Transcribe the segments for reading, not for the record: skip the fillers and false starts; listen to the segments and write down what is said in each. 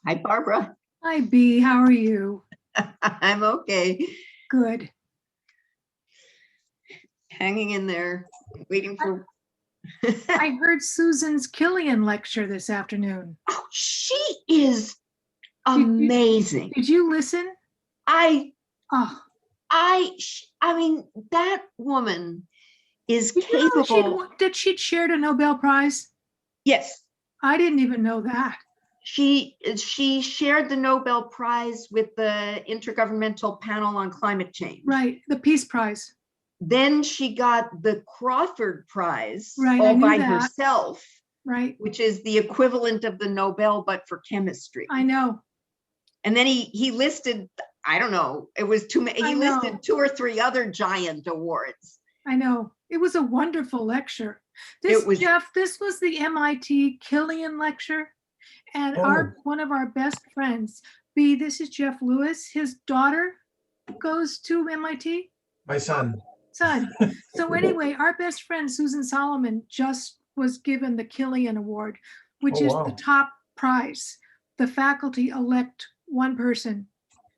Hi, Barbara. Hi, B. How are you? I'm okay. Good. Hanging in there, waiting for. I heard Susan's Killian lecture this afternoon. Oh, she is Did you- amazing. Did you listen? I Oh, mean, that woman is did you know capable. she'd shared a Nobel Prize? Yes, I didn't even know that. she shared the Nobel Prize with the Intergovernmental Panel on Climate Change. Right, the Peace Prize. Then she got the Crawford Prize Right, I all knew by that. herself, Right, which is the equivalent of the Nobel, but for chemistry. I know. And then he listed, I don't know, it was too many. He listed 2 or 3 other giant awards. I know. It was a wonderful lecture. Jeff, this was the MIT Killian lecture. And one of our best friends, B, this is Jeff Lewis. His daughter goes to MIT. My son. So anyway, our best friend, Susan Solomon, just was given the Killian Award, which is the top prize. The faculty elect one person.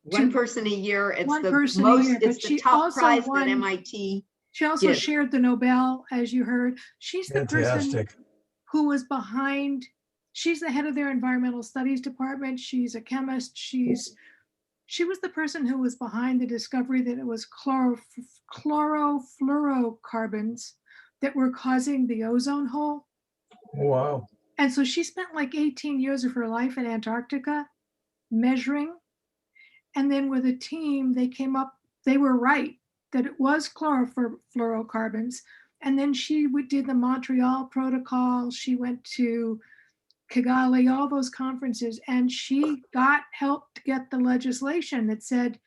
One person a year. It's one the person most, a year, it's the top prize that MIT. She also shared the Nobel, as you heard. She's the person who was behind, she's the head of their environmental studies department. She's a chemist. She was the person who was behind the discovery that it was chlorofluorocarbons that were causing the ozone hole. Wow. And so she spent like 18 years of her life in Antarctica measuring. And then with a team, they were right that it was chlorofluorocarbons. And then she did the Montreal Protocol. She went to Kigali, all those conferences, and she helped get the legislation that said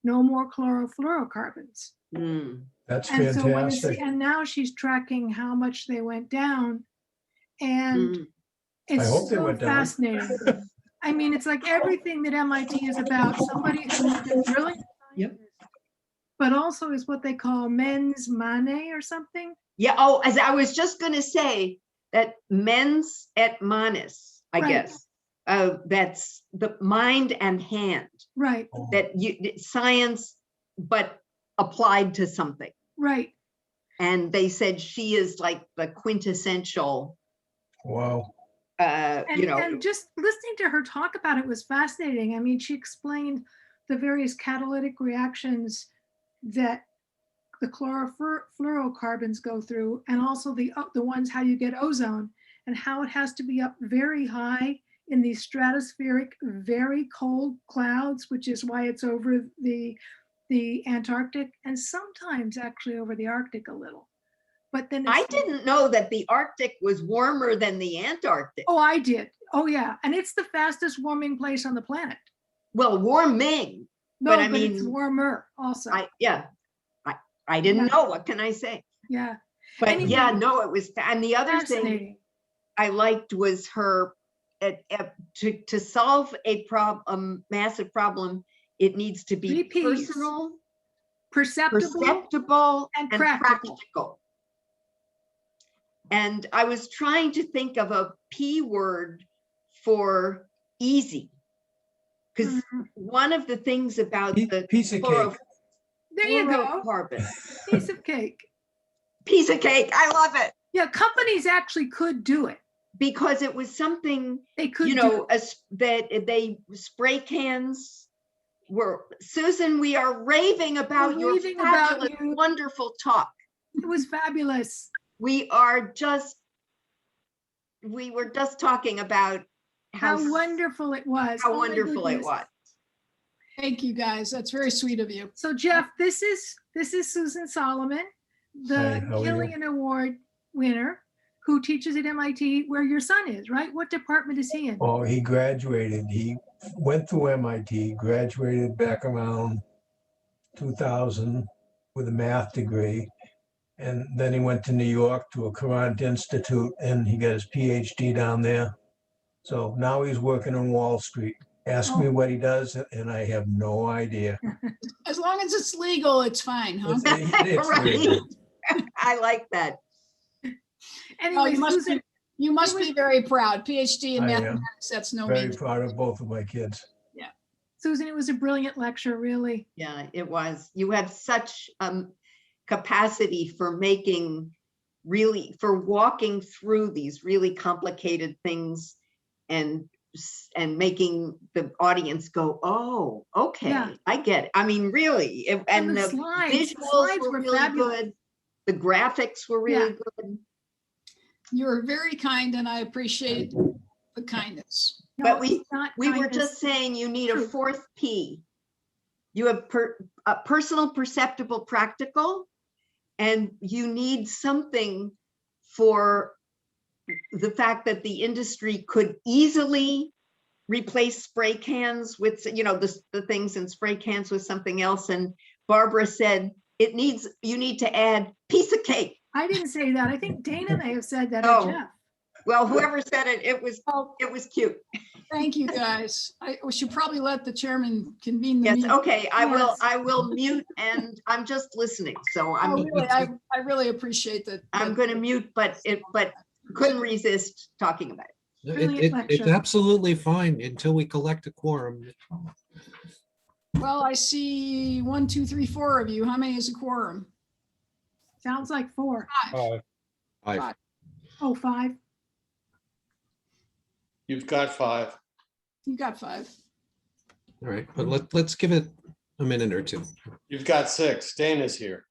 no more chlorofluorocarbons. That's fantastic. And now she's tracking how much they went down. And it's so fascinating. I mean, it's like everything that MIT is about, somebody who's been brilliant, but also is what they call mens mane or something. Yeah. Oh, as I was just going to say that mens et manus, I guess. That's the mind and hand. Right. That science, but applied to something. Right. And they said she is like the quintessential. Wow. And just listening to her talk about it was fascinating. I mean, she explained the various catalytic reactions that the chlorofluorocarbons go through, and also the ones how you get ozone, and how it has to be up very high in these stratospheric, very cold clouds, which is why it's over the Antarctic, and sometimes actually over the Arctic a little. But then I didn't know that the Arctic was warmer than the Antarctic. Oh, I did. Oh, yeah. And it's the fastest warming place on the planet. Well, warming. No, but I mean, it's warmer also. I didn't know. What can I say? Yeah. But anyway, it was. And the other thing I liked was her, to solve a massive problem, it needs to be personal, perceptible, and practical. And I was trying to think of a P word for easy, because one of the things about the piece of cake. There you go. Carbon. Piece of cake. Piece of cake. I love it. Yeah, companies actually could do it. Because it was something they could that they spray cans were. Susan, we are raving about your fabulous, wonderful talk. It was fabulous. We were just talking about how wonderful it was. How wonderful it was. Thank you, guys. That's very sweet of you. So Jeff, this is Susan Solomon, the Killian Award winner, who teaches at MIT, where your son is, right? What department is he in? Oh, he graduated. He went through MIT, graduated back around 2000 with a math degree. And then he went to New York to a Courant Institute, and he got his PhD down there. So now he's working on Wall Street. Ask me what he does, and I have no idea. As long as it's legal, it's fine, huh? It's right. I like that. Anyway, You must be very proud. PhD in I am. mathematics, that's no Very mean. proud of both of my kids. Susan, it was a brilliant lecture, really. Yeah, it was. You have such capacity for making for walking through these really complicated things and making the audience go, oh, okay, Yeah. I get it. I mean, really, and the the slides visuals were really fabulous. good. The graphics were really good. You're very kind and I appreciate the kindness. But No, it's not we were kindness. just saying you need a True. fourth P. You have personal, perceptible, practical, and you need something for the fact that the industry could easily replace spray cans with, the things in spray cans with something else. And Barbara said, you need to add piece of cake. I didn't say that. I think Dana may have said that, Oh. or Jeff. Well, whoever said it, it was cute. Thank you, guys. We should probably let the chairman convene the Yes, meeting. okay, I Yes. will mute, and I'm just listening, so Oh, really, I really appreciate that. I'm going to mute, but couldn't resist talking about it. Brilliant It's lecture. absolutely fine until we collect a quorum. Well, I see 1, 2, 3, 4 of you. How many is a quorum? Sounds like 4. Five. Oh, 5. You've got 5. You got 5. All right, but let's give it a minute or two. You've got 6. Dana's here.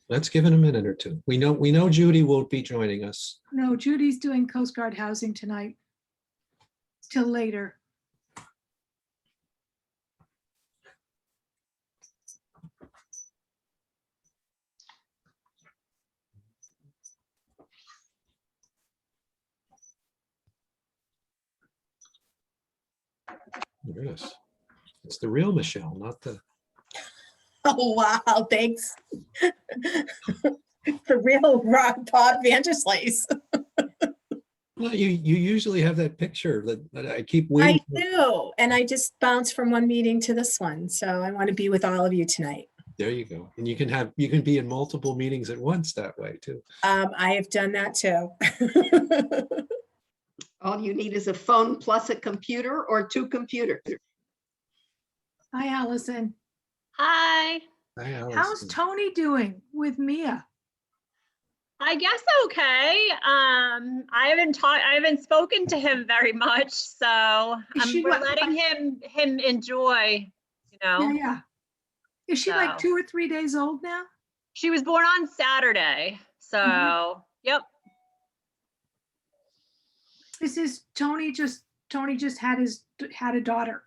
Let's give it a minute or two. We know Judy won't be joining us. No, Judy's doing Coast Guard housing tonight. Till later. Yes. It's the real Michelle, not the. Oh, wow, thanks. The real Todd Vanderslice. Well, you usually have that picture that I keep waiting. I do, and I just bounced from one meeting to this one, so I want to be with all of you tonight. There you go. And you can be in multiple meetings at once that way too. I have done that too. All you need is a phone plus a computer or 2 computers. Hi, Allison. Hi. Hi, Allison. How's Tony doing with Mia? I guess okay. I haven't spoken to him very much, so we're letting him enjoy, Yeah. Is she like So. 2 or 3 days old now? She was born on Saturday, so yep. This is Tony just had a daughter.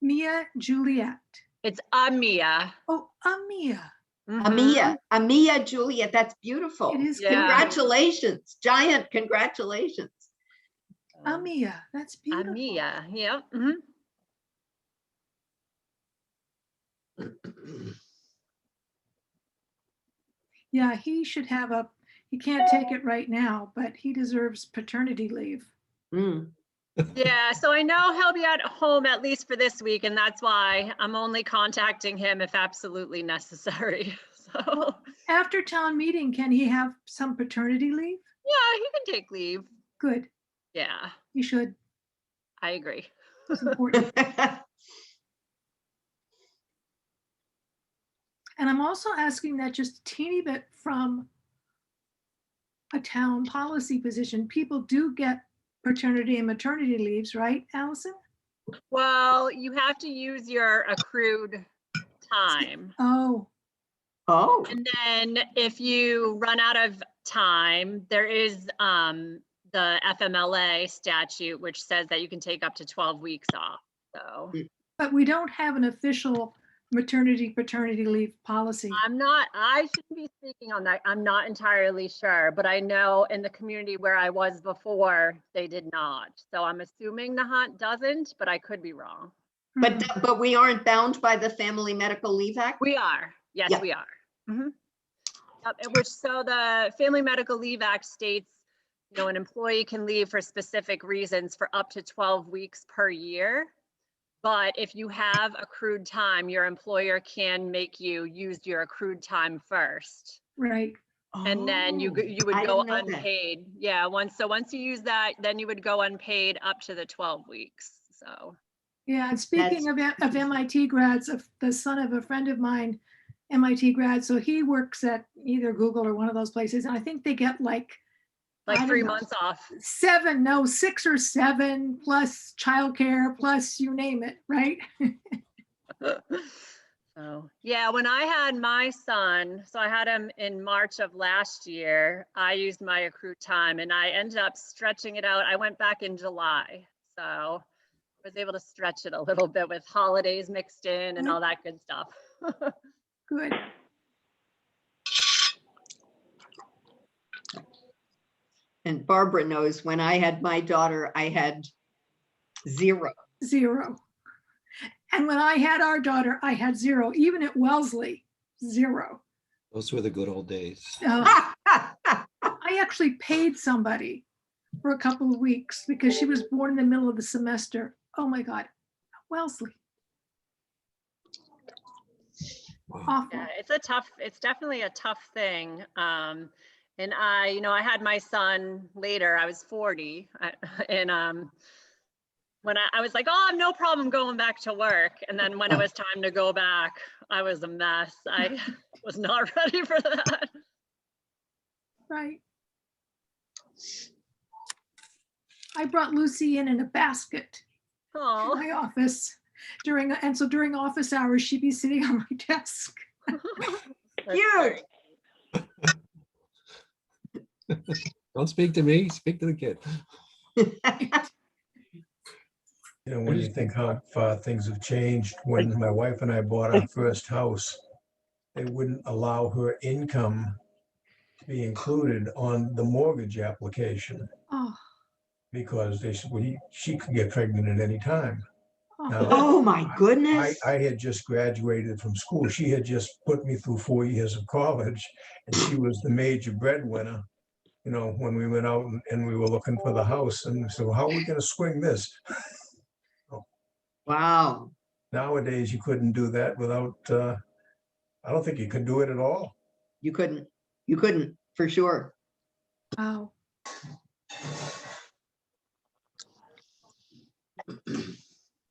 Mia Juliet. It's Amia. Oh, Amia. Mhm. Amia Juliet, that's beautiful. It is. Yeah. Congratulations, giant congratulations. Amia, that's beautiful. Amia, yep. Mhm. Yeah, he should have he can't take it right now, but he deserves paternity leave. Mm. Yeah, so I know he'll be at home at least for this week, and that's why I'm only contacting him if absolutely necessary. So After town meeting, can he have some paternity leave? yeah, he can take leave. Good, Yeah, he should. I agree. It's important. And I'm also asking that just a teeny bit from a town policy position. People do get paternity and maternity leaves, right, Allison? Well, you have to use your accrued time. Oh, Oh, And then if you run out of time, there is the FMLA statute, which says that you can take up to 12 weeks off. So but we don't have an official maternity, paternity leave policy. I shouldn't be speaking on that. I'm not entirely sure, but I know in the community where I was before, they did not. So I'm assuming Nahant doesn't, but I could be wrong. but we aren't bound by the Family Medical Leave Act? We are. Yes, Yeah. we are. Mhm. Yep, so the Family Medical Leave Act states, an employee can leave for specific reasons for up to 12 weeks per year. But if you have accrued time, your employer can make you use your accrued time first. Right. And then you Oh, you would I go didn't know that. unpaid. Yeah, once you use that, then you would go unpaid up to the 12 weeks. So, Yeah, and speaking of MIT grads, of the son of a friend of mine, MIT grad, so he works at either Google or one of those places, and I think they get like I like don't 3 know, months off. 6 or 7 plus childcare plus you name it, right? So, yeah, when I had my son, so I had him in March of last year, I used my accrued time and I ended up stretching it out. I went back in July. So I was able to stretch it a little bit with holidays mixed in and all that good stuff. Good. And Barbara knows when I had my daughter, I had 0. 0. And when I had our daughter, I had 0. Even at Wellesley, 0. Those were the good old days. I actually paid somebody for a couple of weeks because she was born in the middle of the semester. Oh my God, Wellesley. Wow. Awful. Yeah, it's definitely a tough thing. And I had my son later, I was 40 and when I was like, oh, no problem going back to work. And then when it was time to go back, I was a mess. I was not ready for that. Right. I brought Lucy in a basket to Oh, my office during office hours, she'd be sitting on my desk. Cute. Don't speak to me, speak to the kid. You know, when you think how far things have changed, when my wife and I bought our first house, they wouldn't allow her income to be included on the mortgage application Oh, because they said, well, she could get pregnant at any time. oh, Now, Oh, my goodness. I had just graduated from school. She had just put me through 4 years of college, and she was the major breadwinner, you know, when we went out and we were looking for the house. And so how are we going to swing this? Wow. Nowadays, you couldn't do that without, I don't think you could do it at all. You couldn't for sure. wow.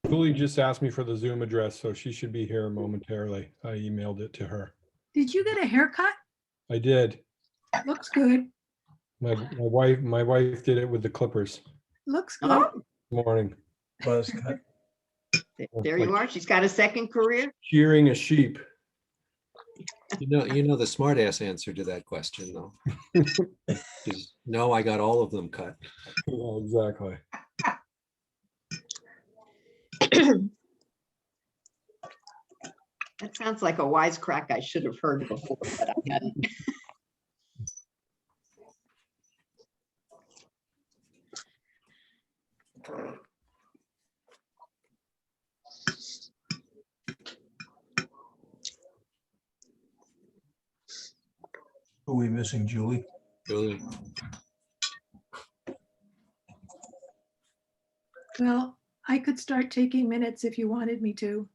Julie just asked me for the Zoom address, so she should be here momentarily. I emailed it to her. Did you get a haircut? I did. Looks good. My wife did it with the clippers. Looks good. Oh, Morning. Buzz cut. there you are. She's got a second career. Shearing a sheep. You know the smart ass answer to that question, though. Is, no, I got all of them cut. Yeah, exactly. That sounds like a wisecrack I should have heard before, but I hadn't. Who are we missing, Julie? Julie. Well, I could start taking minutes if you wanted me to,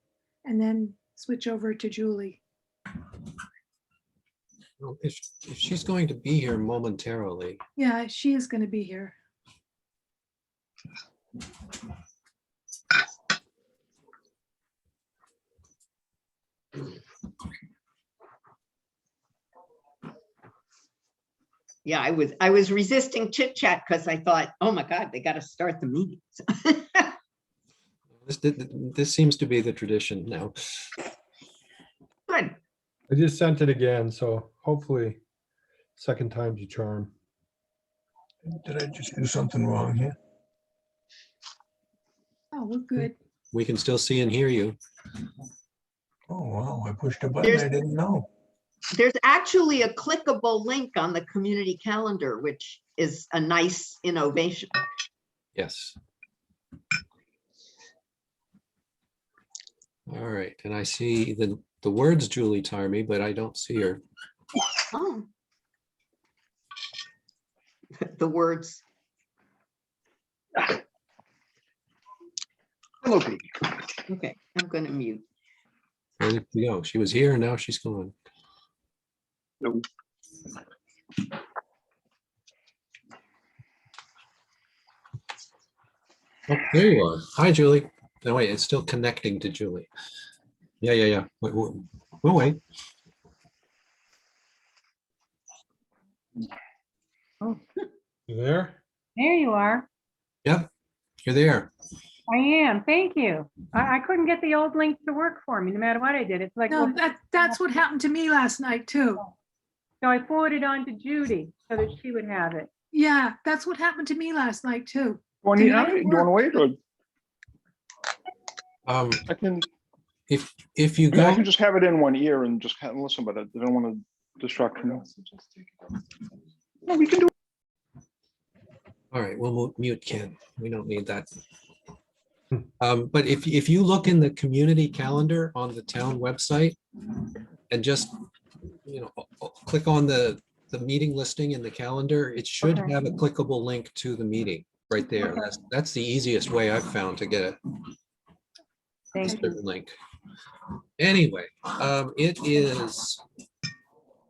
and then switch over to Julie. Well, if she's going to be here momentarily, Yeah, she is going to be here. Yeah, I was resisting chit chat because I thought, oh my God, they got to start the meetings. this seems to be the tradition now. Good. I just sent it again, so hopefully second time's a charm. Did I just do something wrong here? Oh, we're good. We can still see and hear you. Oh, wow, I pushed a button I didn't know. There's actually a clickable link on the community calendar, which is a nice innovation. Yes. All right, and I see the words Julie Tarmy, but I don't see her. Oh. The words. Hello, Pete. Okay, I'm going to mute. There you go. She was here and now she's gone. No. Oh, there you are. Hi, Julie. No, wait, it's still connecting to Julie. Yeah. We'll wait. You there? There you are. Yep, you're there. I am. Thank you. I couldn't get the old link to work for me, no matter what I did. It's like, No, well, that's what happened to me last night too. so I forwarded on to Judy so that she would have it. Yeah, that's what happened to me last night too. Do Did you not want work. to wait, or I can? If you I mean, I go, can just have it in one ear and just listen, but I don't want to distract him. No, we can do. all right, we'll mute Ken. We don't need that. But if you look in the community calendar on the town website and just, click on the meeting listing in the calendar, it should Okay. have a clickable link to the meeting right there. That's the easiest way I've found to get it. Thank you. Certain link. Anyway, it is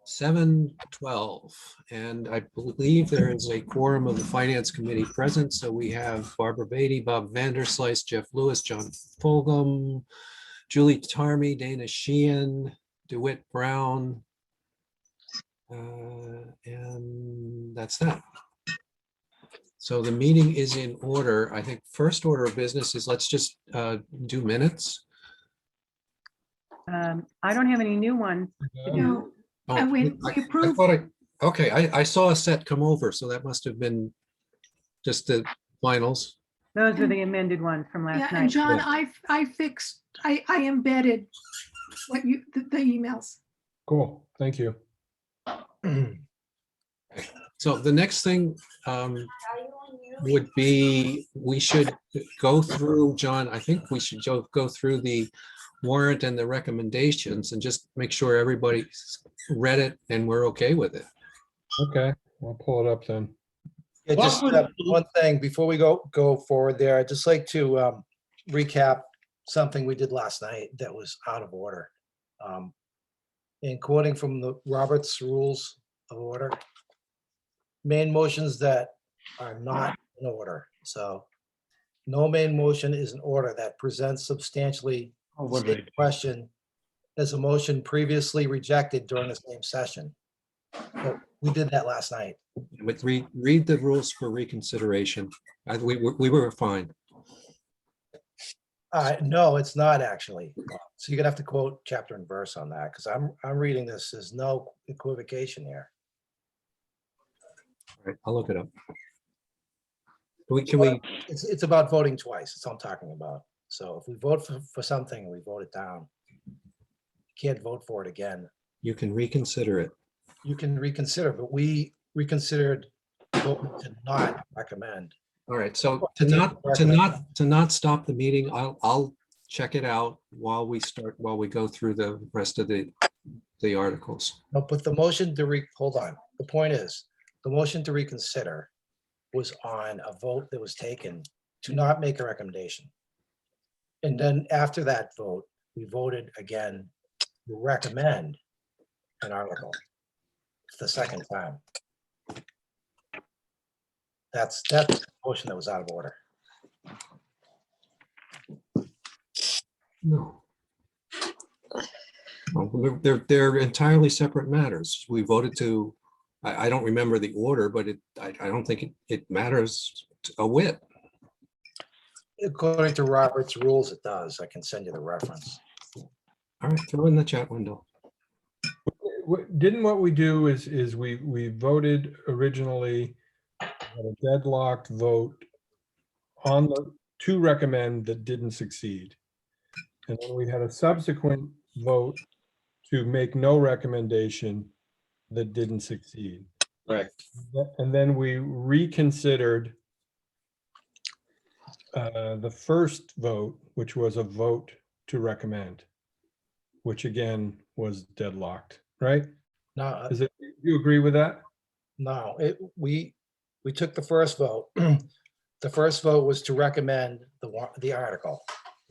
7:12, and I believe there is a quorum of the Finance Committee present. So we have Barbara Beatty, Bob Vanderslice, Jeff Lewis, John Fulgham, Julie Tarmy, Dana Sheehan, DeWitt Brown, and that's that. So the meeting is in order. I think first order of business is let's just do minutes. I don't have any new ones. No, Oh, and we I approved. thought okay, I saw a set come over, so that must have been just the finals. Those are the amended ones from Yeah, last and night. John, Yeah. I embedded what the emails. Cool, thank you. So the next thing would be, we should go through, John, I think we should go through the warrant and the recommendations and just make sure everybody's read it and we're okay with it. Okay, I'll pull it up then. Yeah, just one thing before we go forward there, I'd just like to recap something we did last night that was out of order. In quoting from the Roberts Rules of Order, main motions that are not in order. So no main motion is in order that presents substantially the same question as a motion previously rejected during the same session. So we did that last night. But read the rules for reconsideration. We were fine. No, it's not actually. So you're gonna have to quote chapter and verse on that, because I'm reading this. There's no equivocation here. All right, I'll look it up. Can we? It's about voting twice. That's all I'm talking about. So if we vote for something and we vote it down, you can't vote for it again. You can reconsider it. You can reconsider, but we reconsidered voting to not recommend. All right, so to not stop the meeting, I'll check it out while we go through the rest of the articles. No, but the motion to hold on. The point is, the motion to reconsider was on a vote that was taken to not make a recommendation. And then after that vote, we voted again to recommend an article. It's the second time. That's the motion that was out of order. No. Well, they're entirely separate matters. We voted to, I don't remember the order, but I don't think it matters a whit. According to Robert's rules, it does. I can send you the reference. All right, throw in the chat window. Didn't what we do is we voted originally on a deadlocked vote on the to recommend that didn't succeed. And then we had a subsequent vote to make no recommendation that didn't succeed. Correct. And then we reconsidered the first vote, which was a vote to recommend, which again was deadlocked, right? No, You agree with that? no, we took the first vote. The first vote was to recommend the article.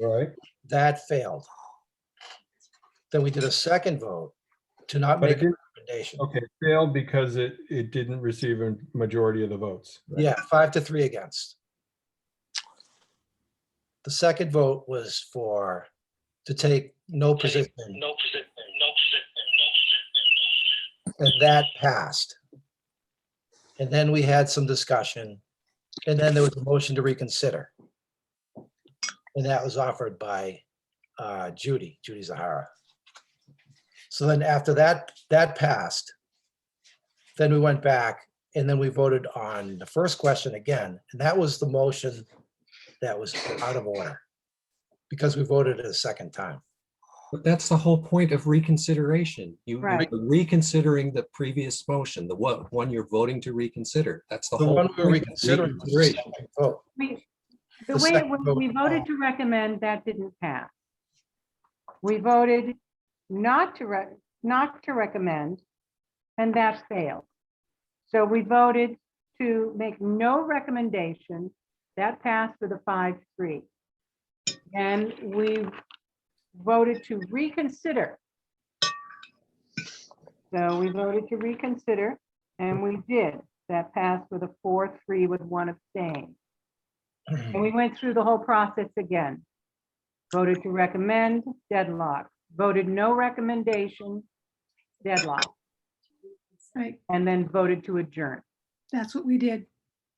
Right. That failed. Then we did a second vote to not But make it a didn't, recommendation. okay, failed because it didn't receive a majority of the votes. Right? Yeah, 5-3 against. The second vote was to take no position. And that passed. And then we had some discussion, and then there was a motion to reconsider. And that was offered by Judy Zahara. So then after that passed, then we went back and then we voted on the first question again. And that was the motion that was out of order because we voted it a second time. But that's the whole point of reconsideration. You're Right. reconsidering the previous motion, the one you're voting to reconsider. That's the The whole one we were point of reconsidering was the reconsideration. second vote. The The way second when vote we voted to recommend, that didn't pass. We voted not to recommend, and that failed. So we voted to make no recommendation. That passed with a 5-3. And we voted to reconsider. So we voted to reconsider, and we did. That passed with a 4-3 with 1 abstain. And we went through the whole process again. Voted to recommend, deadlock. Voted no recommendation, deadlock. Right, And then voted to adjourn. that's what we did.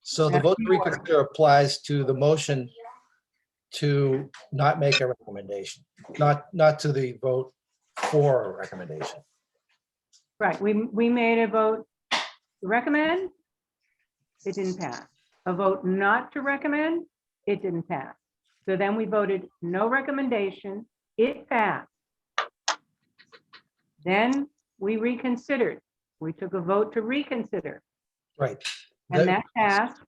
So the That's vote to the order. reconsider applies to the motion to not make a recommendation, not to the vote for a recommendation. Right, we made a vote to recommend, it didn't pass. A vote not to recommend, it didn't pass. So then we voted no recommendation, it passed. Then we reconsidered. We took a vote to reconsider, Right. and that passed.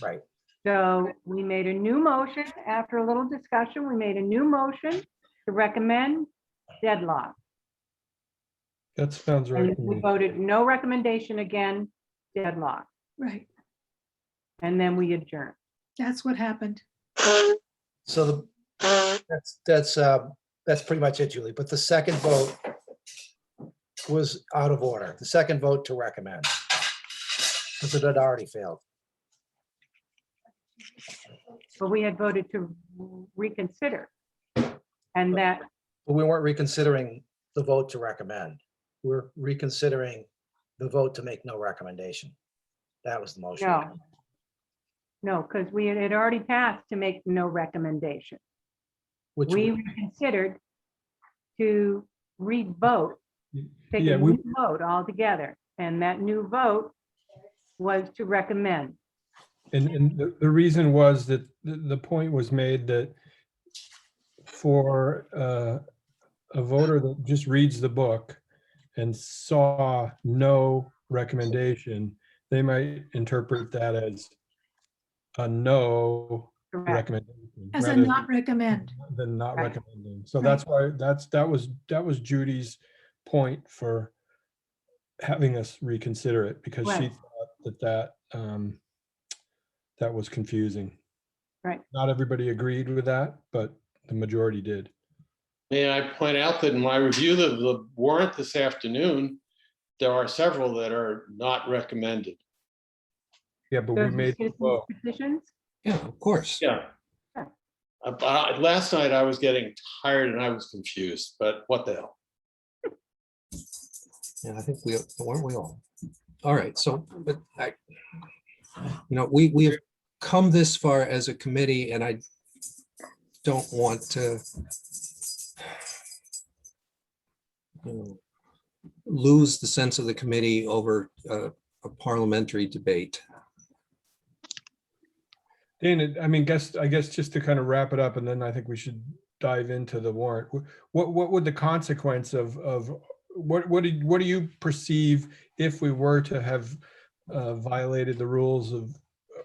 Right. So we made a new motion after a little discussion. We made a new motion to recommend, deadlock. That sounds right. And to we me. voted no recommendation again, deadlock. Right, And then we adjourned. that's what happened. So that's pretty much it, Julie. But the second vote was out of order. The second vote to recommend. Because it had already failed. But we had voted to reconsider. And that, But we weren't reconsidering the vote to recommend. We're reconsidering the vote to make no recommendation. That was the motion. no, because we had already passed to make no recommendation. Which We we- reconsidered to re-vote, take Yeah, a we, new vote altogether. And that new vote was to recommend. and the reason was that the point was made that for a voter that just reads the book and saw no recommendation, they might interpret that as a no Correct. recommendation. As a rather not recommend. than not Right. recommending. So Right. that's why that was Judy's point for having us reconsider it, because she Right. thought that was confusing. Right. Not everybody agreed with that, but the majority did. May I point out that in my review of the warrant this afternoon, there are several that are not recommended. Yeah, but we Those are made, citizens' well, petitions. Yeah, of course. Yeah. Yeah. Last night I was getting tired and I was confused, but what the hell? Yeah, I think weren't we all? All right, so, but we have come this far as a committee, and I don't want to lose the sense of the committee over a parliamentary debate. Dana, I guess just to kind of wrap it up, and then I think we should dive into the warrant. What would the consequence of what do you perceive if we were to have violated the rules of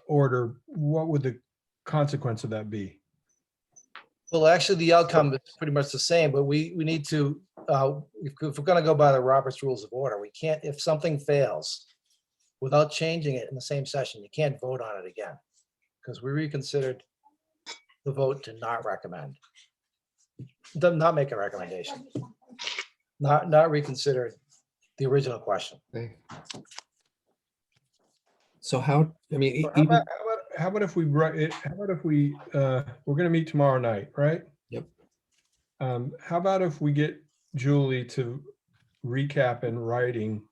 order? What would the consequence of that be? Well, actually, the outcome is pretty much the same, but we need to, if we're gonna go by the Robert's Rules of Order, we can't, if something fails without changing it in the same session, you can't vote on it again. Because we reconsidered the vote to not recommend. Not make a recommendation. Not reconsider the original question. Okay. So how, How about how about if we write it, how about if we, we're gonna meet tomorrow night, right? Yep. How about if we get Julie to recap in writing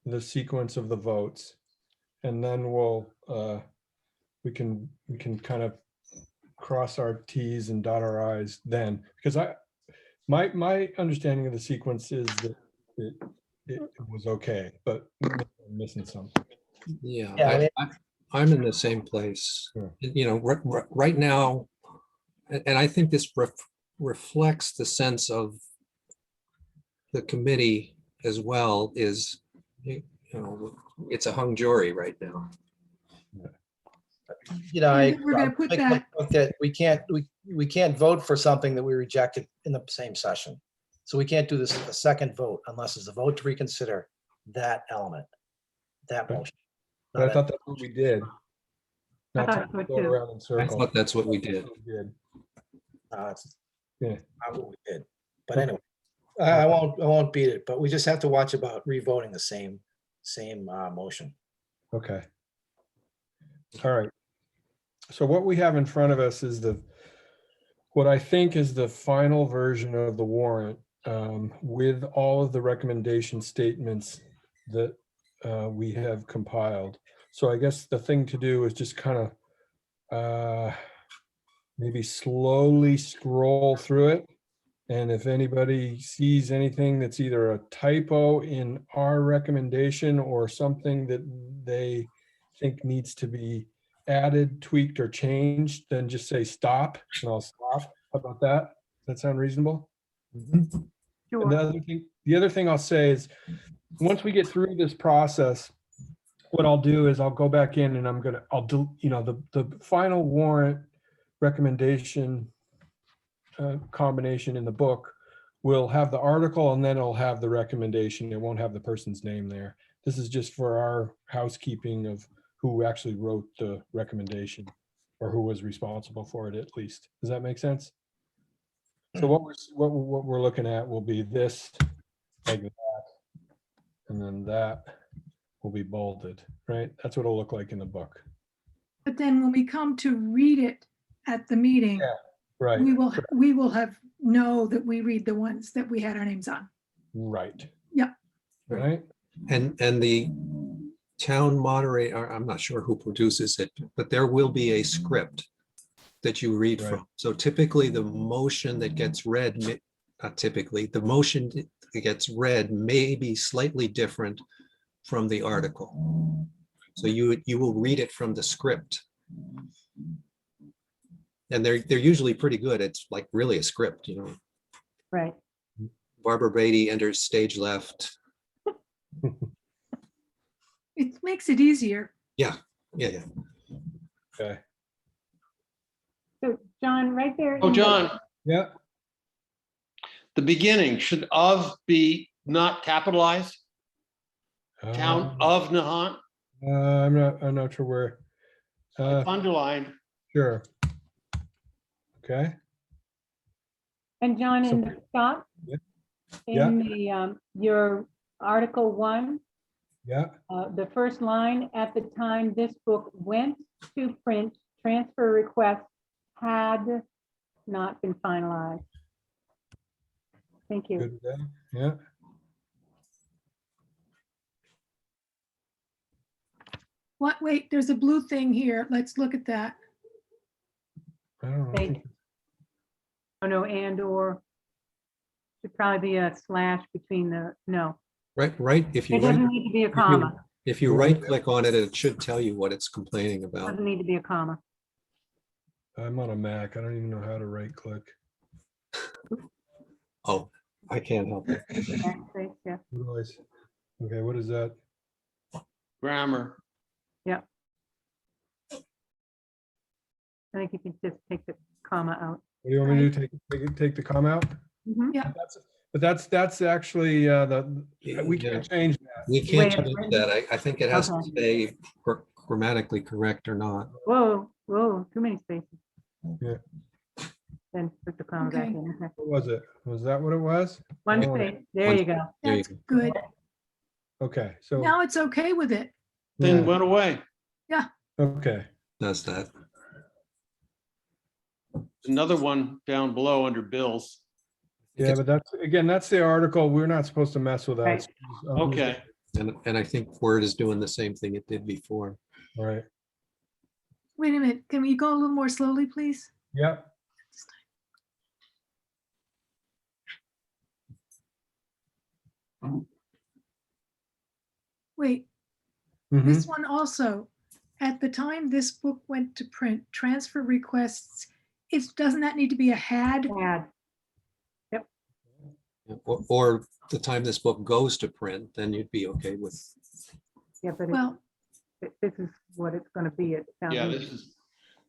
the sequence of the votes? And then we'll, we can kind of cross our Ts and dot our Is then, because my understanding of the sequence is that it was okay, but I'm missing something. Yeah, Yeah, I'm in the same place. Sure. You know, right now, and I think this reflects the sense of the committee as well, is, you know, it's a hung jury right now. you know, We're gonna put that, that we can't vote for something that we rejected in the same session. So we can't do this a second vote unless it's a vote to reconsider that element, that Right. motion. But I Not thought that's what we did. I Not thought to so go too. around in I circles. thought that's what we did. We did. it's Yeah. not what we did. But anyway, I won't beat it, but we just have to watch about revoting the same motion. Okay. All right. So what we have in front of us is what I think is the final version of the warrant, with all of the recommendation statements that we have compiled. So I guess the thing to do is just kind of maybe slowly scroll through it. And if anybody sees anything that's either a typo in our recommendation or something that they think needs to be added, tweaked, or changed, then just say stop, and I'll stop. How about that? Does that sound reasonable? And the other thing I'll say is, once we get through this process, what I'll do is I'll go back in and I'll do, you know, the final warrant recommendation combination in the book will have the article, and then it'll have the recommendation. It won't have the person's name there. This is just for our housekeeping of who actually wrote the recommendation, or who was responsible for it, at least. Does that make sense? So what we're looking at will be this, like that, and then that will be bolded, right? That's what it'll look like in the book. but then when we come to read it at the meeting, Yeah, right. we will have know that we read the ones that we had our names on. Right. Yep. Right. And the town moderator, I'm not sure who produces it, but there will be a script that you read Right. from. So typically the motion that gets read, not typically, the motion that gets read may be slightly different from the article. So you will read it from the script. And they're usually pretty good. It's like really a script, you know. Right. Barbara Beatty enters stage left. It makes it easier. Yeah. Okay. So John, right there. Oh, in the- John, Yeah. the beginning, should of be not capitalized? Town of Nahant, I'm not sure where. underlined. Sure. Okay. And John, in So- the stop, Yeah. in the, your Article 1, Yeah. the first line, at the time this book went to print, transfer requests had not been finalized. Thank you. Good with that. Yeah. What, wait, there's a blue thing here. Let's look at that. I don't know. I think- Oh, no, and or should probably be a slash between the, no, Right. If you it doesn't right, need to be a comma. if you right click on it, it should tell you what it's complaining about. Doesn't need to be a comma. I'm on a Mac. I don't even know how to right click. Oh, I can't help it. Backspace, yeah. What do I s- Okay, what is that? Grammar. I think you can just take the comma out. What do you want me to do? Take the comma out? Mhm. Yeah. But that's actually, we Yeah. can't change that. We Way can't it's change written? that. I think it has to Okay. stay grammatically correct or not. Whoa, too many spaces. Yeah. Then put the comma back Okay. in. Okay. What was it? Was that what it was? One I don't wanna- space, there you go. There you That's go. good. Okay, so, Now it's okay with it. Thing yeah, went away. okay. does that. Another one down below under bills. Yeah, but that's, again, that's the article. We're not supposed to mess with that. Right. Okay. And I think Word is doing the same thing it did before. Right. Wait a minute, can we go a little more slowly, please? Yep. Wait, Mhm. this one also, at the time this book went to print, transfer requests, doesn't that need to be a had? Add. Or the time this book goes to print, then you'd be okay with. Yeah, but Well, this is what it's gonna be at town Yeah, meeting. this is,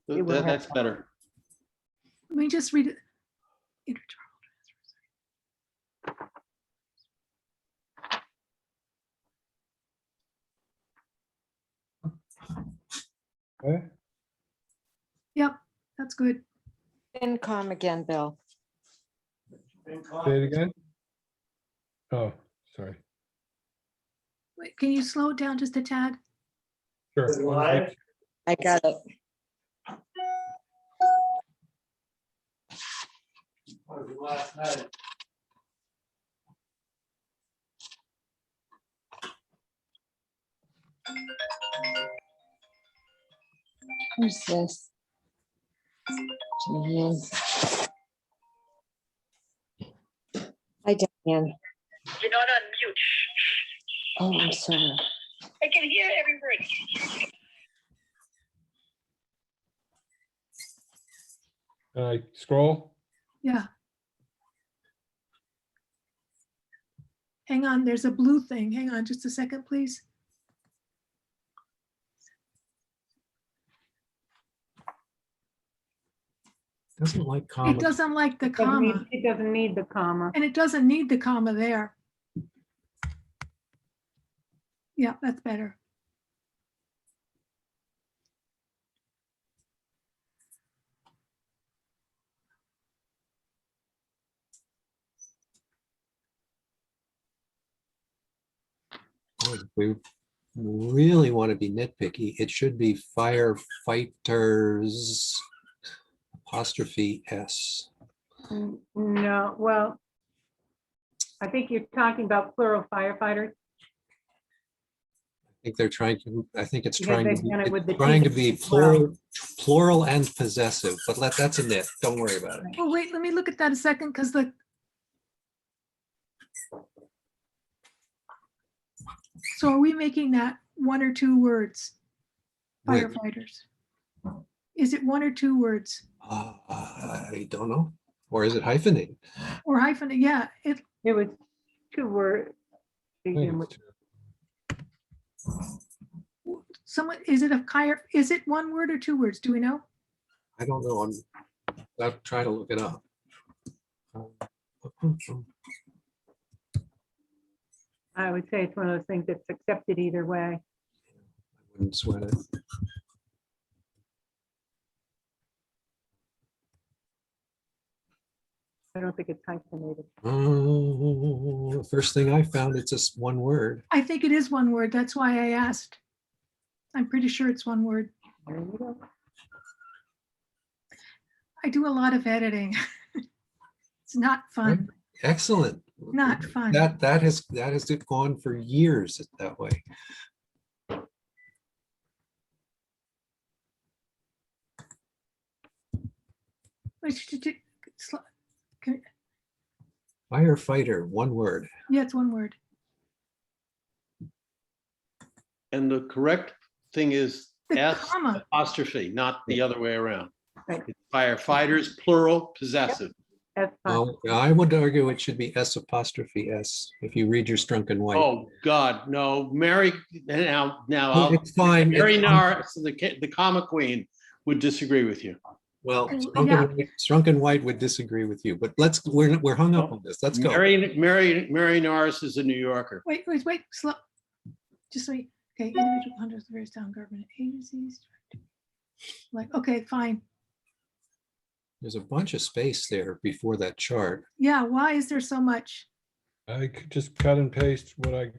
It will have- that's better. let me just read it. Intertribal transfers. Okay. Yep, that's good. FinCom again, Bill. Say it again. Oh, sorry. Wait, can you slow it down just a tad? Sure. I got it. Who's this? Diane. Hi, Diane. You're not on mute. Oh, I'm sorry. I can hear every word. Scroll. Yeah. Hang on, there's a blue thing. Hang on just a second, please. Doesn't like comma. It doesn't like the comma, It doesn't need the comma. and it doesn't need the comma there. Yeah, that's better. If we really want to be nitpicky, it should be firefighters apostrophe S. No, well, I think you're talking about plural firefighters. I think they're trying to, I think it's Because trying they've to be, done it with the it's trying to tickets be as well. plural and possessive, but that's a nit. Don't worry about it. Oh, wait, let me look at that a second, because so are we making that 1 or 2 words? Wait. Firefighters. Is it 1 or 2 words? I don't know. Or is it hyphenated? Or hyphen? Yeah, It was 2 words. someone, is it 1 word or 2 words? Do we know? I don't know. I'm trying to look it up. I would say it's one of those things that's accepted either way. I wouldn't sweat it. I don't think it's hyphenated. Oh, the first thing I found, it's just 1 word. I think it is 1 word. That's why I asked. I'm pretty sure it's 1 word. There you go. I do a lot of editing. It's not fun. Excellent. Not fun. That has gone for years that way. Firefighter, 1 word. Yeah, it's 1 word. And the correct thing is The S comma. apostrophe, not the other way around. Right. It's firefighters, plural, possessive. That's fine. Well, I would argue it should be S apostrophe S if you read your Strunk White. Oh, God, no, Mary, now, I'll- It's fine. Mary It's fine. Norris, the comma queen, would disagree with you. Well, Yeah. Strunk White would disagree with you, but we're hung up on this. Let's go. Mary Norris is a New Yorker. Wait, slow. Just wait. Okay, individual hunters, the various town government agencies. Like, okay, fine. There's a bunch of space there before that chart. Yeah, why is there so much? I could just cut and paste what I.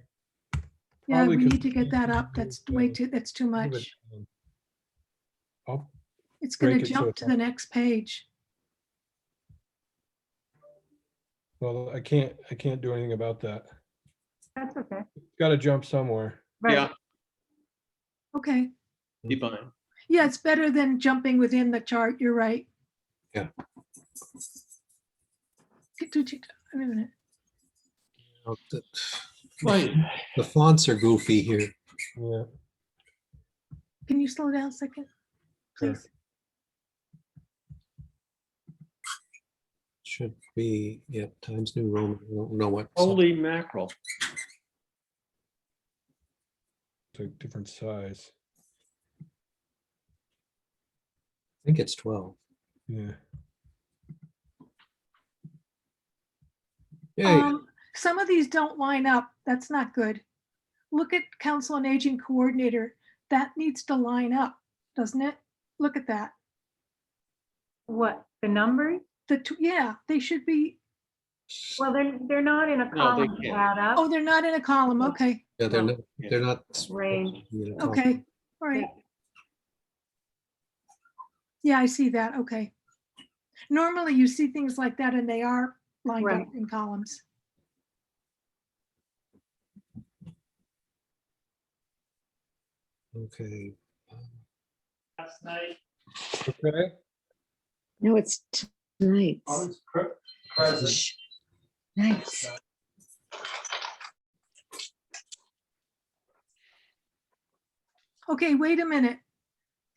Yeah, probably we could- need to get that up. That's way too, that's too much. I'll It's gonna break it so jump it's to the next page. Well, I can't do anything about that. That's okay. Got to jump somewhere. Right. Yeah, Okay, be fine. yeah, it's better than jumping within the chart, you're right. Yeah. Wait a minute. Oh, Right. The fonts are goofy here. Yeah. Can you slow down a second, Sure. please? Should be, yeah, Times New Roman. I don't know what. Holy mackerel. It's a different size. I think it's 12. Yeah. Yay. Some of these don't line up. That's not good. Look at Council on Aging Coordinator. That needs to line up, doesn't it? Look at that. What, the numbers? Yeah, they should be. Well, they're not in a No, they column to can't. add up. Oh, they're not in a column. Okay, Yeah, they're not. Range. okay, all right. Yeah, I see that. Okay. Normally you see things like that and they are lined up Right. in columns. Okay. Okay. No, it's tonight. Present. Shh. Nice. Okay, wait a minute.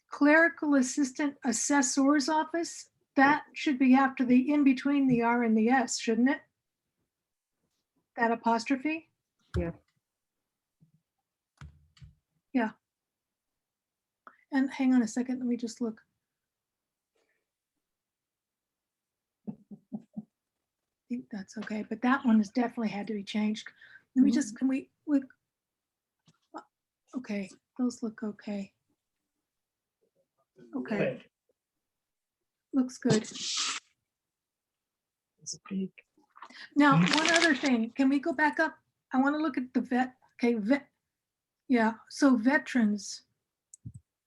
Clerical assistant assessor's office, that should be after the, in between the R and the S, shouldn't it? That apostrophe? Yeah. Yeah. And hang on a second, let me just look. I think that's okay, but that one has definitely had to be changed. Let me just, can we, okay, those look okay. Okay. Looks good. Now, one other thing, can we go back up? I want to look at the vet, okay, yeah, so veterans.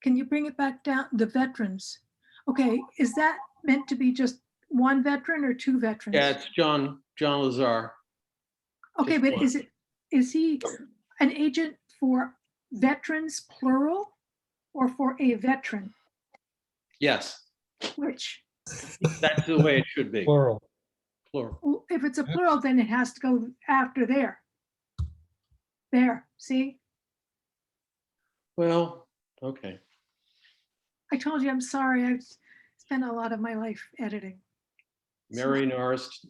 Can you bring it back down, the veterans? Okay, is that meant to be just one veteran or two veterans? Yeah, it's John Lazar. Okay, just but one. is he an agent for veterans plural or for a veteran? Yes, Which? that's the way it should be. Plural. Plural. Well, if it's a plural, then it has to go after there. There, see? Well, okay. I told you, I'm sorry. I've spent a lot of my life editing. Mary Norris.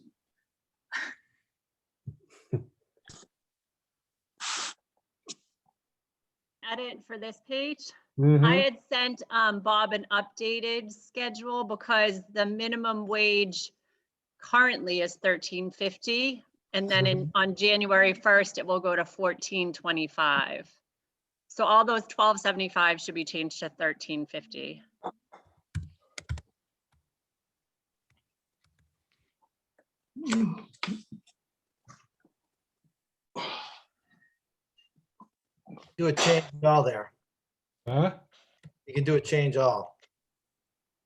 Edit for this page. Mhm. I had sent Bob an updated schedule because the minimum wage currently is $13.50. And then on January 1st, it will go to $14.25. So all those $12.75 should be changed to $13.50. Do a change all there. Huh? You can do a change all.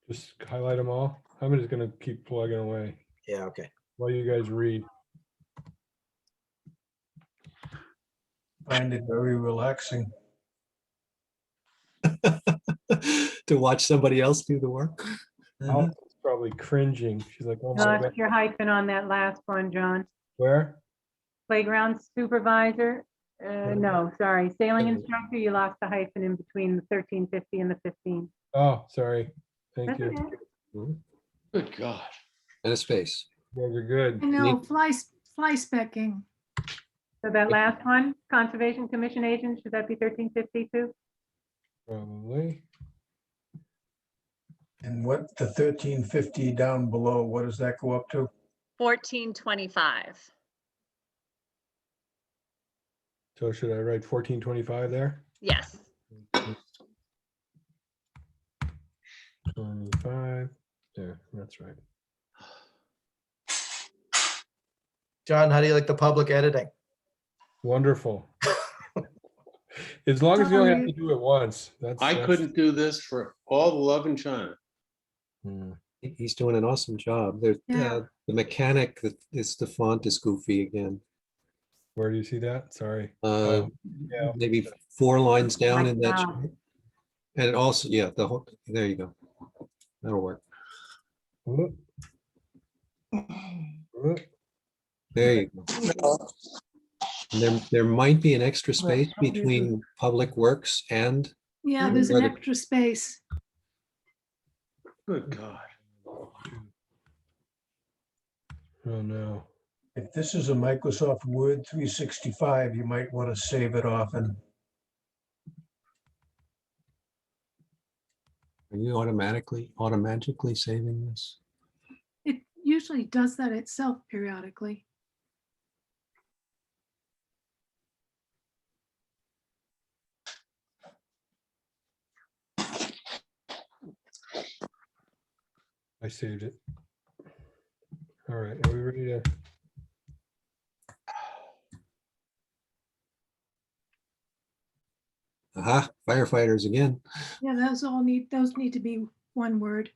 Just highlight them all. I'm just gonna keep plugging away Yeah, okay. while you guys read. Find it very relaxing. To watch somebody else do the work. Alice is probably cringing. She's like, oh my God. Lost your hyphen on that last one, John. Where? Playground supervisor. No, sorry. Sailing instructor, you lost the hyphen in between the 1350 and the 15. Oh, sorry. Thank That's you. okay. Good God. And a space. You guys are good. I know, fly specking. So that last one, Conservation Commission agent, should that be 1350 too? Probably. And what, the 1350 down below, what does that go up to? $14.25. So should I write 1425 there? Yes. 25. Yeah, that's right. John, how do you like the public editing? Wonderful. As long as you only have to Sorry. do it once, I couldn't do this for all the love in China. Hmm. He's doing an awesome job. There's Yeah. the mechanic that is the font is goofy again. Where do you see that? Sorry. Uh, yeah. Maybe 4 lines down in that. Wow. chart. And it also, yeah, the whole, there you go. That'll work. Whoop, whoop. There you go. And there might be an extra space between Public Works and Yeah, there's an where the- extra space. Good God. Oh, no. If this is a Microsoft Word 365, you might want to save it often. Are you automatically saving this? It usually does that itself periodically. I saved it. All right, are we ready to? Aha, firefighters again. Yeah, those need to be one word.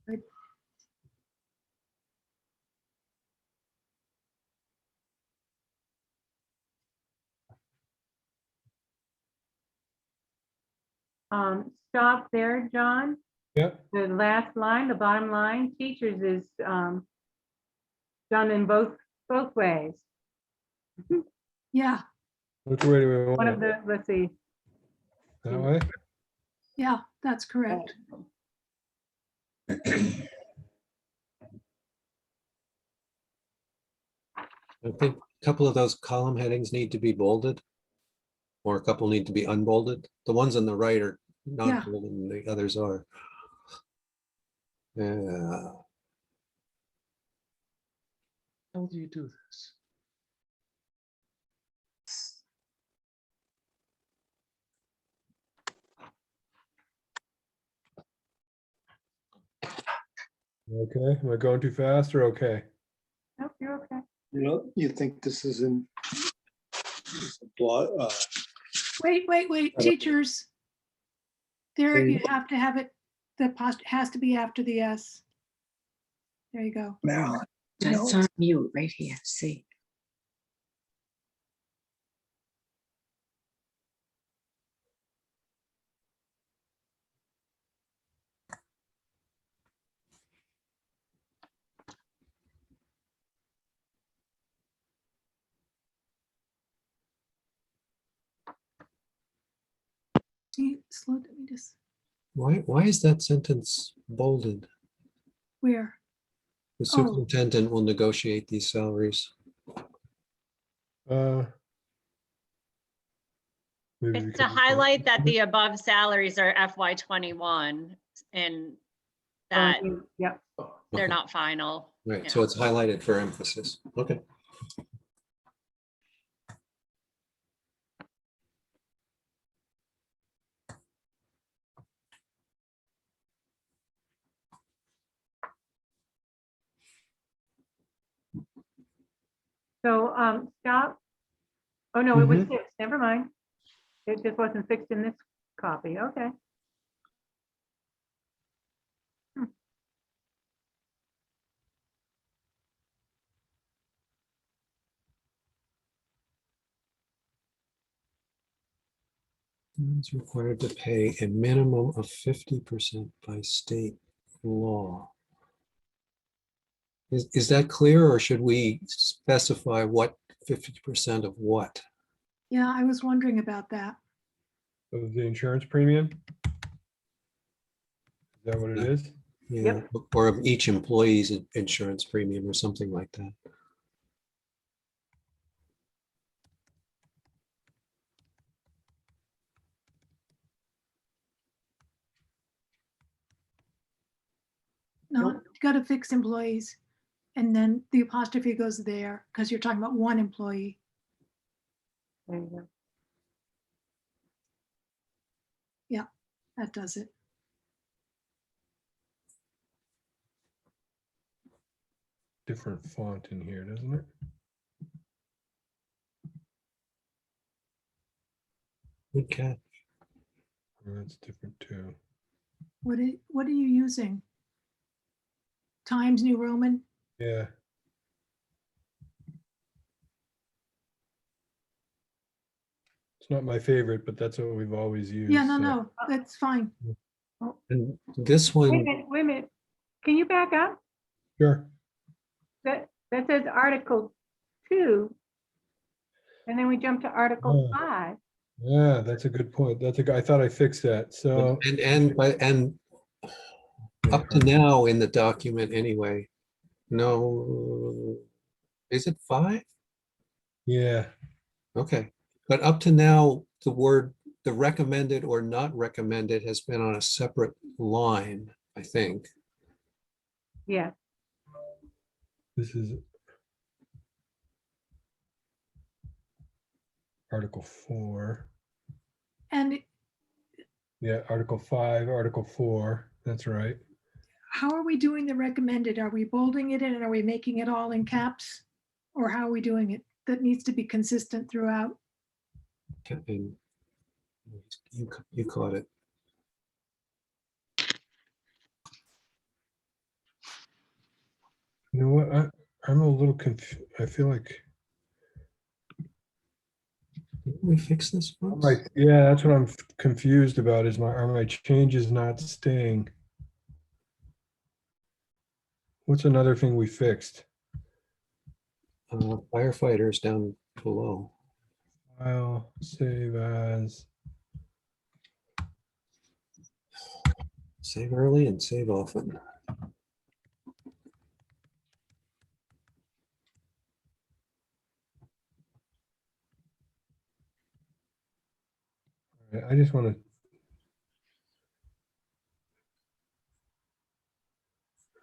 Good. Stop there, John. Yep. The last line, the bottom line, teachers is done in both ways. Yeah, Which way do we One want of it? the, let's see, That way? yeah, that's correct. I think a couple of those column headings need to be bolded. Or a couple need to be unbolded. The ones on the right are Yeah. not bolded and the others are. Yeah. How do you do this? Okay, am I going too fast or okay? nope, you're okay. You know, you think this is in Wait, teachers. There, you have to have it, the post has to be after the S. There you go. Marilyn? It's on mute right here. See. Slow, let me just, Why is that sentence bolded? where? The superintendent will negotiate these salaries. Maybe we It's to can- highlight that the above salaries are FY21 and that Yep. they're not final. Right, Yeah. so it's highlighted for emphasis. Okay. So stop. Oh, no, it was fixed. Never mind. It just wasn't fixed in this copy. Okay. It's required to pay a minimum of 50% by state law. Is that clear, or should we specify what 50% of what? Yeah, I was wondering about that. Of the insurance premium? Is that what it is? Yeah, or of each employee's insurance premium or something like that. No, you got to fix employees. And then the apostrophe goes there because you're talking about one employee. There you go. Yeah, that does it. different font in here, doesn't it? Good catch. Oh, that's different too. What are you using? Times New Roman? Yeah. It's not my favorite, but that's what we've always used. Yeah, no, so- no, that's fine. And this Wait a one, minute, wait a minute. Can you back up? Sure. That says Article 2. And then we jump to Article Oh. 5. Yeah, that's a good point. I thought I fixed that. So. and up to now in the document anyway, no, is it 5? Yeah. Okay, but up to now, the recommended or not recommended has been on a separate line, I think. Yeah. This is Article 4. And Yeah, Article 5, Article 4. That's right. how are we doing the recommended? Are we bolding it in and are we making it all in caps? Or how are we doing it? That needs to be consistent throughout. And you caught it. You know what? I'm a little confused. I feel like. Didn't we fix this once? Right. Yeah, that's what I'm confused about. Are my changes not staying? What's another thing we fixed? Firefighters down below. File, save as. Save early and save often. I just want to.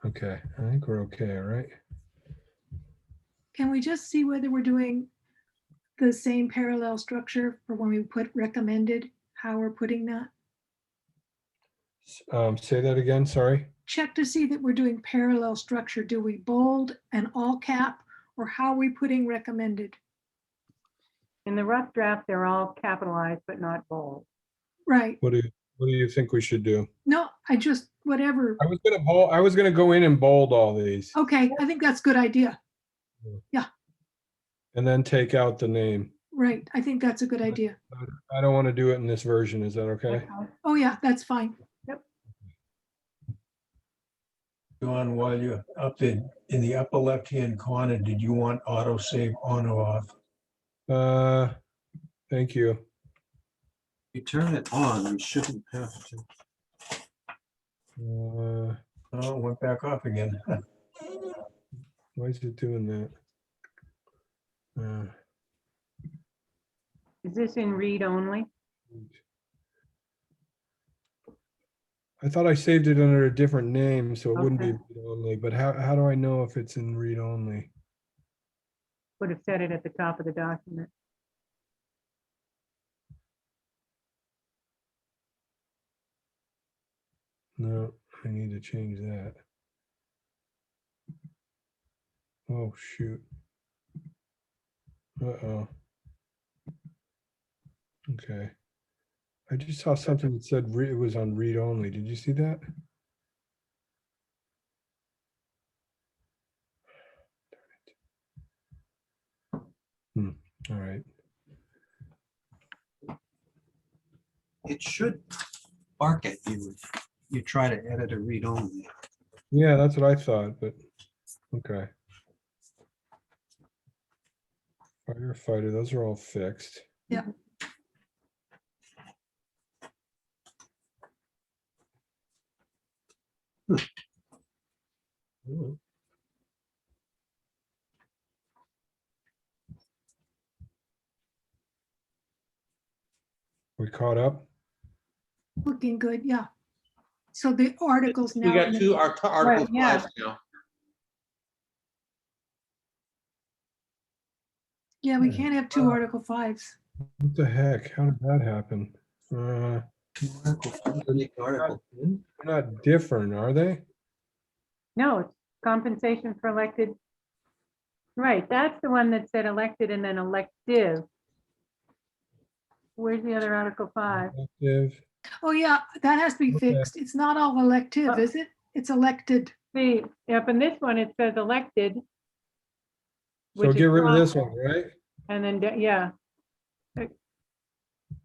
Okay, I think we're okay, right? Can we just see whether we're doing the same parallel structure for when we put recommended, how we're putting that? Say that again, sorry. Check to see that we're doing parallel structure. Do we bold and all cap or how are we putting recommended? In the rough draft, they're all capitalized but not bold. Right. What do you think we should do? No, I just, whatever. I was gonna go in and bold all these. Okay, I think that's a good idea. Yeah, And then take out the name. right. I think that's a good idea. I don't want to do it in this version. Is that okay? Oh, yeah, that's fine. John, while you're up in the upper left-hand corner, did you want auto save on or off? Thank you. You turn it on, you shouldn't have to. Oh, it went back off again. Why is it doing that? Is this in read only? I thought I saved it under a different name, so it wouldn't be Okay. read only, but how do I know if it's in read only? Would have said it at the top of the document. No, I need to change that. Oh, shoot. Uh-oh. Okay. I just saw something that said it was on read only. Did you see that? All right. It should bark at you if you try to edit a read only. Yeah, that's what I thought, but okay. Firefighter, those are all fixed. Yeah. We caught up? Looking good, yeah. So the articles now. We got two Article Right, yeah. 5 now. Yeah, we can't have two Article 5s. What the heck? How did that happen? They're not different, are they? No, it's compensation for elected Right, that's the one that said elected and then elective. Where's the other Article 5? Elective. Oh, yeah, that has to be Okay. fixed. It's not all elective, is it? It's elected. See, up in this one, it says elected. So which get is rid of wrong. this one, right? And then, yeah,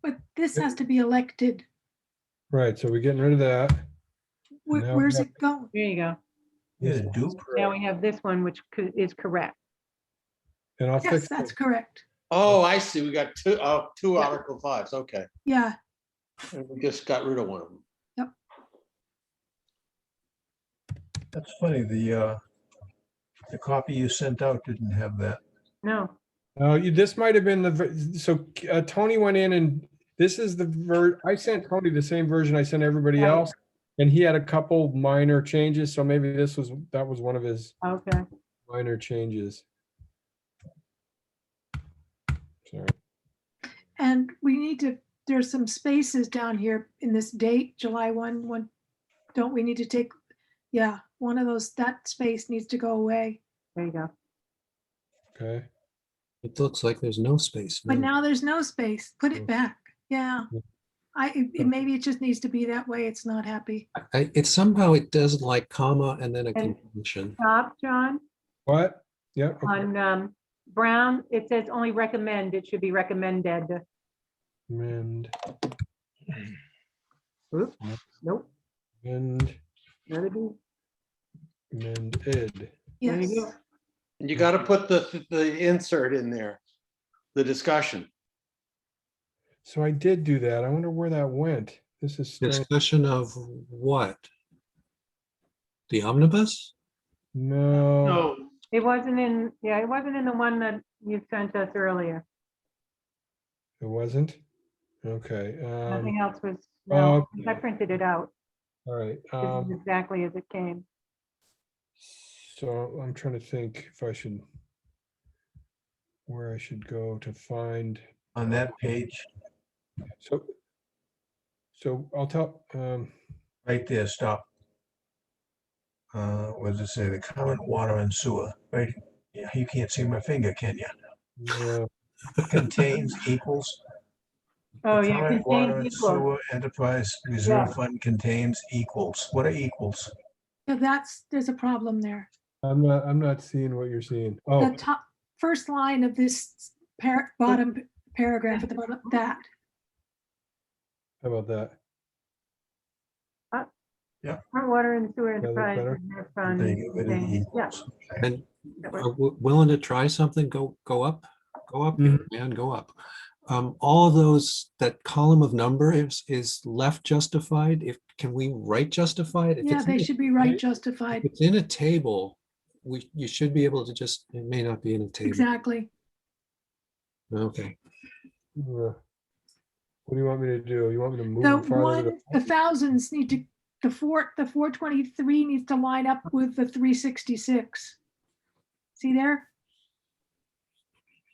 But this has to be elected. Right, so we're getting rid of that. Now we Where's have- it going? there you go. Yeah, do Now we have this one, which is correct. And I'll Yes, fix that's it. correct. Oh, I see. We got two Article 5s. Okay. Yeah, And we just got rid of one of them. That's funny, the copy you sent out didn't have that. No, This might have been so Tony went in and this is the I sent Tony the same version I sent everybody Right. else. And he had a couple minor changes, so maybe that was one of his okay. minor changes. Sorry. and we need to, there's some spaces down here in this date, July 1. Don't we need to take, yeah, one of those, that space needs to go away. There you go. Okay. It looks like there's no space. But now there's no space. Put it back. Yeah. Maybe it just needs to be that way. It's not happy. It somehow it does like comma and then a conjunction. Stop, John. What? Yeah. Okay. On Brown, it says only recommend. It should be recommended. Amend. Oops. Nope. And Gotta be. amended. There Yes. you go. And you got to put the insert in there, the discussion. So I did do that. I wonder where that went. This is strange. Discussion of what? The omnibus? No. No, It wasn't in, yeah, it wasn't in the one that you sent us earlier. It wasn't? Okay. Nothing else was, no, okay. I printed it out. All right. This is exactly as it came. So I'm trying to think if I should, where I should go to find. On that page, So I'll tell, right there, stop. What does it say? The current water and sewer, right? Yeah, you can't see my finger, can you? Contains equals. Oh, The yeah, current water contains and equals. sewer enterprise reserve fund contains equals. What are equals? So there's a problem there. I'm not seeing what you're seeing. The Oh, top, first line of this bottom paragraph at the bottom, that. how about that? Our water and sewer Does that look enterprise. better? reserve fund They get rid of the contains- Yeah. equals. And are we willing to try something? Go up, Mhm. man, go up. All of those, that column of number is left justified. Can we right justified? If Yeah, it's they in a- should be right if justified. it's in a table, you should be able to just, it may not be in a table. Exactly. Okay. What do you want me to do? You want me to move The them farther to the? thousands need to, the 423 needs to line up with the 366. See there?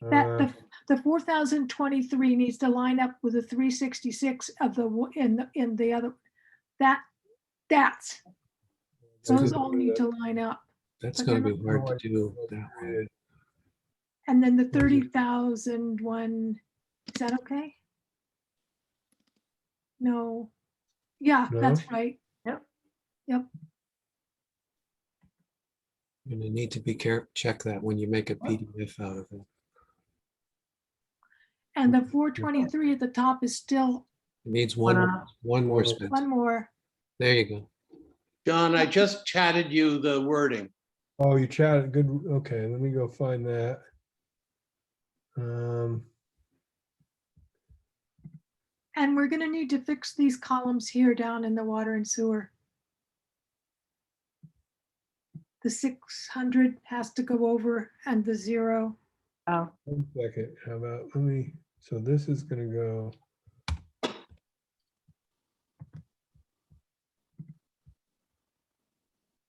That the 4023 needs to line up with the 366 of in the other. That's those all need to line up. That's But gonna they're be hard to do that way. And then the 30,000 one, is that okay? No. Yeah, No? that's right. Yep. You're gonna need to be careful, check that when you make a PDF out of it. And the 423 at the top is still It needs one more space. one more. There you go. John, I just chatted you the wording. Oh, you chatted, good, okay, let me go find that. And we're gonna need to fix these columns here down in the water and sewer. The 600 has to go over and the 0. Oh, 1 second, how about, so this is gonna go.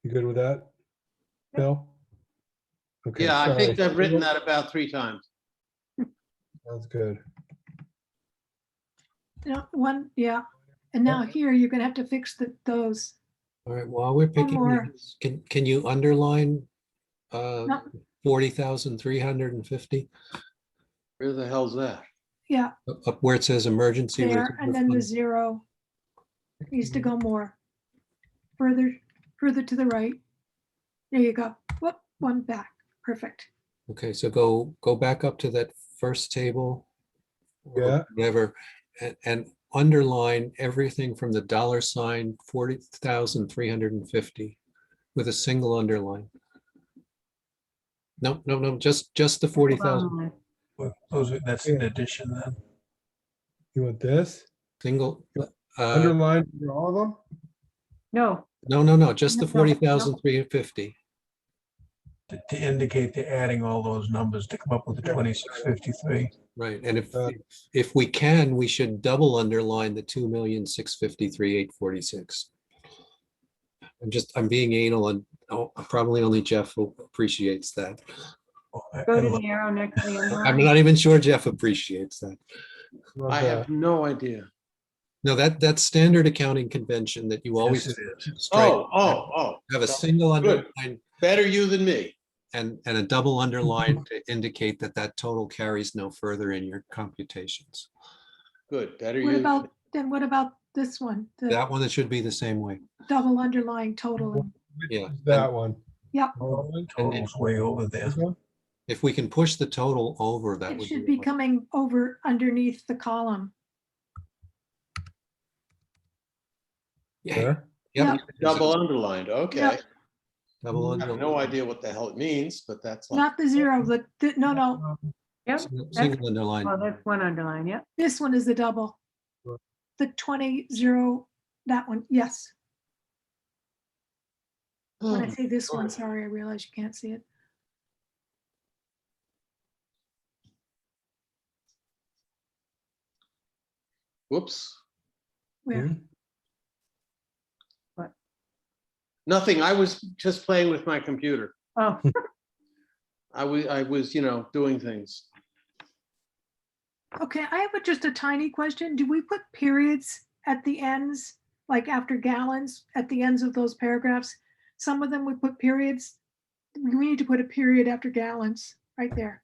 You good with that, Bill? Okay, Yeah, I think sorry. I've written that about 3 times. Sounds good. One, yeah. And now here, you're gonna have to fix those. All right, while we're picking, more. these, can you underline? No, 40,350 Where the hell's that? Yeah, up where it says emergency there, reserve and then the fund. 0 needs to go more. Further to the right. There you go. Whoop, one back. Perfect. Okay, so go back up to that first table. or Yeah. Whatever, and underline everything from the $sign 40,350 with a single underline. No, just the 40,000. That's an addition then. You want this? Single, Underline for all of them? No, no, just the No, no. 40,350. To indicate they're adding all those numbers to come up with the 2653. Right, and Uh, if we can, we should double underline the 2,653,846. I'm being anal, and probably only Jeff who appreciates that. go to the arrow next to the I'm underline. not even sure Jeff appreciates that. love I that. have no idea. No, that's standard accounting convention that you always Yes, it is. strike, Oh. have a single Good. underline Better you than me. and a double underline to indicate that total carries no further in your computations. Good, better What you. what about this one? The That one, that should be the same way. double underlying totaling. Yeah. That one. Yep. Total's way over there. This one? If we can push the total over, that It would should be be coming over underneath the column. yeah. There? Yep. Double underlined, okay. Yep. Double I have underline. no idea what the hell it means, but that's. fine. Not the 0, no. Yep, Single underline. well, that's one underline, yep. This one is the double. The 20, 0, that one, yes. When I say this one, sorry, I realize you can't see it. Whoops, Where? nothing. I was just playing with my computer. Oh, I was, doing things. Okay, I have just a tiny question. Do we put periods at the ends, like after gallons, at the ends of those paragraphs? Some of them we put periods. We need to put a period after gallons right there.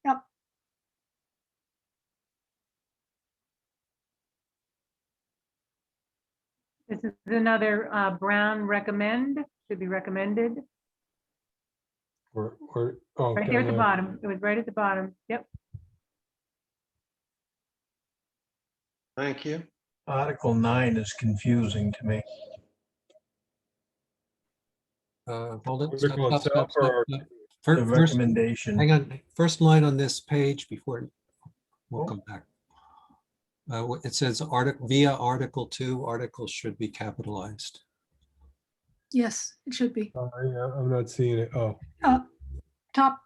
Yep. this is another Brown recommend, should be recommended. Oh, Right there at the bottom. It was right at the bottom. Yep. Thank you. Article 9 is confusing to me. Hold it. Article itself or- The First, recommendation. hang on, first line on this page before we'll Oh. come back. It says via Article 2, articles should be capitalized. Yes, it should be. Yeah, I'm not seeing it. Oh, Top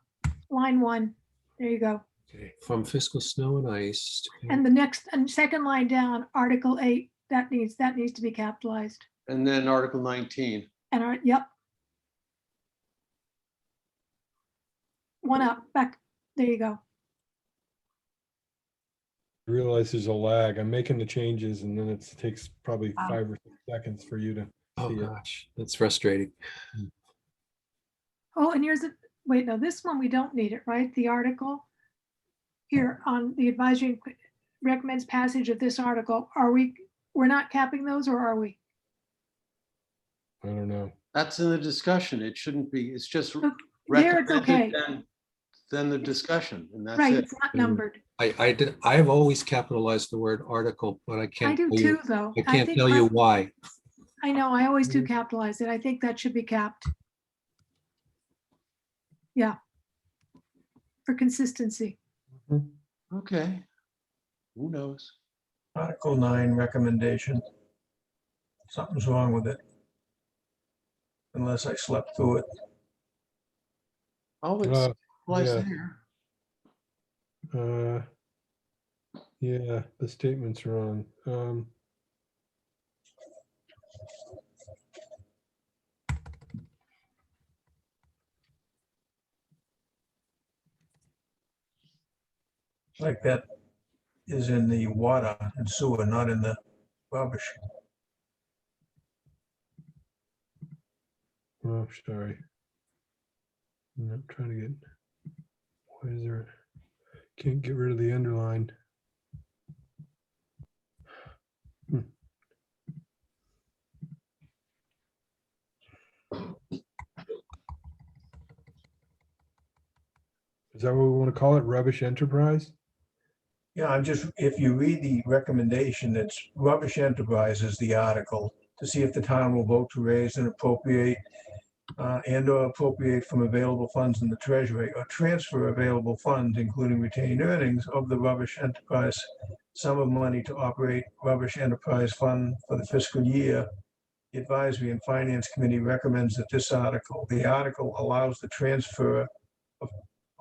line 1. There you go. Okay, from fiscal snow and ice. And the next and second line down, Article 8, that needs to be capitalized. And then Article 19. And yep. One up, back. There you go. I realize there's a lag. I'm making the changes and then it takes probably 5 or 6 seconds for you to Oh see it. gosh, that's frustrating. Oh, and here's wait, no, this one we don't need it, right? The article here on the advisory recommends passage of this article. We're not capping those, or are we? I don't know. That's in the discussion. It shouldn't be. It's just There it's recommended okay. then the discussion, and that's Right, it. it's not numbered. I've always capitalized the word article, but I I can't. do tell you- too, though. I can't think tell you why. I know, I always do capitalize it. I think that should be capped. Yeah. For consistency. Okay. Who knows? Article 9 recommendation. Something's wrong with it. Unless I slept through it. Oh, it's applies yeah. there. Yeah, the statement's wrong. Like that is in the water and sewer, not in the rubbish. Oh, sorry. I'm trying to get, why is there, can't get rid of the underline. Is that what we want to call it? Rubbish enterprise? Yeah, I'm just, if you read the recommendation, it's rubbish enterprise is the article to see if the town will vote to raise and appropriate and or appropriate from available funds in the treasury or transfer available funds, including retained earnings of the rubbish enterprise sum of money to operate rubbish enterprise fund for the fiscal year. The Advisory and Finance Committee recommends that this article, the article allows the transfer of,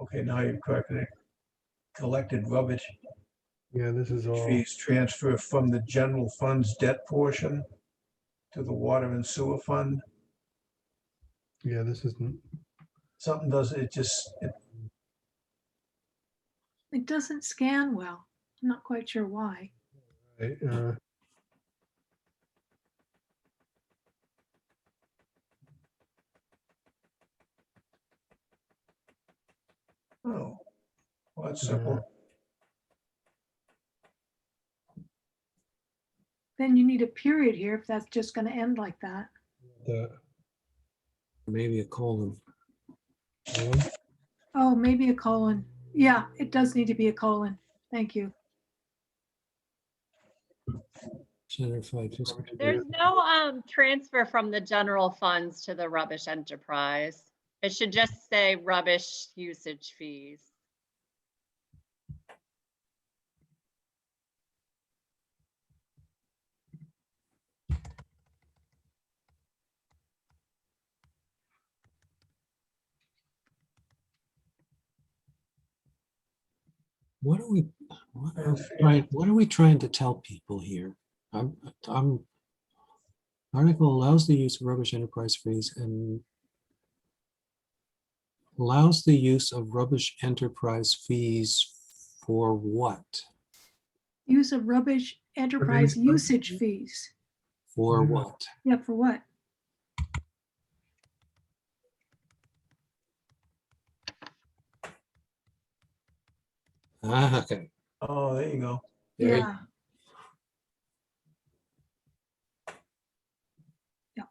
okay, now you've corrected it, collected rubbish Yeah, this is all, fees transfer from the general fund's debt portion to the water and sewer fund. yeah, this isn't, Something does, it just, It doesn't scan well. I'm not quite sure why. right, oh, well, that's simple. Then you need a period here if that's just going to end like that. Maybe a colon. Oh, maybe a colon. Yeah, it does need to be a colon. Thank you. There's no transfer from the general funds to the rubbish enterprise. It should just say rubbish usage fees. What are we trying to tell people here? Article allows the use of rubbish enterprise fees and allows the use of rubbish enterprise fees for what? Use of rubbish enterprise usage fees. For what? Yeah, for what? Ah, okay. Oh, there you go. There you Yeah. Yeah.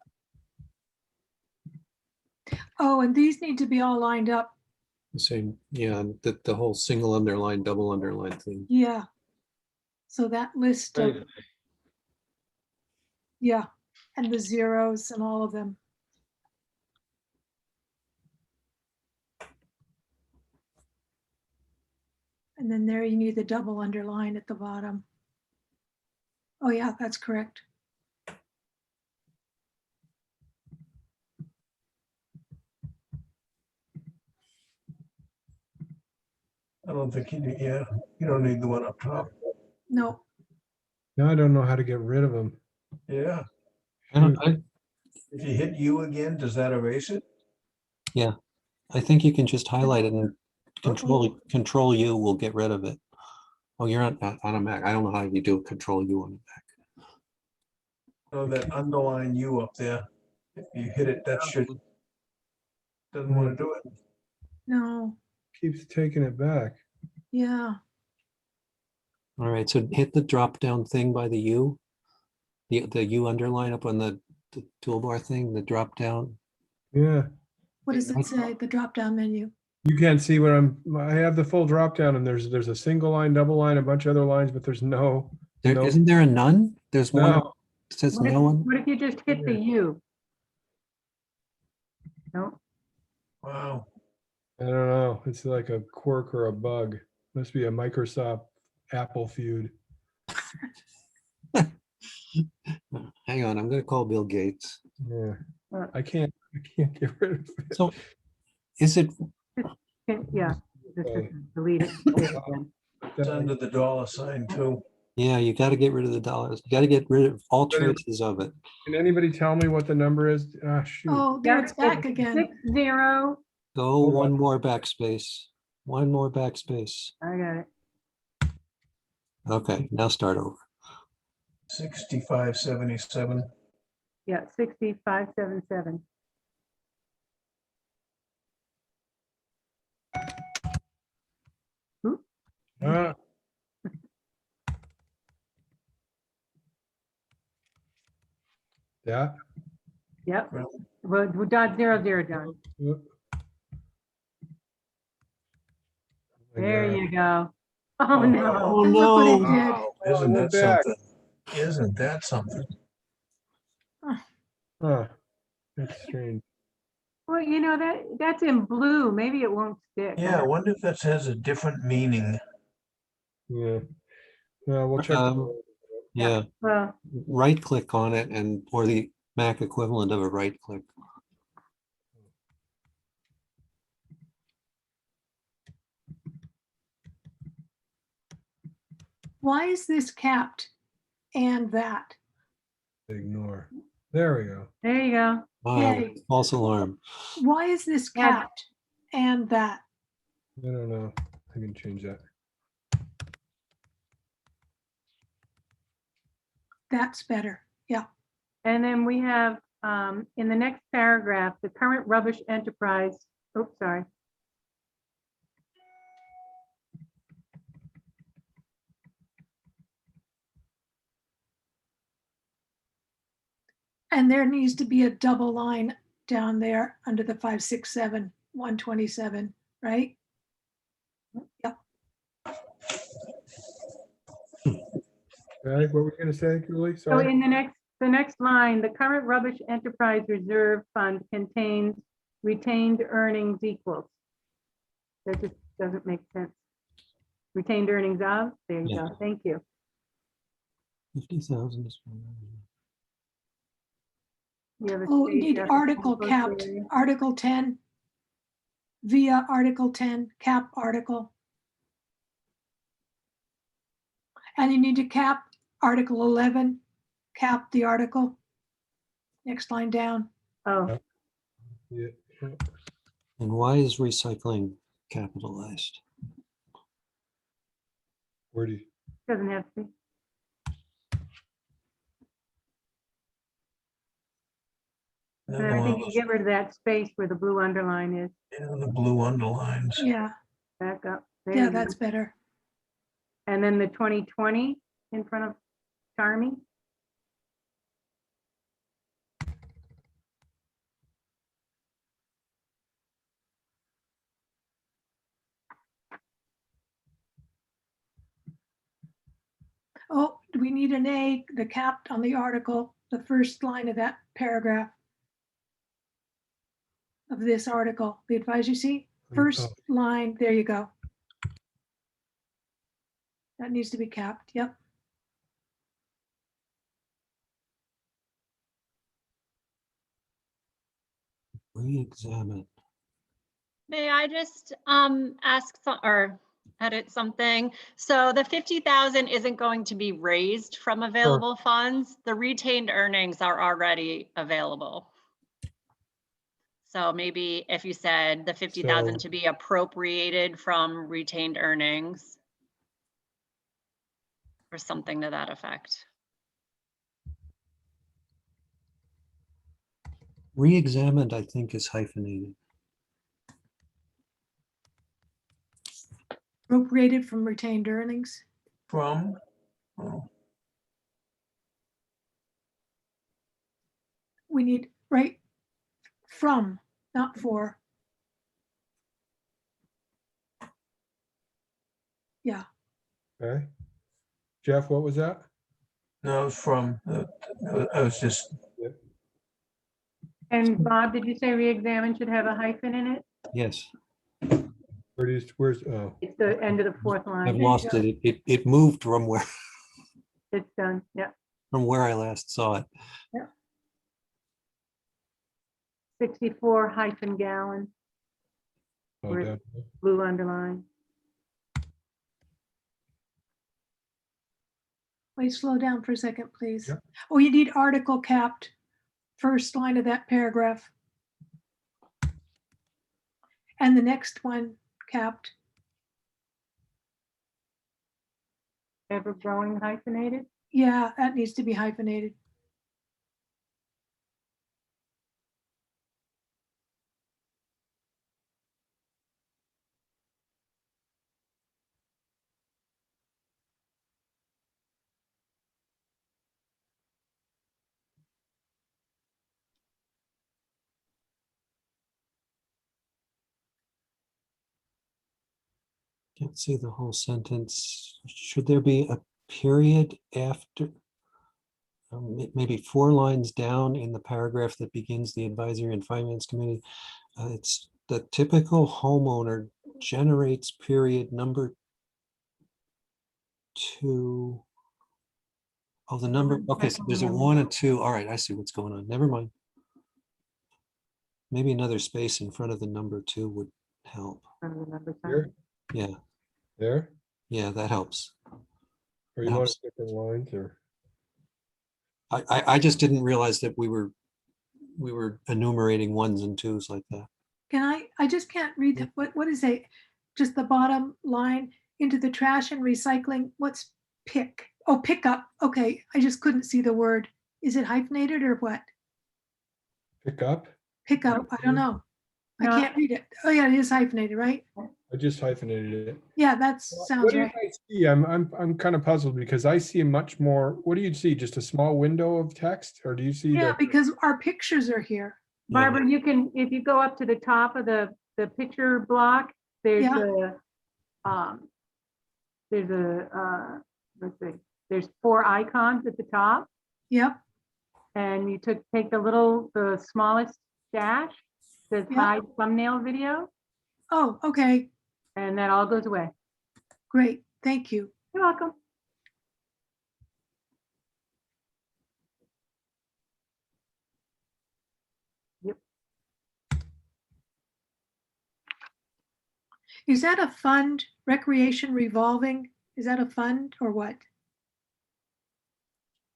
Oh, and these need to be all lined up. Same, yeah, the whole single underline, double underline thing. Yeah. So that list of, yeah, and the zeros and all of them. And then there you need the double underline at the bottom. Oh yeah, that's correct. I don't think you need, yeah, you don't need the one up top. No. now I don't know how to get rid of them. Yeah. If you hit U again, does that erase it? Yeah, I think you can just highlight it and control U will get rid of it. Oh, you're on a Mac. I don't know how you do Control U on a Mac. Oh, that underline U up there. If you hit it, that should, doesn't want to do it. No. Keeps taking it back. Yeah. All right, so hit the drop down thing by the U. The U underline up on the toolbar thing, the drop down. Yeah. What does it say? The drop down menu. You can't see what I have the full drop down and there's a single line, double line, a bunch of other lines, but there's no. Isn't there a none? There's one No. that says What if, no one. what if you just hit the U? No. Wow. I don't know. It's like a quirk or a bug. Must be a Microsoft Apple feud. Hang on, I'm going to call Bill Gates. Yeah. I can't get rid of it. So is it? Yeah. Delete it. It's under the $sign too. Yeah, you got to get rid of the dollars. You got to get rid of all traces of it. Can anybody tell me what the number is? Shoot. Oh, there it's back again. 60. Go one more backspace. One more backspace. I got it. Okay, now start over. 6577. Yeah, 6577. Ah, that. Yep. We're done, 0, done. There you go. Oh, no. Oh, And look what it no. did. Oh, Isn't we're that back. something? Isn't that something? Huh, that's strange. Well, you know, that's in blue. Maybe it won't stick. Yeah, I wonder if that has a different meaning. Yeah. Well, we'll check. Yeah, Well, right click on it or the Mac equivalent of a right click. Why is this capped and that? Ignore. There we go. there you go. Yay. False alarm. Why is this Yeah. capped and that? I don't know. I can change that. That's better. Yeah. And then we have, in the next paragraph, the current rubbish enterprise, oops, sorry. And there needs to be a double line down there under the 567, 127, right? Yep. Okay, what were you gonna say, Julie? So Sorry. in the next line, the current rubbish enterprise reserve fund contains retained earnings equals. That just doesn't make sense. Retained earnings of, there you Yeah. go, thank you. 50,000. You have a Oh, you space need after article compost capped, area. Article 10, via Article 10, cap article. And you need to cap Article 11, cap the article. Next line down. Oh, Yeah. And why is recycling capitalized? Where do you? doesn't have to be. And I think you get rid of that space where the blue underline is. Yeah, the blue underlines. Yeah, Back up. There yeah, you go. that's better. And then the 2020 in front of Charmy. Oh, do we need an A, the capped on the article, the first line of that paragraph of this article, the advisory seat, first line, there you go. That needs to be capped, yep. Re-examine. May I just ask or edit something? So the 50,000 isn't going to be raised from available funds. The retained earnings are already available. So maybe if you said the 50,000 to be appropriated from retained earnings or something to that effect. Re-examined, I think, is hyphenated. Appropriated from retained earnings. From? Oh. We need, right, from, not for. Yeah. Okay. Jeff, what was that? No, it was from, I was just, And Bob, did you say re-examine should have a hyphen in it? Yes, Where's, oh, It's the end of the fourth line. I've lost it. It moved from It's done, yeah. where I last saw it. 64 hyphen gallon, oh, where down. it's blue underline. Wait, slow down for a second, please. Yep. Oh, you need article capped, first line of that paragraph. And the next one capped. Ever growing hyphenated? Yeah, that needs to be hyphenated. Can't see the whole sentence. Should there be a period after? Maybe 4 lines down in the paragraph that begins the advisory and finance committee. It's the typical homeowner generates period number 2. Oh, the number, okay, so there's a 1 and 2. All right, I see what's going on. Never mind. Maybe another space in front of the number 2 would help. Here, Yeah, there, yeah, that helps. or you want different lines or? I just didn't realize that we were enumerating 1s and 2s like that. Can I just can't read that. What is just the bottom line into the trash and recycling? What's pick? Oh, pick up. Okay. I just couldn't see the word. Is it hyphenated or what? Pick up? Pick up. I don't know. I can't read it. Oh yeah, it is hyphenated, right? I just hyphenated it. Yeah, that sounds What did right. I see? I'm kind of puzzled because I see much more. What do you see? Just a small window of text, or do you see Yeah, the? because our pictures are here. Barbara, you can, if you go up to the top of the picture block, there's Yeah. let's see, there's 4 icons at the top. Yep. And you take the smallest dash, says Yep. hide thumbnail video, Oh, okay. and that all goes away. Great. Thank you. You're welcome. Yep. Is that a fund, recreation revolving? Is that a fund or what?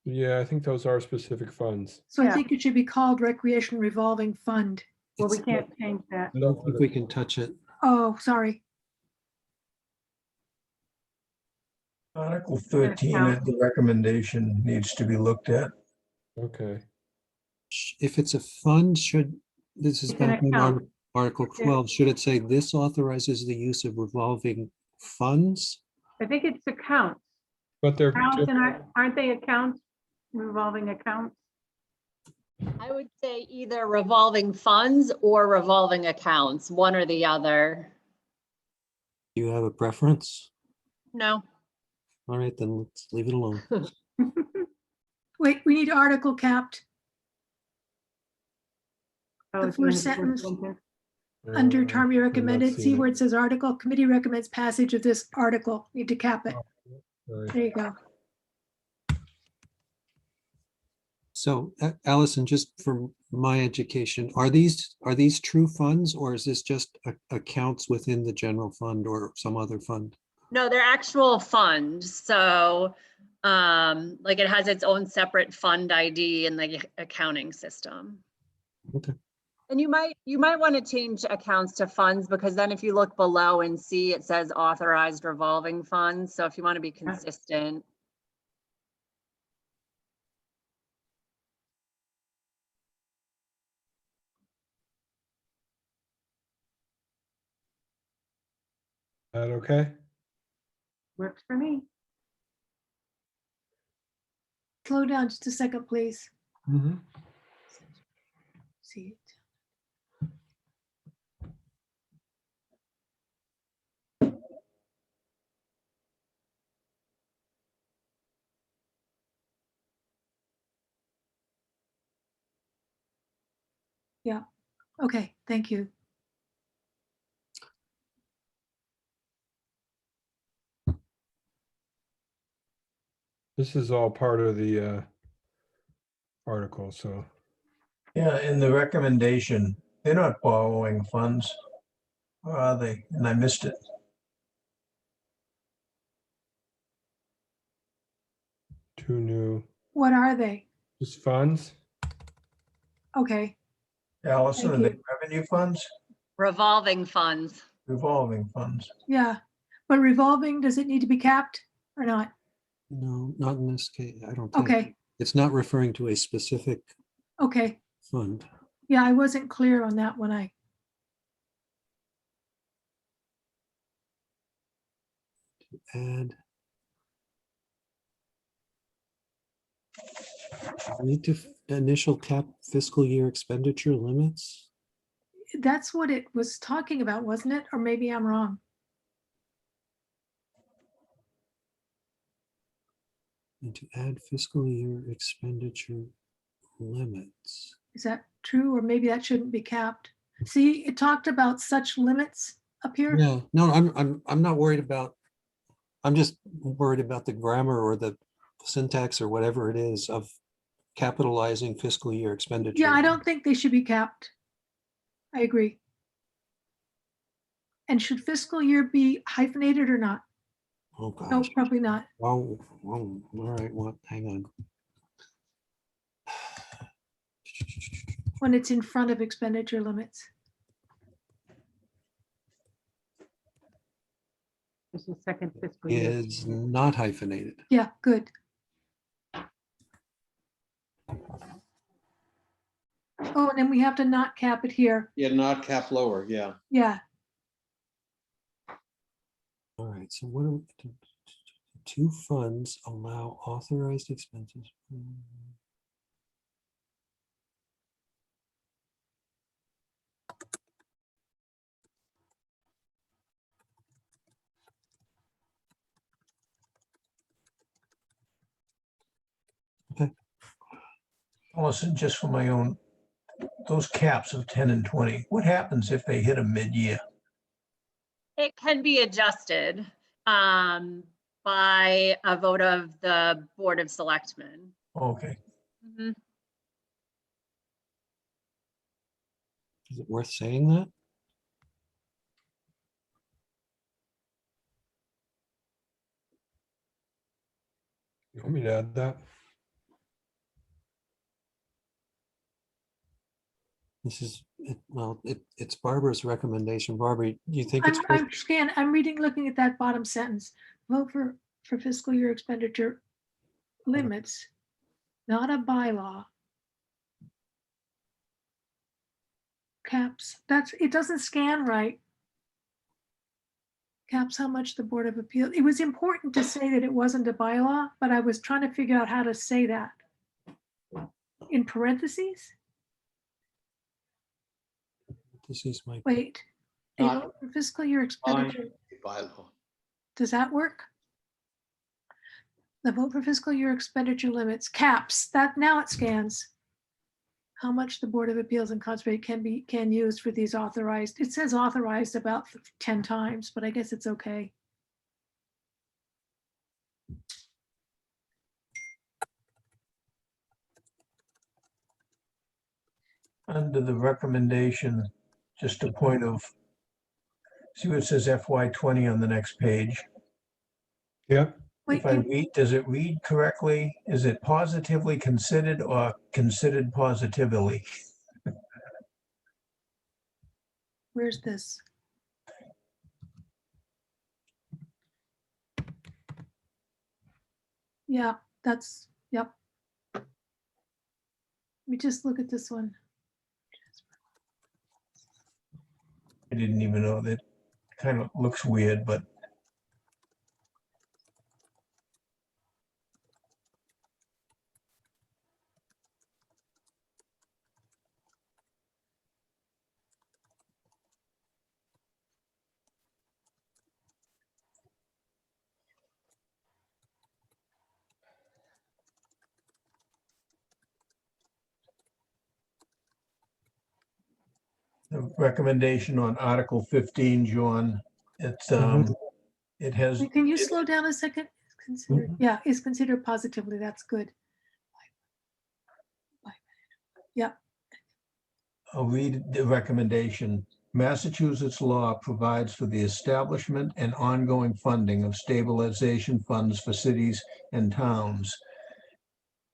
Yeah, I think those are specific funds. So I think it should be called recreation revolving fund. Well, we can't change that. I don't think we can touch it. Oh, sorry. Article 13 of the recommendation needs to be looked at. Okay. If it's a fund, this is It's an back in account. Article 12, should it say this authorizes the use of revolving funds? I think it's accounts. But they're Accounts, and aren't they accounts, revolving accounts? I would say either revolving funds or revolving accounts, one or the other. Do you have a preference? No. All right, then let's leave it alone. Wait, we need article capped. Oh, The it's gonna first be sentence. sentence. Under term you I'm not recommended, see seeing where it. it says article, committee recommends passage of this article. Need to cap it. Right. There you go. So Allison, just for my education, are these true funds, or is this just accounts within the general fund or some other fund? No, they're actual funds. So like it has its own separate fund ID in the accounting system. Okay. And you might want to change accounts to funds, because then if you look below and see it says authorized revolving funds. So if you want to be consistent. That okay? Works for me. Slow down just a second, please. Mm-hmm. See it. Yeah. Okay. Thank you. This is all part of the article, so. Yeah, in the recommendation, they're not borrowing funds, or are they? And I missed it. Two new, What are they? just funds. Okay. Allison, Thank are they you. revenue funds? Revolving funds. Revolving funds. Yeah. But revolving, does it need to be capped or not? No, not in this case. I don't think. Okay. It's not referring to a specific Okay. fund. Yeah, I wasn't clear on that when I. Add. Need to initial cap fiscal year expenditure limits. That's what it was talking about, wasn't it? Or maybe I'm wrong. And to add fiscal year expenditure limits. Is that true? Or maybe that shouldn't be capped. See, it talked about such limits up here. Yeah, no, I'm not worried about, I'm just worried about the grammar or the syntax or whatever it is of capitalizing fiscal year expenditure. Yeah, I don't think they should be capped. I agree. And should fiscal year be hyphenated or not? Oh, gosh. No, probably not. Oh, all right, well, hang on. When it's in front of expenditure limits. This is second fiscal year. Is not hyphenated. Yeah, good. Oh, and then we have to not cap it here. Yeah, not cap lower, yeah. Yeah, All right, so what are we, two funds allow authorized expenses. Listen, just for my own, those caps of 10 and 20, what happens if they hit a mid-year? It can be adjusted by a vote of the Board of Selectmen. Okay. Mhm. Is it worth saying that? You want me to add that? This is, well, it's Barbara's recommendation. Barbara, do you think it's? I'm looking at that bottom sentence. Vote for fiscal year expenditure limits, not a bylaw. Caps, it doesn't scan right. Caps how much the Board of Appeals. It was important to say that it wasn't a bylaw, but I was trying to figure out how to say that. In parentheses? This is my. Wait, a vote for fiscal year expenditure. Bylaw. Does that work? The vote for fiscal year expenditure limits, caps, that now it scans. How much the Board of Appeals and Conservation can use for these authorized. It says authorized about 10 times, but I guess it's okay. Under the recommendation, just a point of, see what it says FY20 on the next page. Yeah. If I read, does it read correctly? Is it positively considered or considered positively? Where's this? Yeah, that's, yep. Let me just look at this one. I didn't even know that. Kind of looks weird, but the recommendation on Article 15, John, it's, it has, Can you slow down a second? Considered, yeah, is considered positively, that's good. Yeah. I'll read the recommendation. Massachusetts law provides for the establishment and ongoing funding of stabilization funds for cities and towns.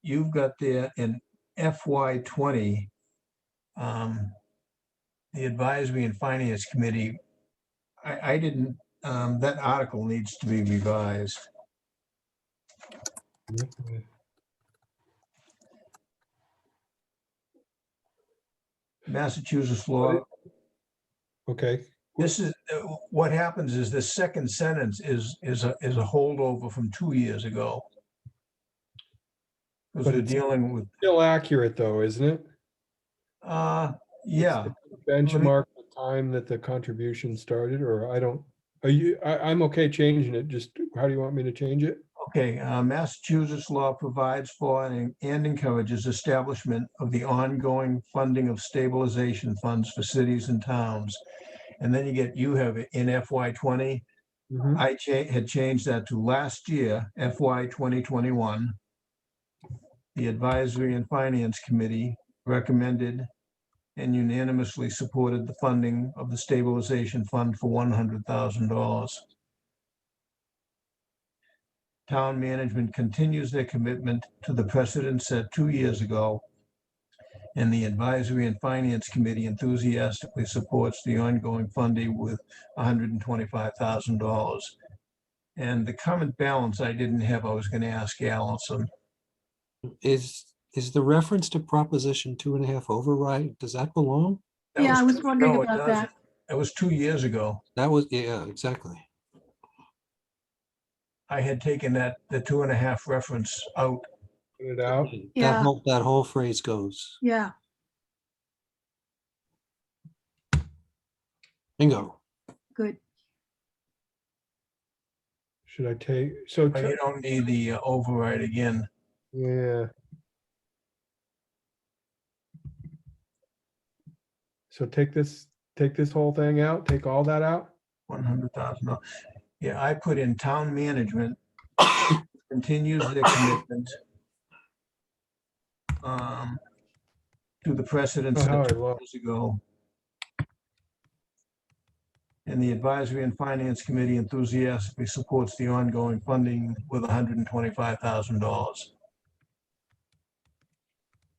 You've got there in FY20, the Advisory and Finance Committee, I didn't, that article needs to be revised. Massachusetts law. Okay. This is, what happens is the second sentence is a holdover from 2 years ago. Because But we're it's dealing with, still accurate though, isn't it? yeah. Benchmark the time that the contribution started, or I don't, I'm okay changing it. Just how do you want me to change it? Okay, Massachusetts law provides for and encourages establishment of the ongoing funding of stabilization funds for cities and towns. And then you have it in FY '20. Mhm. I had changed that to last year, FY 2021. The Advisory and Finance Committee recommended and unanimously supported the funding of the stabilization fund for $100,000. Town management continues their commitment to the precedent set 2 years ago, and the Advisory and Finance Committee enthusiastically supports the ongoing funding with $125,000. And the current balance I didn't have, I was going to ask Allison. Is the reference to Proposition 2.5 override, does that belong? That Yeah, I was wondering no, it about that. doesn't. That was 2 years ago. That was, yeah, exactly. I had taken the 2.5 reference out. Put it out. Yeah. That whole phrase goes. Yeah, Bingo. good. Should I take, so, But you don't need the override again. yeah. So take this whole thing out, take all that out? $100,000. Yeah, I put in town management continues their commitment to the precedent set Oh, 2 I love- years ago. And the Advisory and Finance Committee enthusiastically supports the ongoing funding with $125,000.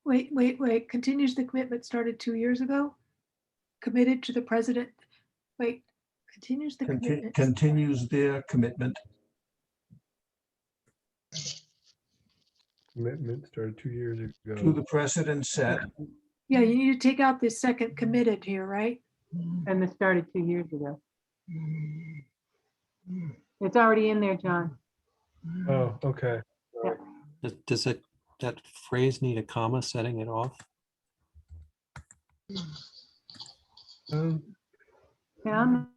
Wait. Continues the commitment started 2 years ago? Committed to the president. Wait, continues the commitment. Continues their commitment. Commitment started 2 years To ago. the precedent set. Yeah, you need to take out the second committed here, right? And this started 2 years ago. It's already in there, John. Oh, okay. Does that phrase need a comma setting it off? Town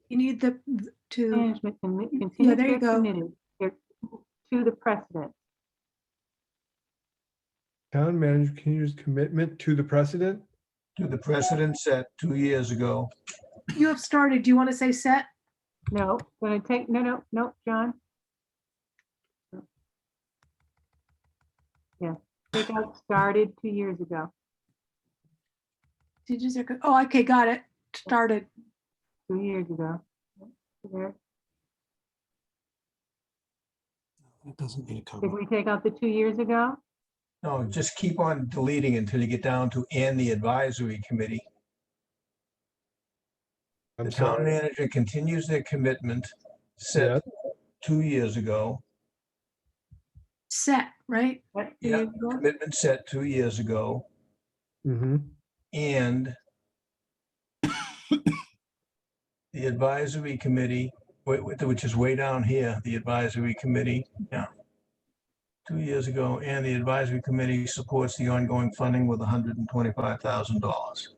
You need the, to, management yeah, continues there you their go. committed to the precedent. Town manager continues commitment to the precedent? To the precedent set 2 years ago. You have started. Do you want to say set? No, gonna take, no, John. Yeah, take out started 2 years ago, Did you say, oh, okay, got it. Started. 2 years ago. There. It doesn't need a Did comma. we take out the 2 years ago? No, just keep on deleting until you get down to and the advisory committee. I'm The town sorry. manager continues their commitment set 2 years ago. Set, right? What, 2 Yeah, years ago? commitment set 2 years ago. Mm-hmm. And the advisory committee, which is way down here, the advisory committee, yeah. 2 years ago, and the advisory committee supports the ongoing funding with $125,000.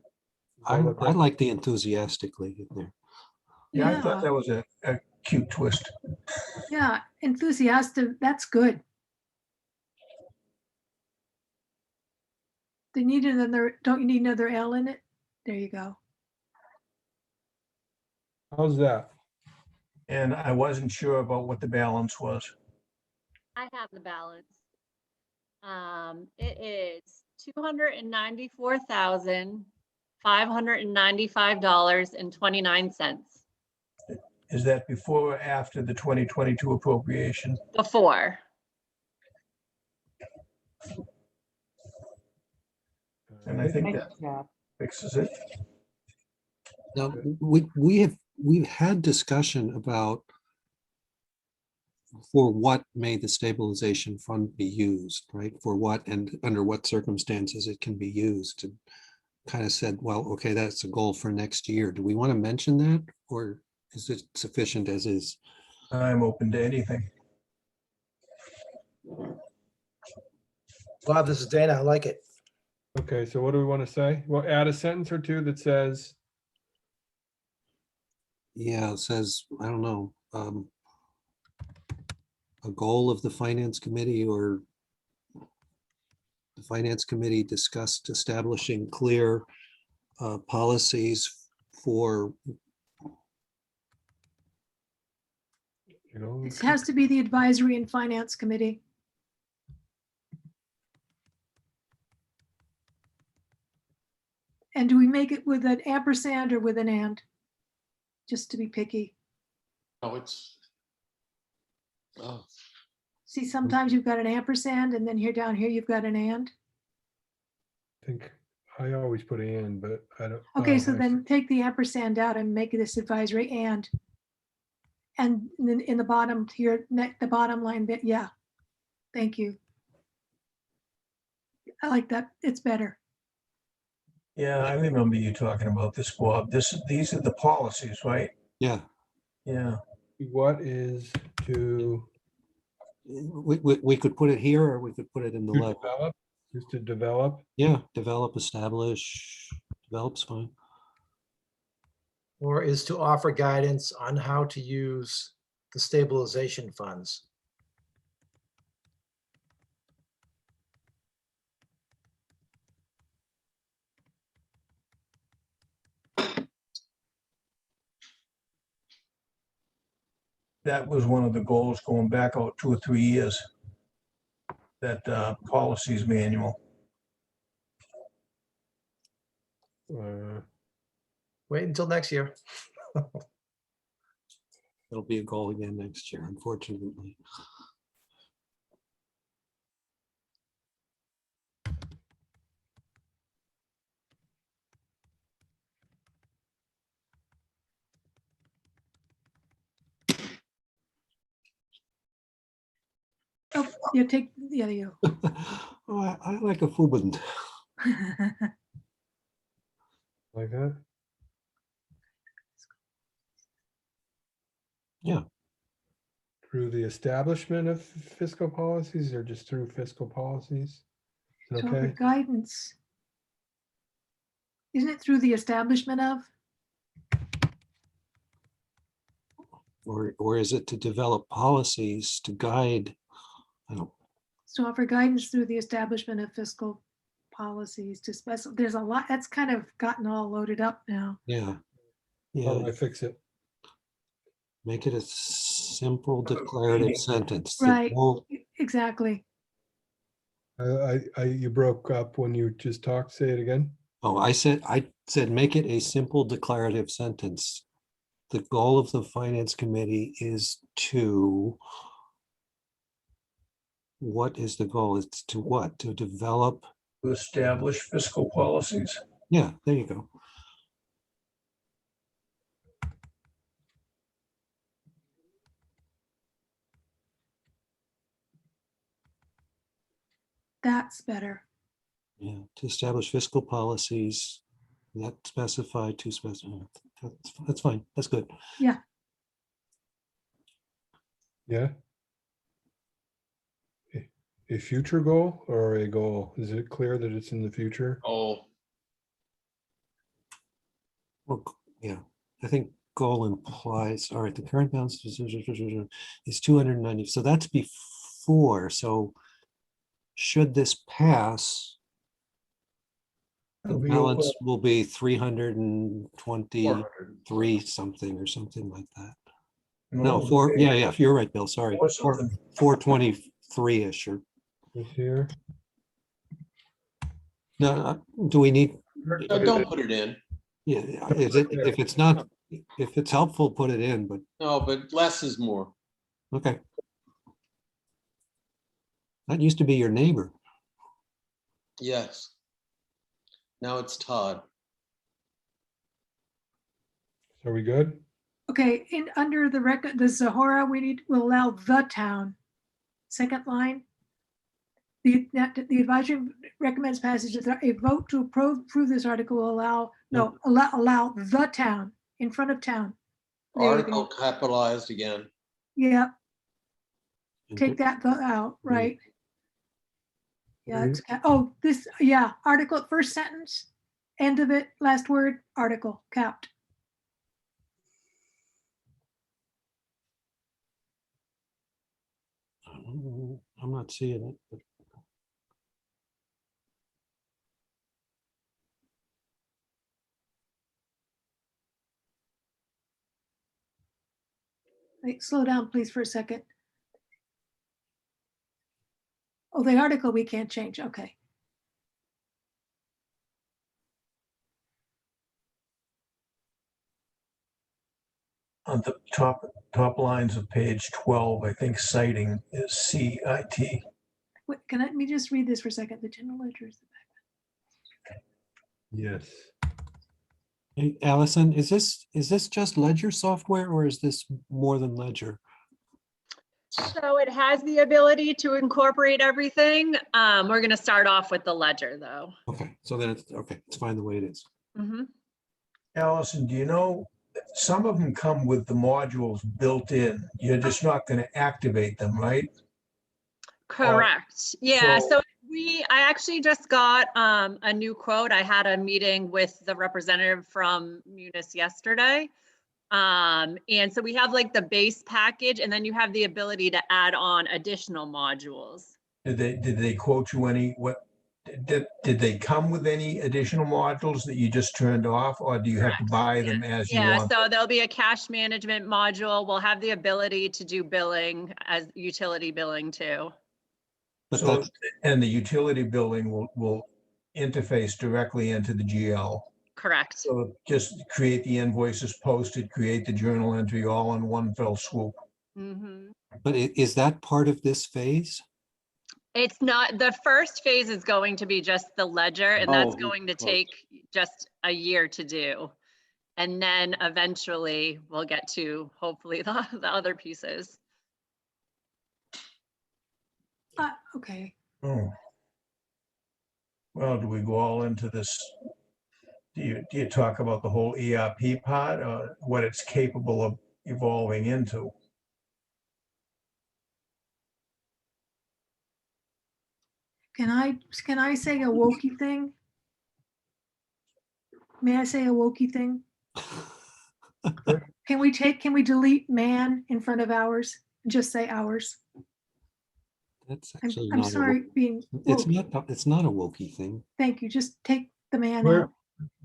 I like the enthusiastically in there. Yeah, I Yeah. thought that was a cute twist. Yeah, enthusiastic. That's good. They need another, don't you need another L in it? There you go. How's that? And I wasn't sure about what the balance was. I have the balance. It is $294,595.29 Is that before or after the 2022 appropriation? before. And I think Nice that job. fixes it. Now, we've had discussion about for what may the stabilization fund be used, right? For what and under what circumstances it can be used. And kind of said, well, okay, that's a goal for next year. Do we want to mention that, or is it sufficient as is? I'm open to anything. Bob, this is Dana. I like it. Okay, so what do we want to say? Well, add a sentence or two that says, Yeah, it says, I don't know, a goal of the finance committee, or the finance committee discussed establishing clear policies for, You know, It has to be the advisory and finance committee. And do we make it with an ampersand or with an and? Just to be picky. Oh, it's. Oh, See, sometimes you've got an ampersand and then here down here, you've got an and. I think I always put in, but I don't. Okay, so then take the ampersand out and make this advisory and. And then in the bottom here, the bottom line bit, yeah. Thank you. I like that. It's better. Yeah, I remember you talking about this, Bob. These are the policies, right? yeah, Yeah. What is to we could put it here, or we could put it in the letter. develop? Just to develop? Yeah, develop, establish, develop's fine. Or is to offer guidance on how to use the stabilization funds. That was one of the goals going back out 2 or 3 years. That policies manual. Wait until next year. It'll be a goal again next year, unfortunately. Oh, you take the other you. Oh, I like a Fubund. Like that? Yeah. Through the establishment of fiscal policies, or just through fiscal policies? Is it To offer okay? guidance. Isn't it through the establishment of? Or is it to develop policies to guide? I don't, To offer guidance through the establishment of fiscal policies to special, there's a lot, that's kind of gotten all loaded up now. yeah. How Yeah, do I fix it? make it a simple declarative sentence. The Right, goal- exactly. You broke up when you just talked. Say it again. Oh, I said, make it a simple declarative sentence. The goal of the finance committee is to, what is the goal? It's to what? To develop. To establish fiscal policies. Yeah, there you go. That's better. Yeah, to establish fiscal policies that specify to specify. That's fine. That's good. Yeah. Yeah. A future goal or a goal? Is it clear that it's in the future? oh, Well, yeah, I think goal implies, all right, the current balance is 290. So that's before. So should this pass, the It'll be balance over- will be 323 400. something or something like that. No, No, yeah, you're right, Bill, sorry. Or something. 423-ish or, This here? no, do we need, No, don't put it in. yeah, is it, if it's not, if it's helpful, put it in, but, No, but less is more. okay. That used to be your neighbor. Yes. Now it's Todd. Are we good? Okay, in under the record, the Zahora, we'll allow the town. Second line. The advisory recommends passage of a vote to approve this article will allow the town in front of town. There you Article go. capitalized again. Yeah, take that the out, right? Yeah, it's, oh, this, yeah, article, first sentence, end of it, last word, article, capped. I'm not seeing it. But Wait, slow down, please, for a second. Oh, the article we can't change. Okay. On the top lines of page 12, I think citing is CIT. Wait, let me just read this for a second. The general ledger is Yes. hey, Allison, is this just Ledger software or is this more than Ledger? So it has the ability to incorporate everything. We're going to start off with the ledger though. Okay, so then it's okay. It's fine the way it is. Mm-hmm. Allison, do you know, some of them come with the modules built in. You're just not going to activate them, right? Correct. Yeah. so- So I actually just got a new quote. I had a meeting with the representative from Munis yesterday. And so we have like the base package, and then you have the ability to add on additional modules. Did they quote you any, did they come with any additional modules that you just turned off, or do you have to buy them as you Yeah, want? so there'll be a cash management module. We'll have the ability to do billing as utility billing too. But So, and the utility billing will interface directly into the GL. Correct. So just create the invoices, post it, create the journal entry all in one fell swoop. Mm-hmm. But is that part of this phase? It's not, the first phase is going to be just the ledger, and that's going to take just a year to do. And then eventually we'll get to hopefully the other pieces. okay. Oh. Well, do we go all into this? Do you talk about the whole ERP part, or what it's capable of evolving into? Can I say a wokey thing? May I say a wokey thing? Can we delete man in front of ours? Just say ours. That's actually I'm not. sorry, being It's wokey. not. It's not a wokey thing. Thank you. Just take the man Where- out.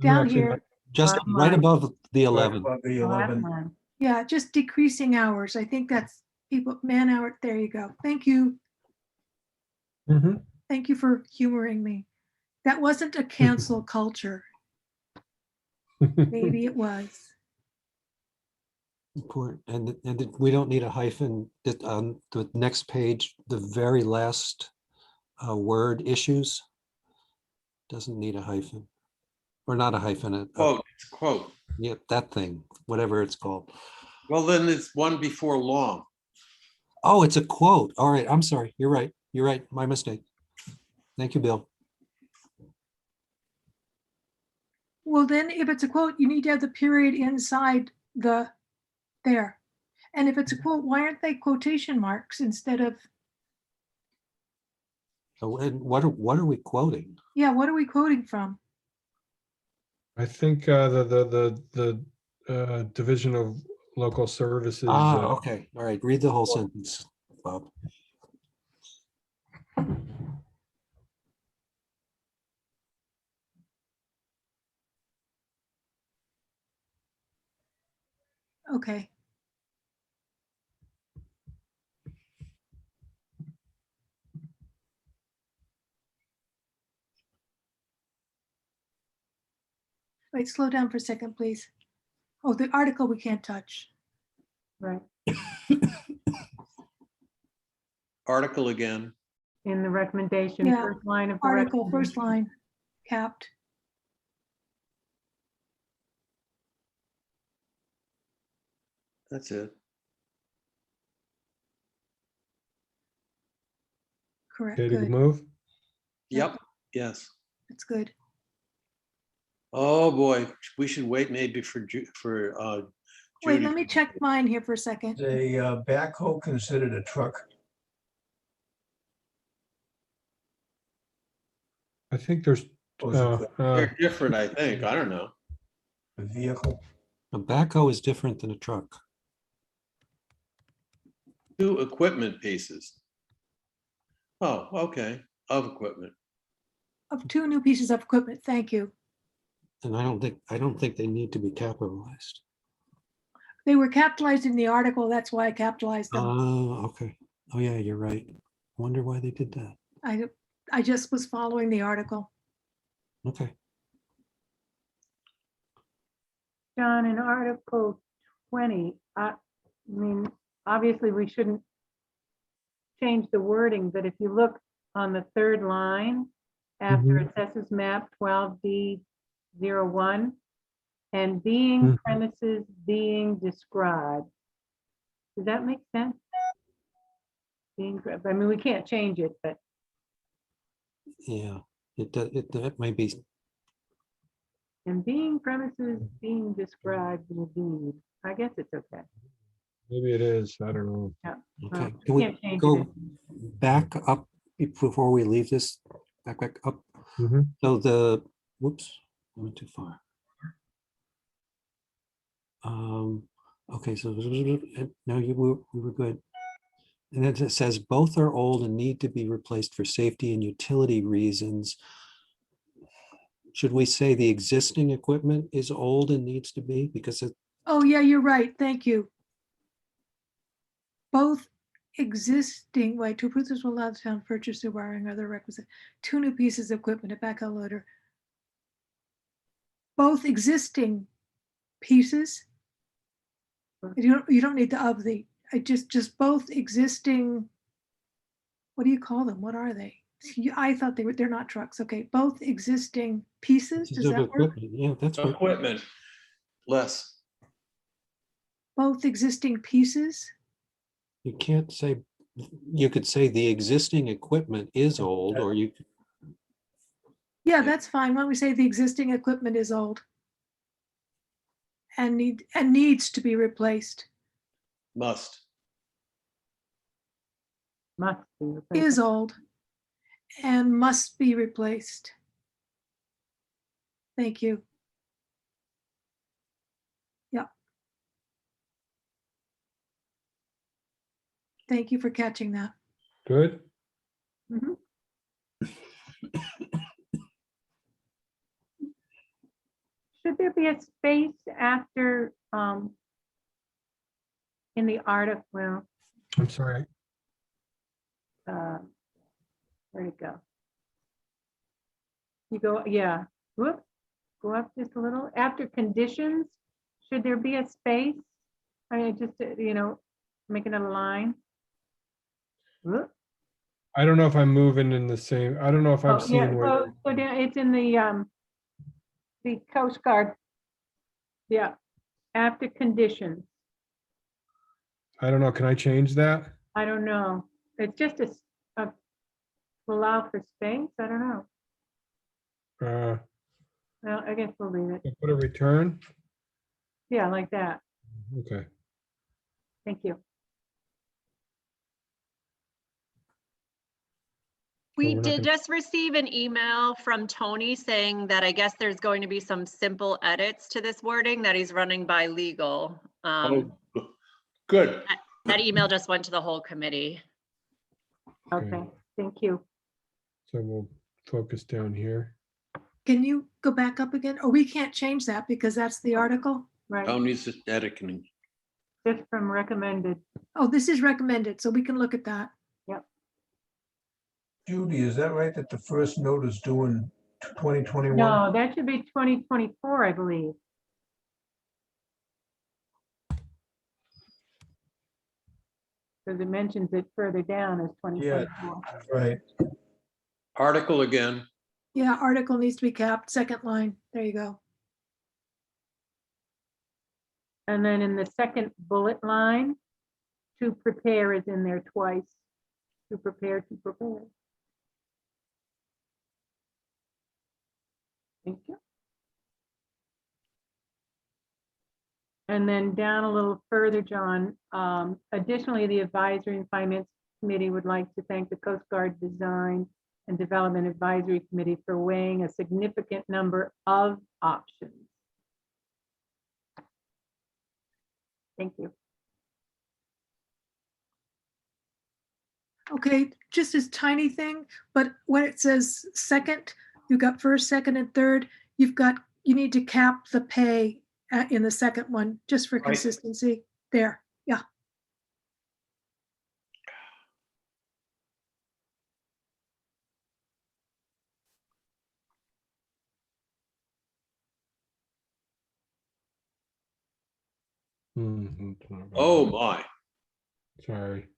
Down actually here. Just Bottom right line. above the Right 11. above the Last 11. one. Yeah, just decreasing hours. I think that's people, man hour. There you go. Thank you. Mhm. Thank you for humoring me. That wasn't a cancel culture. Maybe it was. Important. And we don't need a hyphen. On the next page, the very last word, issues, doesn't need a hyphen, or not a hyphen. Quote, it's a quote. Yeah, that thing, whatever it's called. Well, then it's one before long. Oh, it's a quote. All right, I'm sorry. You're right. You're right. My mistake. Thank you, Bill. Well, then if it's a quote, you need to have the period inside the there. And if it's a quote, why aren't they quotation marks instead of, So, and what are we quoting? yeah, what are we quoting from? I think the Division of Local Services. Okay. All right. Read the whole sentence, Bob. Okay. Wait, slow down for a second, please. Oh, the article we can't touch. Right. Article again. In the recommendation, Yeah, first line of the article, first recommendation. line, capped. That's it. Correct, Okay to good. move? Yep, yes. That's good. Oh, boy, we should wait maybe for Wait, Judy. let me check mine here for a second. Is a backhoe considered a truck? I think there's, Or is it They're different, I think. I don't know. a vehicle? A backhoe is different than a truck. Two equipment pieces. Oh, okay, of equipment. Of 2 new pieces of equipment. Thank you. And I don't think they need to be capitalized. They were capitalized in the article. That's why I capitalized them. Oh, okay. Oh, yeah, you're right. Wonder why they did that. I just was following the article. Okay. John, in Article 20, I mean, obviously we shouldn't change the wording, but if you look on the third line, after assessors map 12D01, and being premises being described. Does that make sense? I mean, we can't change it, but. Yeah, that might be. And being premises being described in the deed. I guess it's okay. Maybe it is. I don't know. Yeah. Okay, Well, can we go back up before we leave this? Back up. So the, whoops, I went too far. Okay, so no, we were good. And then it says both are old and need to be replaced for safety and utility reasons. Should we say the existing equipment is old and needs to be because it? Oh, yeah, you're right. Thank you. Both existing, wait, to approve this will allow the town to purchase or wiring other requisite 2 new pieces of equipment, a backhoe loader. Both existing pieces. You don't need the of the, just both existing, what do you call them? What are they? I thought they're not trucks. Okay, both existing pieces. Does that work? Yeah, that's what. Equipment, less. Both existing pieces. You can't say, you could say the existing equipment is old, or you. Yeah, that's fine. Why don't we say the existing equipment is old and needs to be replaced. Must. Must be replaced. Is old and must be replaced. Thank you. Yeah. Thank you for catching that. Good. Should there be a space after, in the article? Well, I'm sorry. Where'd it go? You go, yeah, whoop, go up just a little. After conditions, should there be a space? I mean, just, making a line. Whoop. I don't know if I'm moving in the same, I don't know if I'm Oh, yeah, seeing where. go down, it's in the Coast Guard. Yeah, after conditions. I don't know. Can I change that? I don't know. It's just allow for space. I don't know. Well, I guess we'll leave it. Put a return. Yeah, like that. Okay. Thank you. We did just receive an email from Tony saying that I guess there's going to be some simple edits to this wording that he's running by legal. Good. That email just went to the whole committee. Okay, thank you. So we'll focus down here. Can you go back up again? Or we can't change that because that's the article. Right. Tony's editing. Just from recommended. Oh, this is recommended, so we can look at that. Yep. Judy, is that right that the first note is due in 2021? No, that should be 2024, I believe. Because it mentions it further down as 2024. Yeah, right. Article again. Yeah, article needs to be capped, second line. There you go. And then in the second bullet line, to prepare is in there twice. To prepare, to prepare. Thank you. And then down a little further, John, additionally, the Advisory and Finance Committee would like to thank the Coast Guard Design and Development Advisory Committee for weighing a significant number of options. Thank you. Okay, just this tiny thing, but when it says second, you've got first, second, and third, you need to cap the pay in the second one, just for Right. consistency. There, yeah. Oh, my. Sorry.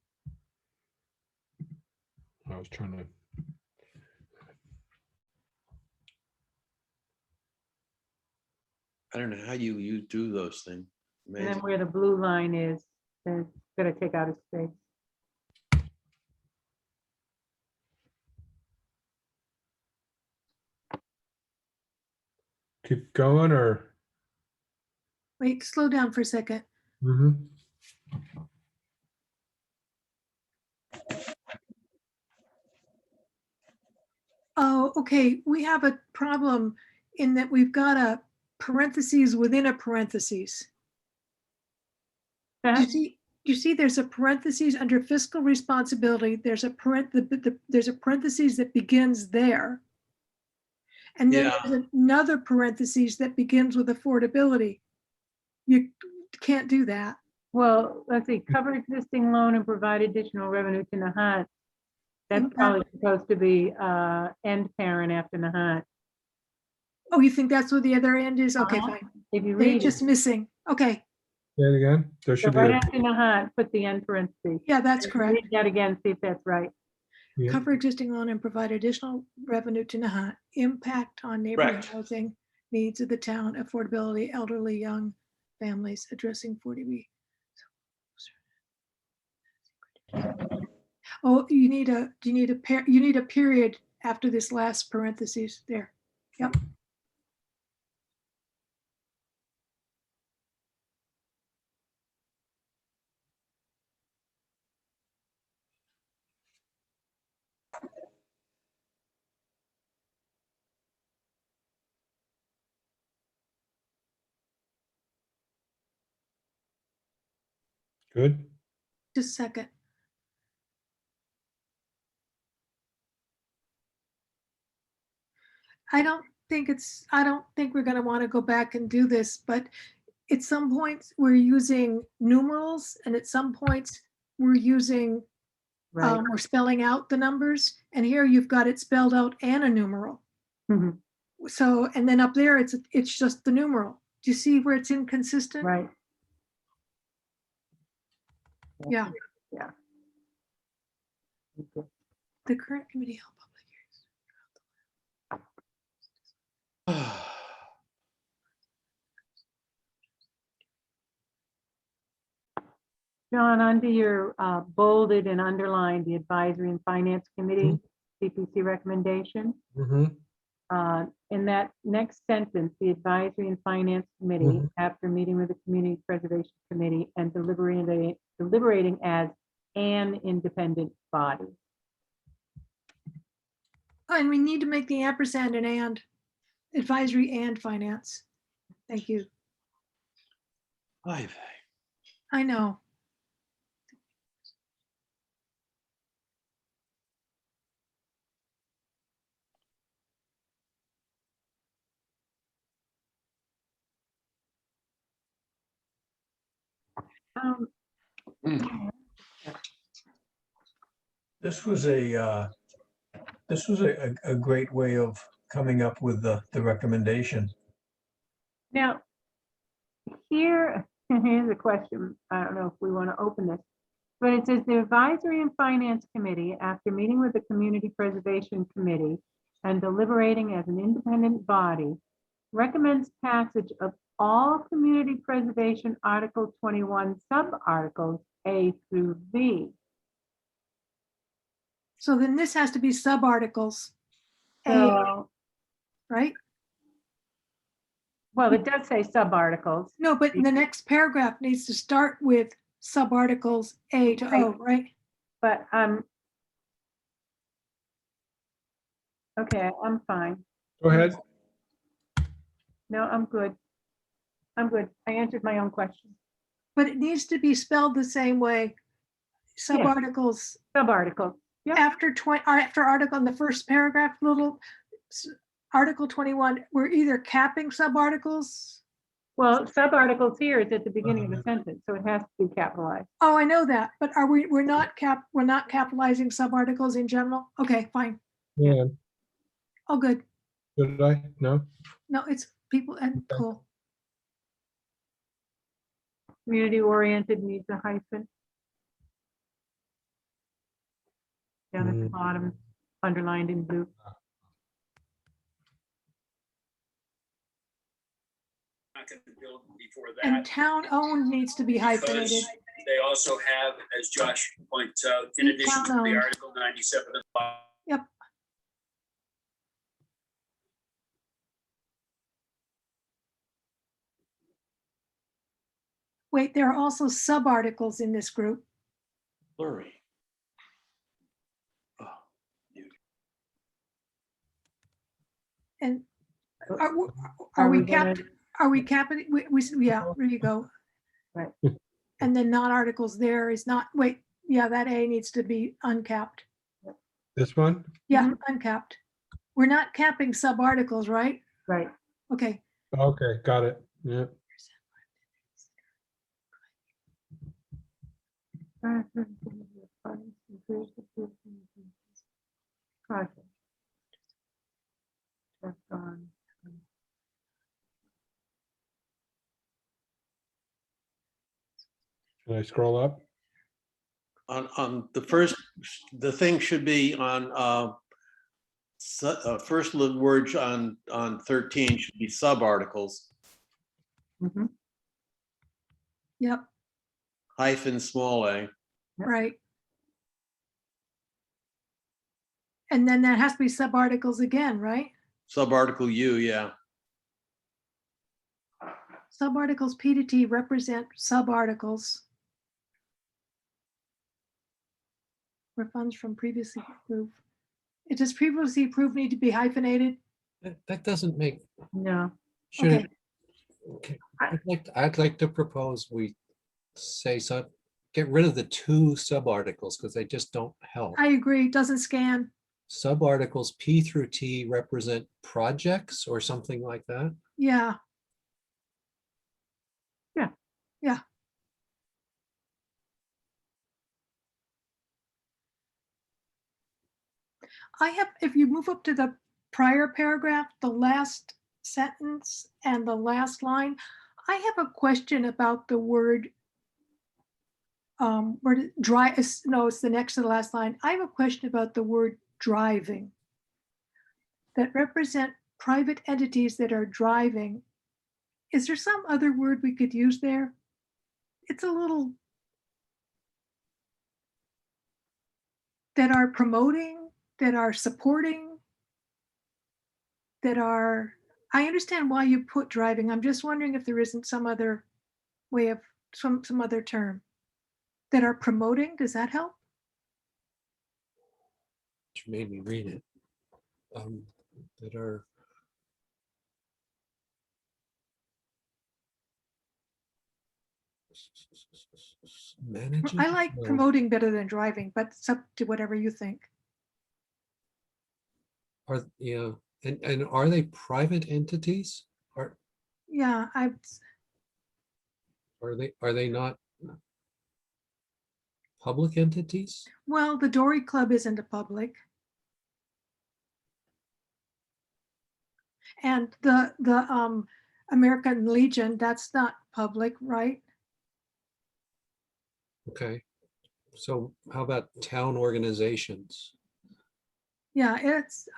I was trying to. I don't know how you do those things. And then Amazing. where the blue line is, then it's gonna take out a space. Keep going or? Wait, slow down for a second. Mhm. Oh, okay, we have a problem in that we've got a parentheses within a parentheses. You see there's a parentheses under fiscal responsibility. There's a there's a parentheses that begins there. And then Yeah. there's another parentheses that begins with affordability. You can't do that. Well, let's see, cover existing loan and provide additional revenue to Nahant. That's probably supposed to be end parent after Nahant. Oh, you think that's what the other end is? Okay, Uh-huh. fine. If you They're read just it, missing. Okay, Say it again. There so should be right a. after Nahant, put the end parentheses. yeah, that's And correct. Read that again, see if that's right. Yeah. Cover existing loan and provide additional revenue to Nahant. Impact on neighborhood Correct. housing needs of the town, affordability, elderly, young families, addressing 40B. Oh, you need a period after this last parentheses there. Yep. Good. Just a second. I don't think we're going to want to go back and do this, but at some points we're using numerals and at some points we're using, Right. we're spelling out the numbers. And here you've got it spelled out and a numeral. Mhm. So, and then up there, it's just the numeral. Do you see where it's inconsistent? Right. Yeah. Yeah. Okay. The current committee held public hearings. John, under your bolded and underlined, the Advisory and Finance Committee, CPC recommendation. Mhm. In that next sentence, the Advisory and Finance Committee, after meeting with the Community Preservation Committee and deliberating as an independent body. Oh, and we need to make the ampersand an and, advisory and finance. Thank you. I know. This was a great way of coming up with the recommendation. Now, here's a question. I don't know if we want to open this, but it says the Advisory and Finance Committee, after meeting with the Community Preservation Committee and deliberating as an independent body, recommends passage of all Community Preservation Article 21 sub-articles A through V. So then this has to be sub-articles. So, right? Well, it does say sub-articles. No, but the next paragraph needs to start with sub-articles A to O, right? But okay, I'm fine. Go ahead. No, I'm good. I'm good. I answered my own question. But it needs to be spelled the same way. Sub-articles. Sub-articles. after 20, or after article in the first paragraph, Article 21, we're either capping subarticles. Well, subarticles here is at the beginning of the sentence, so it has to be capitalized. Oh, I know that, but we're not capitalizing subarticles in general? Okay, fine. Yeah, Oh, good. should I? No? No, it's people and cool. Community oriented needs a hyphen. Down at the bottom, underlined in blue. Not going to build before And that. town owned needs to be hyphenated. Because they also have, as Josh points out, in addition to the Town-owned. Article 97 of the law, Yep. Wait, there are also subarticles in this group. Blurry. And are we capped? Are we capping? Yeah, there you go. Right. And then non-articles there is not, wait, yeah, that A needs to be uncapped. This one? Yeah, uncapped. We're not capping subarticles, right? Right. Okay. Okay, got it. Yeah. Can I scroll up? On the first, the thing should be on first words on 13 should be subarticles Yep, hyphen small a. right. And then that has to be subarticles again, right? Subarticle U, yeah. Subarticles P to T represent subarticles where funds from previously approved. It does previously approved need to be hyphenated? That doesn't make, No. should Okay. it? Okay. I'd like to propose we say so, get rid of the two subarticles because they just don't help. I agree, doesn't scan. Subarticles P through T represent projects or something like that. Yeah. Yeah. Yeah. I have, if you move up to the prior paragraph, the last sentence and the last line, I have a question about the word where dry, no, it's the next to the last line. I have a question about the word driving that represent private entities that are driving. Is there some other word we could use there? It's a little that are promoting, that are supporting, that are, I understand why you put driving. I'm just wondering if there isn't some other way of some other term that are promoting. Does that help? Which made me read it. That are managing. I like promoting better than driving, but it's up to whatever you think. Are, yeah, and are they private entities? Are Yeah, are they not public entities? well, the Dory Club isn't a public. And the American Legion, that's not public, right? Okay, so how about town organizations? Yeah,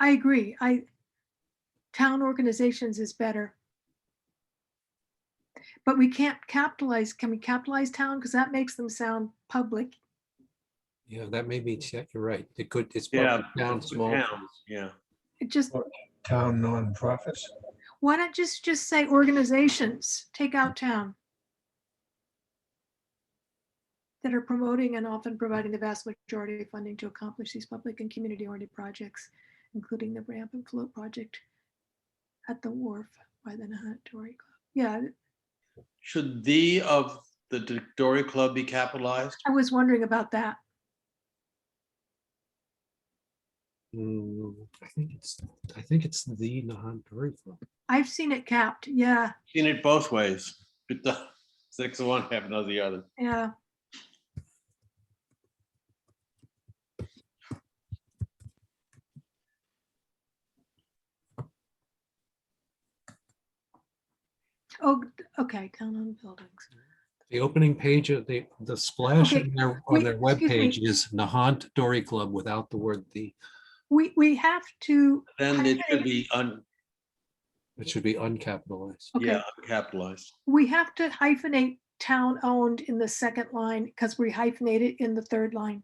I agree. Town organizations is better. But we can't capitalize, can we capitalize town? Because that makes them sound public. Yeah, that may be, you're right. It could, it's Yeah, down small. towns, yeah. It just, Town nonprofits. why not just say organizations, take out town, that are promoting and often providing the vast majority of funding to accomplish these public and community-oriented projects, including the ramp and float project at the wharf by the Nahant Dory Club. Yeah, Should the of the Dory Club be capitalized? I was wondering about that. I think it's the Nahant Dory Club. I've seen it capped. Yeah, Seen it both ways. But the 6 of one, half of the other. yeah. Oh, okay, town owned buildings. The opening page of the splash Okay, on their excuse me. webpage is Nahant Dory Club without the word the. We have to. Then it should hyphenate- be It should be uncapitalized. Okay. yeah, uncapitalized. We have to hyphenate town owned in the second line because we hyphenated in the third line.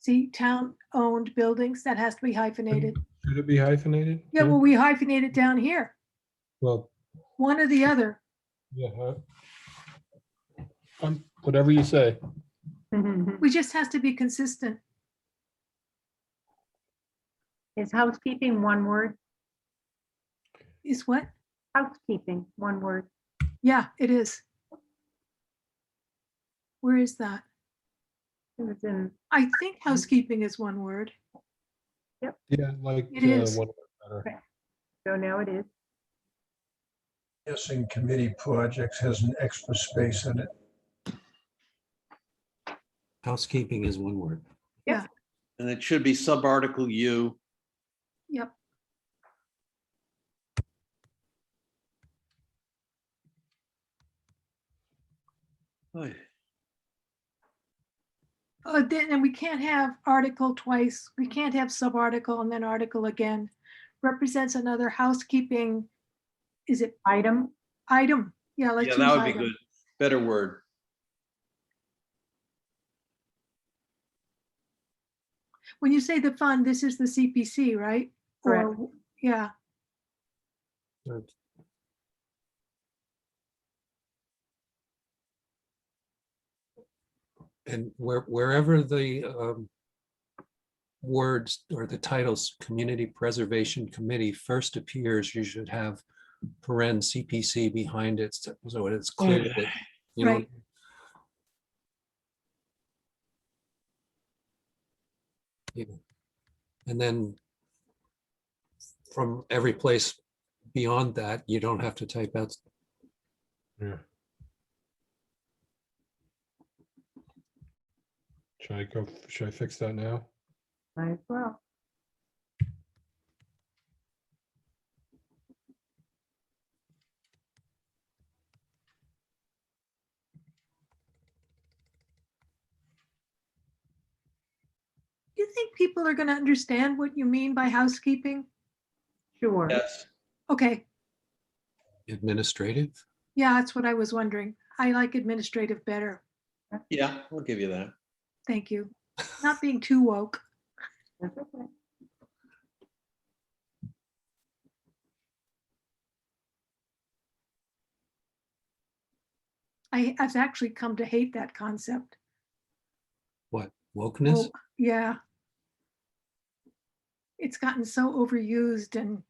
See, town owned buildings, that has to be hyphenated. Should it be hyphenated? Yeah, well, we hyphenated down here, Well, one or the other. yeah. Whatever you say. We just has to be consistent. Is housekeeping one word? Is what? Housekeeping, one word. Yeah, it is. Where is that? It was in, I think housekeeping is one word. Yeah, like. It is. one better. so now it is. Yes, in committee projects has an extra space in it. Housekeeping is one word. Yeah, And it should be subarticle U. yep. Oy. Then we can't have article twice. We can't have subarticle and then article again. Represents another housekeeping. Is it Item, item? Yeah, let's Yeah, use that would be item. good. Better word. When you say the fund, this is the CPC, right? Correct. Or, yeah, And wherever the words or the titles Community Preservation Committee first appears, you should have paren CPC behind it, so it's clear that, you know. Right. Yeah. And then from every place beyond that, you don't have to type out. Yeah. Should I fix that now? might as well. do you think people are gonna understand what you mean by housekeeping? Sure. Yes. Okay, Administrative. yeah, that's what I was wondering. I like administrative better. Yeah, I'll give you that. Thank you. Not being too woke. That's okay. I've actually come to hate that concept. What, wokeness? Woke, yeah. It's gotten so overused and,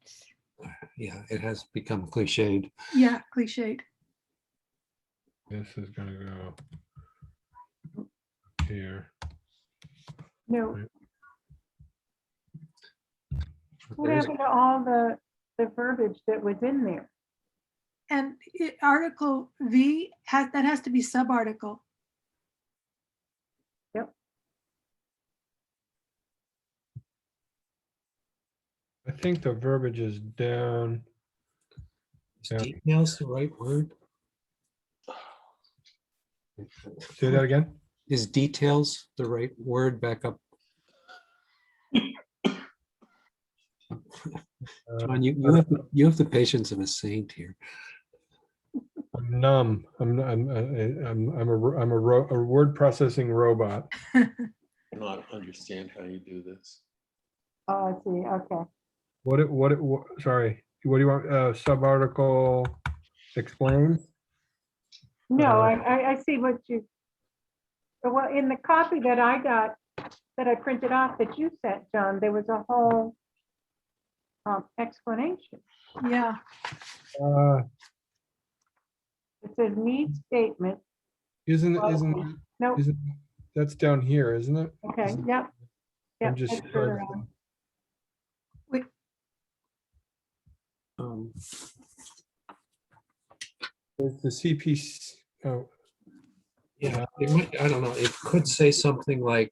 Yeah, it has become cliched. yeah, cliched. This is gonna go here. No, Right. what There's- happened to all the verbiage that was in there? And Article V that has to be subarticle. Yep. I think the verbiage is down. Is Yeah. details the right word? Say that again? Is details the right word? Back up. John, you have the patience of a saint here. I'm numb. I'm a word processing robot. I don't understand how you do this. Oh, I see, okay. Sorry, what do you want, subarticle explains? No, I see what you, well, in the copy that I got, that I printed off that you sent, John, there was a whole explanation. Yeah, It says need statement. Isn't No, that's down here, isn't it? okay, yep. I'm just. further on. Wait, There's the CPC, oh, Yeah, it might, I don't know, it could say something like,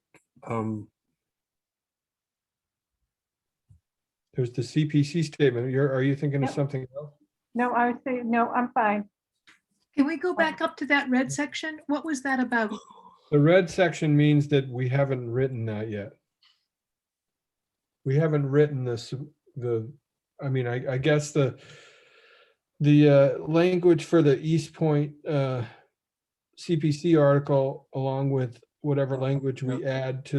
there's the CPC statement. Are you thinking of Yep. something else? No, I would say, no, I'm fine. can we go back up to that red section? What was that about? The red section means that we haven't written that yet. We haven't written this, I mean, I guess the language for the East Point CPC article, along with whatever language we add to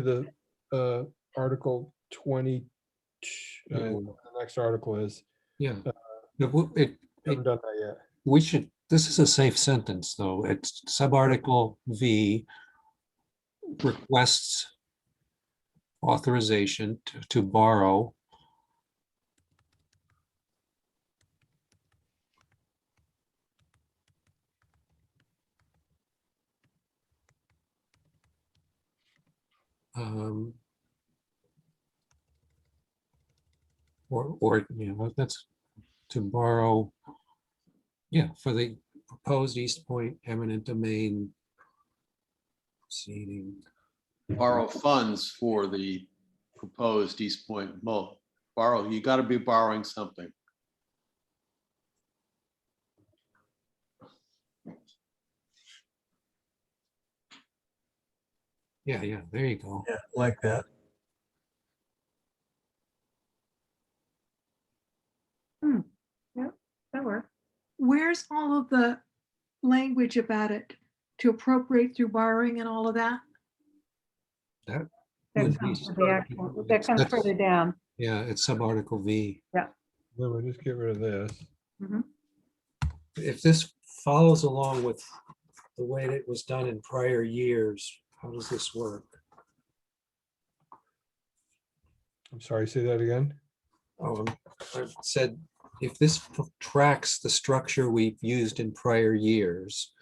the Article 20, whatever the next article is. yeah. Haven't done that yet. We should, this is a safe sentence, though. It's subarticle V requests authorization to borrow or you know, that's to borrow, yeah, for the proposed East Point eminent domain proceeding. Borrow funds for the proposed East Point borrow. You got to be borrowing something. Yeah, there you go. Yeah, like that. Yep, that works. Where's all of the language about it to appropriate through borrowing and all of that? That That would comes be- with the actual, that comes that's- further down. Yeah, it's subarticle V. Then we'll just get rid of this. Mhm. If this follows along with the way that it was done in prior years, how does this work? I'm sorry, say that again. I said, if this tracks the structure we've used in prior years,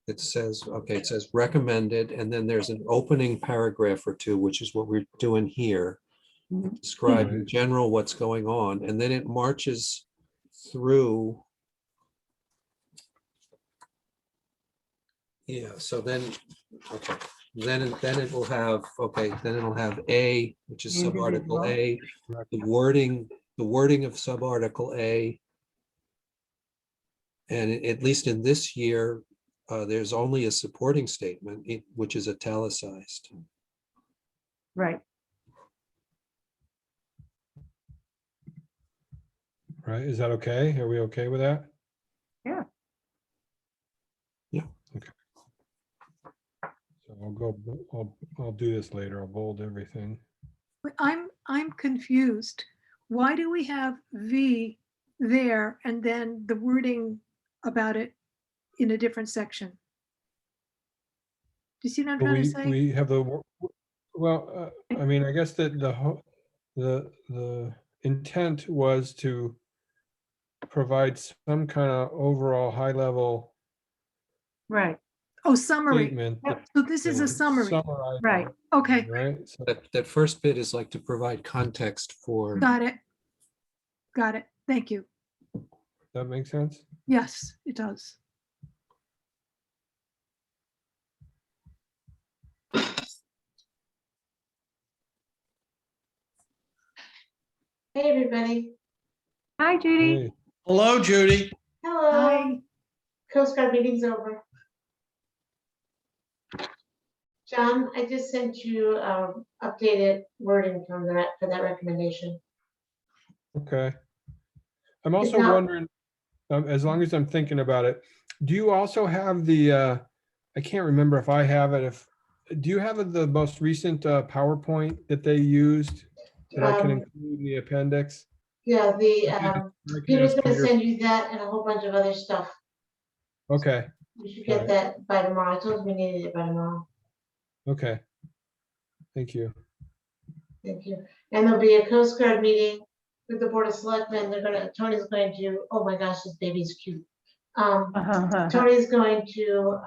it says, okay, it says recommended, and then there's an opening paragraph or two, which is what we're doing here, Mhm. describe in Right. general what's going on, and then it marches through. Yeah, so then, okay, then it will have, okay, then it'll have A, which is subarticle A, the wording of subarticle A. And at least in this year, there's only a supporting statement, which is italicized. Right. Right, is that okay? Are we okay with that? Yeah. Yeah. Okay. So I'll do this later. I'll bold everything. But I'm confused. Why do we have V there and then the wording about it in a different section? Do you see what I'm trying to say? We have well, I mean, I guess that the intent was to provide some kind of overall high level Right. Oh, summary. statement. Yep. So this is a summary. Summarize, Right. Okay, right? So That first bit is like to provide context for, got it. Got it. Thank you. that makes sense? Yes, it does. Hey, everybody. Hi, Judy. Hey, Hello, Judy. Hello. Hi. Coast Guard meeting's over. John, I just sent you updated wording from that for that recommendation. okay. I'm also not- wondering, as long as I'm thinking about it, do you also have the, I can't remember if I have it, do you have the most recent PowerPoint that they used that I can include in the appendix? Yeah, I can Peter's ask gonna Peter- send you that and a whole bunch of other stuff. Okay, You should get Right. that by tomorrow. I told him we needed it by tomorrow. okay. Thank you. Thank you. And there'll be a Coast Guard meeting with the Board of Selectmen. Tony's going to, oh my gosh, this baby's cute. Tony's going to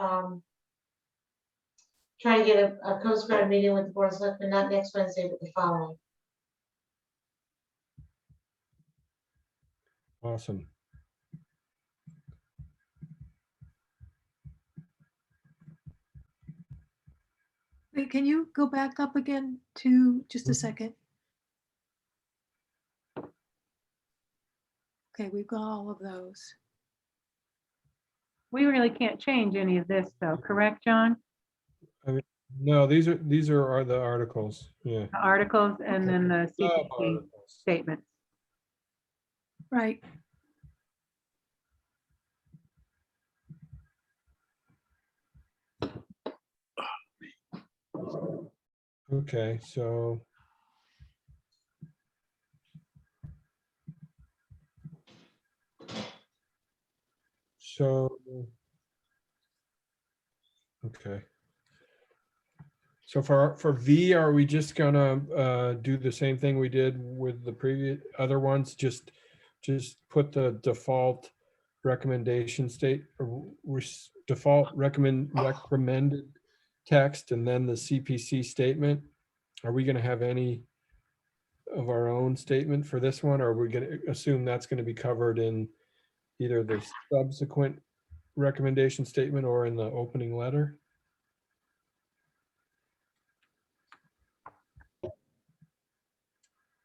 try and get a Coast Guard meeting with the Board of Selectmen, not next Wednesday, but the following. Awesome. Wait, can you go back up again to just a second? Okay, we've got all of those. We really can't change any of this though, correct, John? No, these are the articles. Yeah. The articles and then the CPC Sub-articles. statements. Right. Okay, so. Okay. So for V, are we just gonna do the same thing we did with the previous other ones? Just put the default recommendation default recommended text and then the CPC statement? Are we gonna have any of our own statement for this one? Or are we gonna assume that's gonna be covered in either the subsequent recommendation statement or in the opening letter?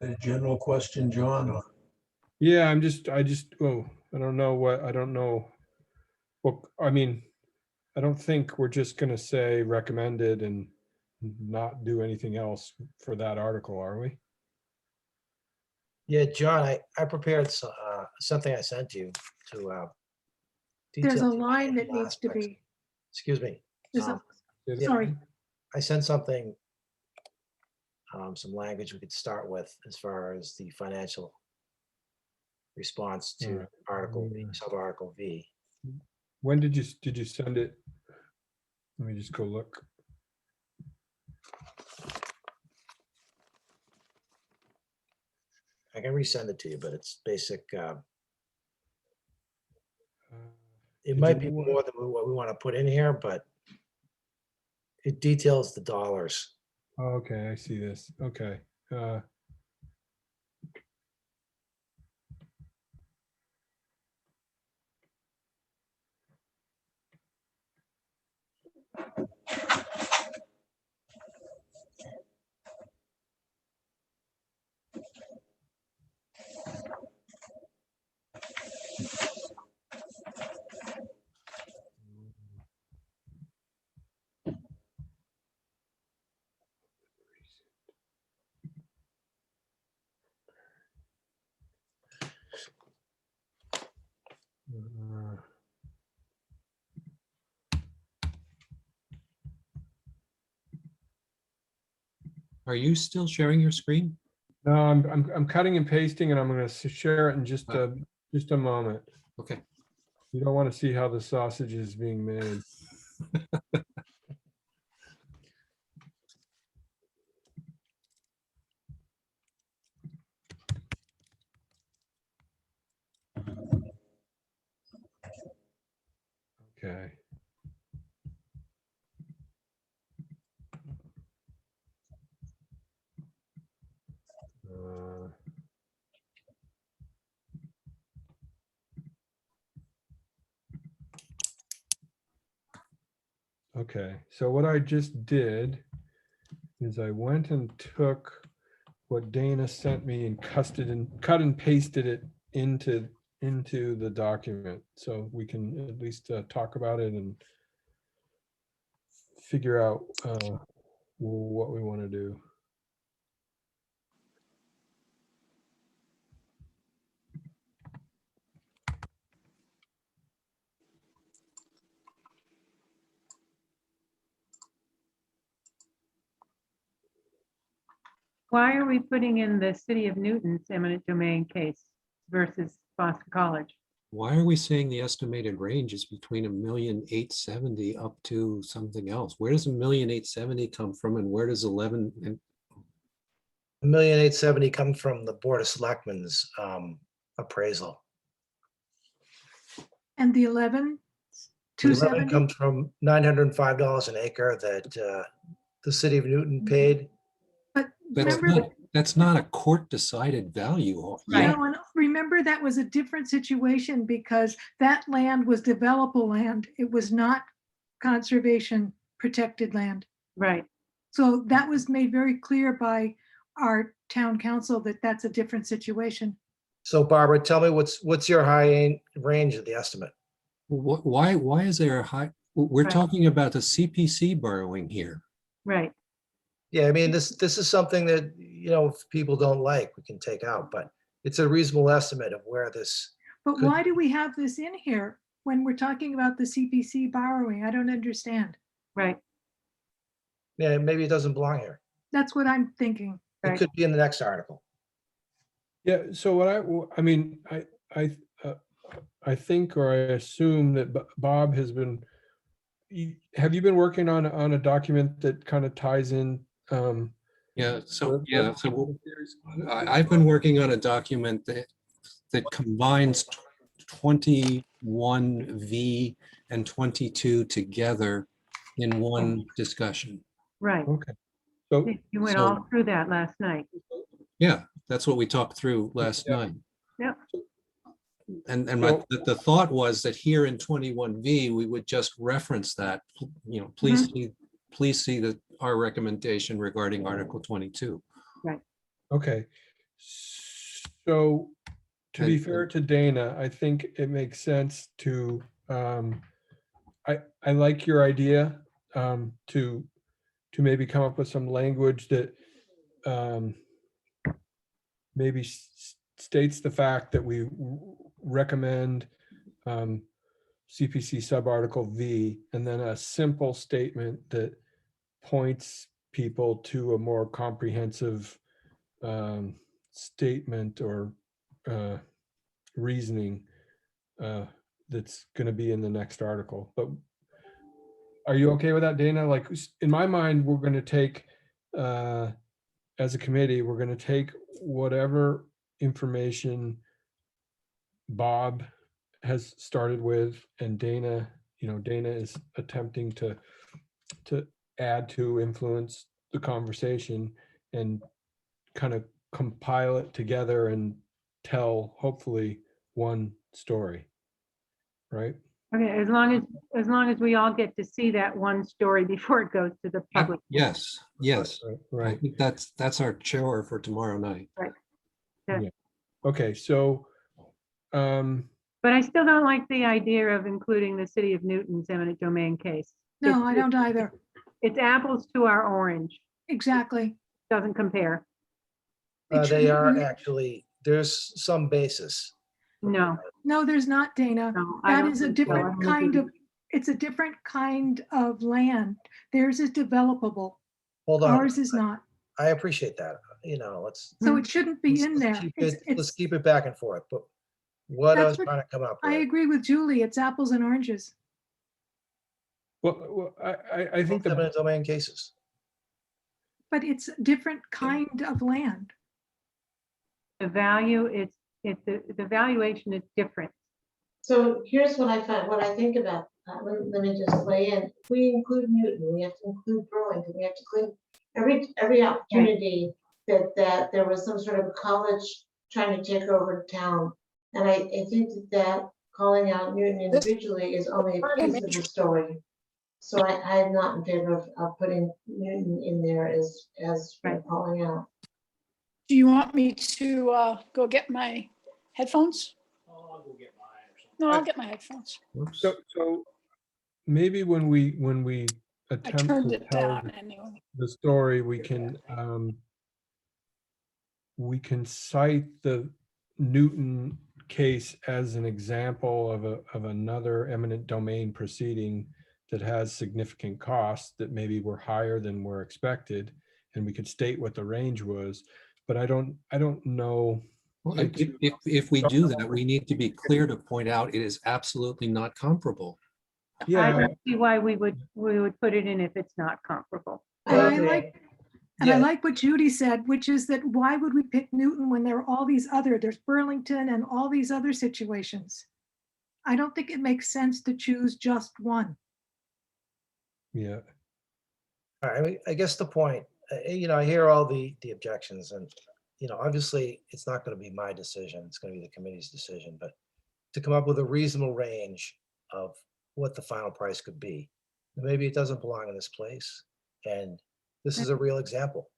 A general question, John, or Yeah, I don't know. Well, I mean, I don't think we're just gonna say recommended and not do anything else for that article, are we? Yeah, John, I prepared something I sent you to. There's detail a the line that financial needs to aspects. be, Excuse me. there's a, Yeah, sorry, I sent something, some language we could start with as far as the financial response to Alright. Article V, sub-article V. When did you send it? Let me just go look. I can resend it to you, but it's basic. It Did might you be want- more than what we want to put in here, but it details the dollars. Oh, okay, I see this. Okay. Are you still sharing your screen? No, I'm cutting and pasting and I'm gonna share it in just a moment. Okay. You don't want to see how the sausage is being made. Okay. Okay, so what I just did is I went and took what Dana sent me and cut and pasted it into the document, so we can at least talk about it and figure out what we want to do. Why are we putting in the city of Newton's eminent domain case versus Boston College? Why are we saying the estimated range is between 1,870,000 up to something else? Where does 1,870,000 come from and where does 11 and 1,870,000 come from the Board of Selectmen's appraisal. and the 11 The levy 270? comes from $905 an acre that the city of Newton paid. But That's remember, not, that's not a court decided value. you yet. know, and remember that was a different situation because that land was developable land. It was not conservation protected land. Right. So that was made very clear by our town council that that's a different situation. So Barbara, tell me what's your range of the estimate? Why is there a high? We're Right. talking about the CPC borrowing here. Right. Yeah, I mean, this is something that, you know, if people don't like, we can take out, but it's a reasonable estimate of where this. But could- why do we have this in here when we're talking about the CPC borrowing? I don't understand. Right. Yeah, maybe it doesn't belong here. That's what I'm thinking. It Right. could be in the next article. Yeah, so I mean, I think, or I assume that Bob has been, have you been working on a document that kind of ties in? So I've been working on a document that combines 21V and 22 together in one discussion. Right. Okay. So You went all through that last night. Yeah, that's what we talked through last night. Yeah. And the thought was that here in 21V, we would just reference that, you know, please see that our recommendation regarding Article 22. Right. Okay. So to be fair to Dana, I think it makes sense to, I like your idea to maybe come up with some language that maybe states the fact that we recommend CPC subarticle V, and then a simple statement that points people to a more comprehensive statement or reasoning that's going to be in the next article. But are you okay with that, Dana? Like, in my mind, we're going to take, as a committee, we're going to take whatever information Bob has started with, and Dana, you know, Dana is attempting to add to, influence the conversation, and kind of compile it together and tell hopefully one story, right? Okay, as long as we all get to see that one story before it goes to the public. Yes. Right. I think that's our chore for tomorrow night. Right. Yeah. Okay, so but I still don't like the idea of including the city of Newton's eminent domain case. No, I don't either. It's apples to our orange. Exactly. Doesn't compare. They are actually, there's some basis. No. No, there's not, Dana. No, I That don't is a think so. different kind of, it's a different kind of land. Theirs is developable. Hold on. Ours is not. I appreciate that. You know, let's. So it shouldn't be in there. Let's keep it back and forth, but what I was trying to come up with. I agree with Julie. It's apples and oranges. well I think the Eminent domain cases. But it's a different kind of land. The value, the valuation is different. So here's what I find, what I think about, let me just weigh in. If we include Newton, we have to include Burlington, we have to include every opportunity that there was some sort of college trying to take over town. And I think that calling out Newton individually is only a piece of the story. So I'm not in favor of putting Newton in there as we're calling out. Do you want me to go get my headphones? No, I'll get my headphones. so maybe when we I attempt turned to it tell down anyway. the story, we can cite the Newton case as an example of another eminent domain proceeding that has significant costs that maybe were higher than were expected, and we could state what the range was. But I don't know. Well, if we do that, we need to be clear to point out it is absolutely not comparable. I don't see why we would put it in if it's not comparable. And I like what Judy said, which is that why would we pick Newton when there are all these there's Burlington and all these other situations? I don't think it makes sense to choose just one. Yeah. All right, I mean, I guess the point, I hear all the objections and, obviously it's not going to be my decision. It's going to be the committee's decision, but to come up with a reasonable range of what the final price could be. Maybe it doesn't belong in this place. And this is a real example.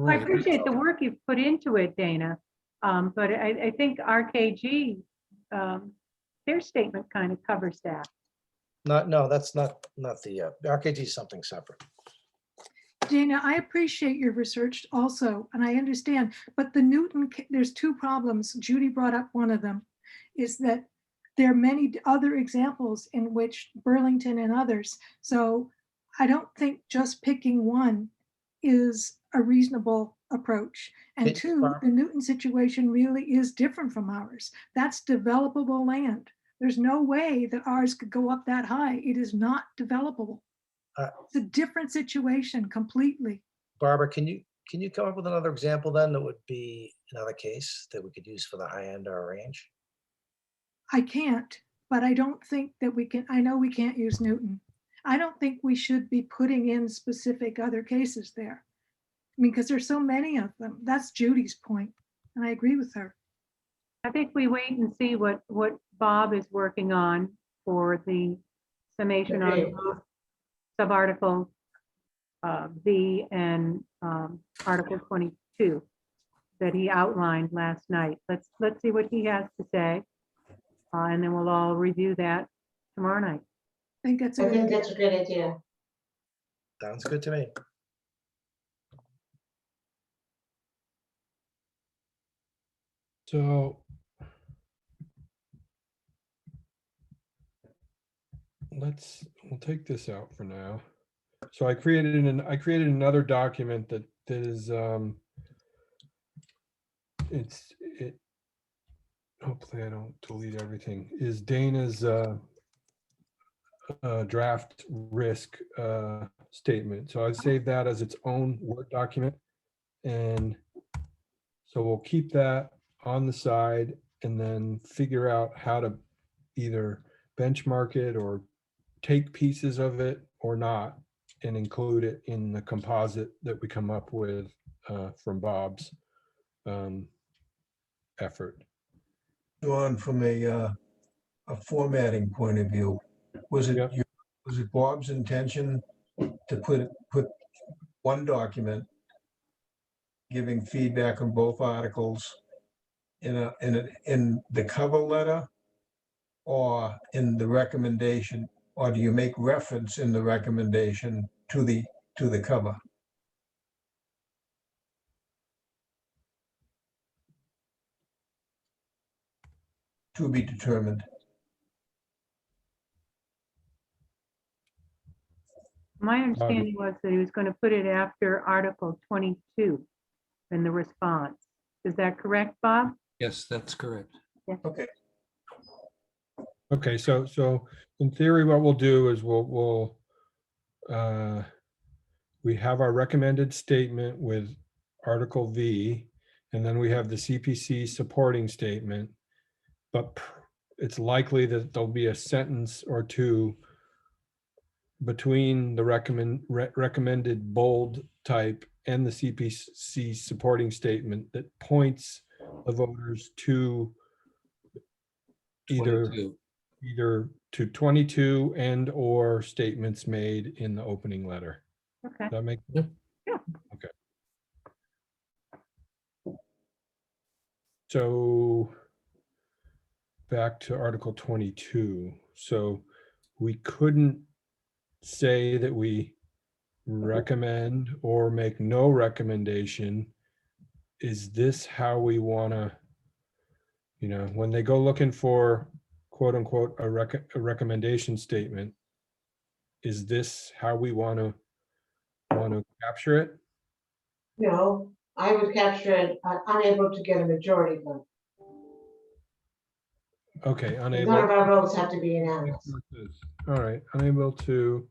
I appreciate the work you've put into it, Dana. But I think RKG, their statement kind of covers that. No, that's not the, RKG is something separate. Dana, I appreciate your research also, and I understand, but the Newton, there's two problems. Judy brought up one of them, is that there are many other examples in which Burlington and others. So I don't think just picking one is a reasonable approach. And two, the Newton situation really is different from ours. That's developable land. There's no way that ours could go up that high. It is not developable. It's a different situation completely. Barbara, can you come up with another example then that would be another case that we could use for the high end of our range? I can't, but I don't think that we can. I know we can't use Newton. I don't think we should be putting in specific other cases there. I mean, because there's so many of them. That's Judy's point, and I agree with her. I think we wait and see what Bob is working on for the summation on both sub-article V and Article 22 that he outlined last night. Let's see what he has to say, and then we'll all review that tomorrow night. I think that's a great idea. Sounds good to me. So we'll take this out for now. So I created another document that is hopefully I don't delete everything, is Dana's draft risk statement. So I saved that as its own Word document. And so we'll keep that on the side and then figure out how to either benchmark it or take pieces of it or not and include it in the composite that we come up with from Bob's effort. John, from a formatting point of view, was it Bob's intention to put one document giving feedback on both articles in the cover letter or in the recommendation, or do you make reference in the recommendation to the cover? To be determined. My understanding was that he was going to put it after Article 22 in the response. Is that correct, Bob? Yes, that's correct. Yes. Okay. Okay, so in theory, what we'll do is we have our recommended statement with Article V, and then we have the CPC supporting statement, but it's likely that there'll be a sentence or two between the recommended bold type and the CPC supporting statement that points the voters to either to 22 and or statements made in the opening letter. Okay. Does that make sense? Yeah. Okay. So back to Article 22. So we couldn't say that we recommend or make no recommendation. Is this how we want to, when they go looking for quote unquote a recommendation statement, is this how we want to capture it? No, I would capture it unable to get a majority vote. Okay, unable. None of our votes have to be unanimous. All right, unable to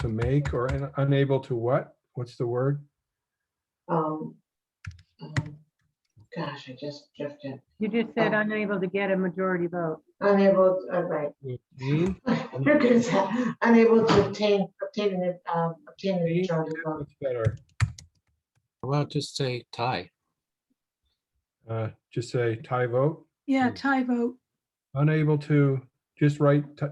make or unable to what? What's the word? Gosh, I just drifted. You just said unable to get a majority vote. Unable, right. Me? You're good at that. Unable to obtain a majority vote. That's better. How about just say tie? Just say tie vote, Yeah, tie vote. unable to, just write tie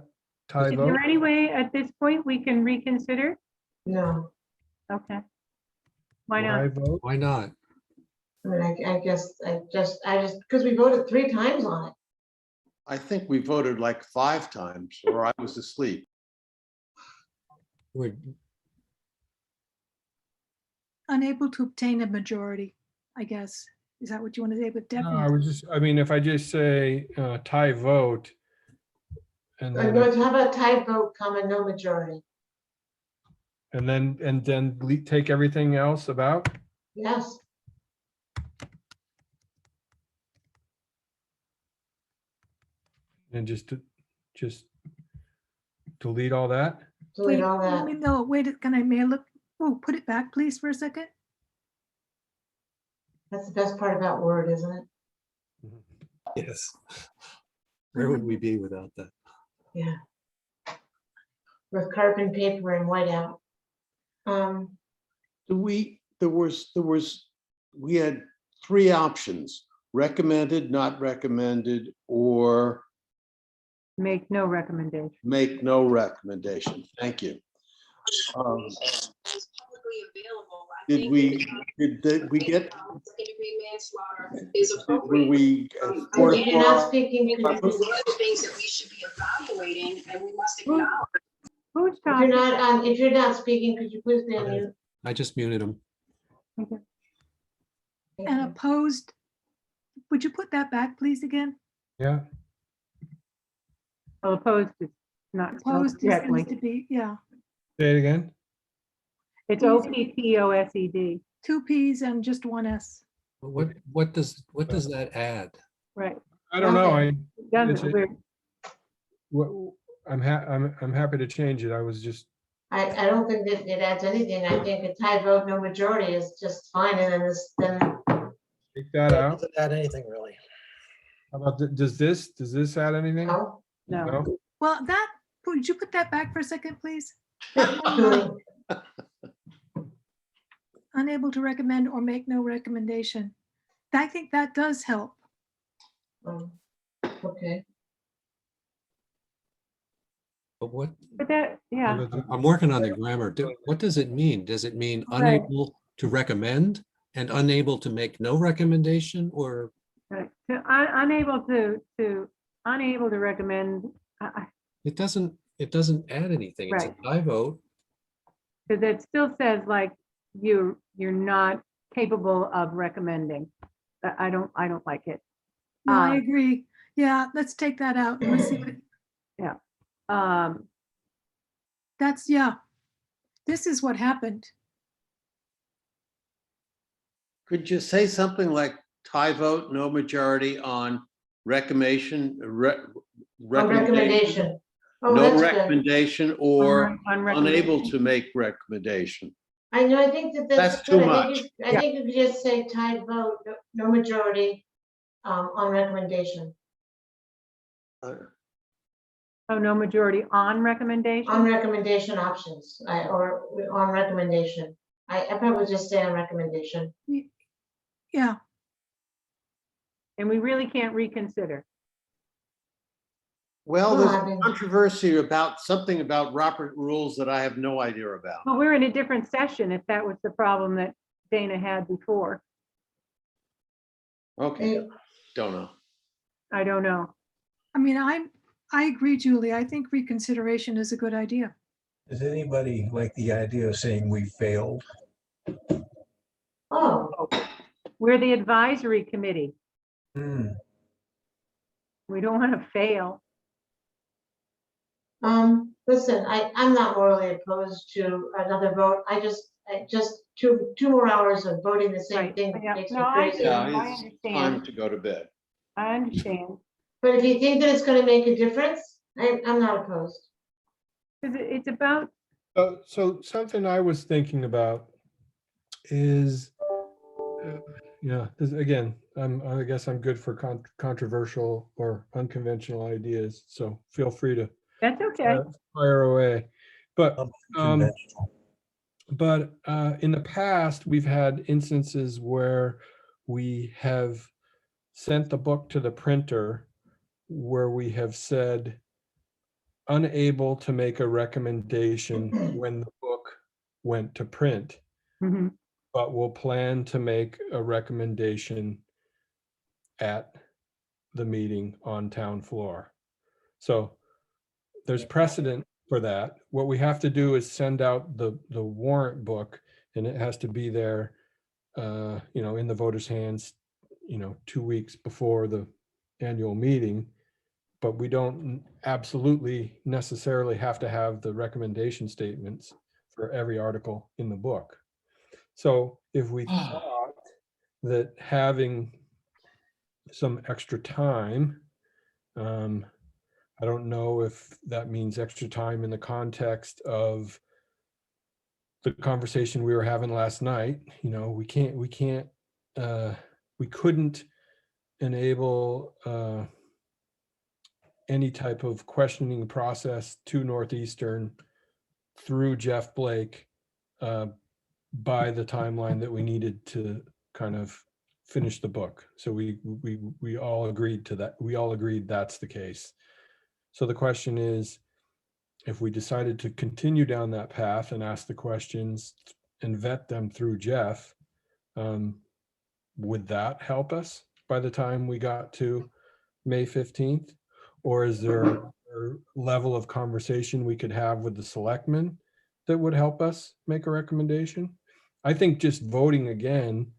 Is vote. there any way at this point we can reconsider? No, Okay. Why Tie not? vote. Why not? I mean, I guess, because we voted 3 times on it. I think we voted like 5 times, or I was asleep. We're, Unable to obtain a majority, I guess. Is that what you want to say? But No, definitely. I mean, if I just say tie vote. And I'm then, going to have a tie vote, comma, no majority. and then take everything else about. Yes, And just delete all that. delete all Let that. me know. Wait, may I look? Oh, put it back, please, for a second. That's the best part about Word, isn't it? yes. Where would we be without that? Yeah. With carbon paper and whiteout. We had 3 options: recommended, not recommended, or Make no recommendation. make no recommendation. Thank you. Did we get? Did we? If you're not speaking, could you please? Things that we should be evaluating and we must Who's If you're talking? not, if you're not speaking, could you please be on mute? I just muted him. And opposed. Would you put that back, please, again? Yeah. Well, opposed is not spelled Opposed is correctly. needs to be, yeah. Say it again. It's OPPOSED. 2 Ps and just 1 S. What does that add? Right. I don't know. Doesn't, I'm happy to change it. I was just. I don't think that it adds anything. I think a tie vote, no majority is just fine, and then Take that out. Doesn't add anything really. How about, does this add anything? no. no. Well, would you put that back for a second, please? Unable to recommend or make no recommendation. I think that does help. Okay. But what? But that, yeah. I'm working on the grammar. What does it mean? Does it mean unable to recommend and unable to make no recommendation, or? Right. Unable to recommend. It doesn't add anything. It's a tie vote. Because it still says like you're not capable of recommending. I don't like it. No, I agree. Yeah, let's take that out. Let's see what Yeah. This is what happened. Could you say something like tie vote, no majority on recommendation? Recommendation. Oh, no that's good. recommendation, or On unable to make recommendation. I know, I think that's Too good. much. I think you could just say tied vote, no majority, on recommendation. Oh, no majority on recommendation? On recommendation options, or on recommendation. I probably just say on recommendation. Yeah. And we really can't reconsider. Well, Well, there's I mean- controversy about something about Robert rules that I have no idea about. Well, we're in a different session if that was the problem that Dana had before. Okay, don't know. I don't know. I mean, I agree, Julie. I think reconsideration is a good idea. Does anybody like the idea of saying we failed? Oh, We're the advisory committee. Hmm. We don't want to fail. listen, I'm not morally opposed to another vote. I just two more hours of voting the same Right. thing Yeah. makes No, me I crazy. do. Yeah, I it's understand. time to go to bed. I understand. But if you think that it's gonna make a difference, I'm not opposed. Because it's about, So something I was thinking about is Yeah, again, I guess I'm good for controversial or unconventional ideas, so feel free to That's okay. fire away. But Conventional. in the past, we've had instances where we have sent the book to the printer where we have said unable to make a recommendation when the book went to print, Mhm. but we'll plan to make a recommendation at the meeting on town floor. So there's precedent for that. What we have to do is send out the warrant book, and it has to be there, in the voters' hands, 2 weeks before the annual meeting. But we don't absolutely necessarily have to have the recommendation statements for every article in the book. So if we thought that having some extra time, I don't know if that means extra time in the context of the conversation we were having last night. We couldn't enable any type of questioning process to Northeastern through Jeff Blake by the timeline that we needed to kind of finish the book. So we all agreed to that. We all agreed that's the case. So the question is, if we decided to continue down that path and ask the questions and vet them through Jeff, would that help us by the time we got to May 15th? Or is there a level of conversation we could have with the selectmen that would help us make a recommendation? I think just voting again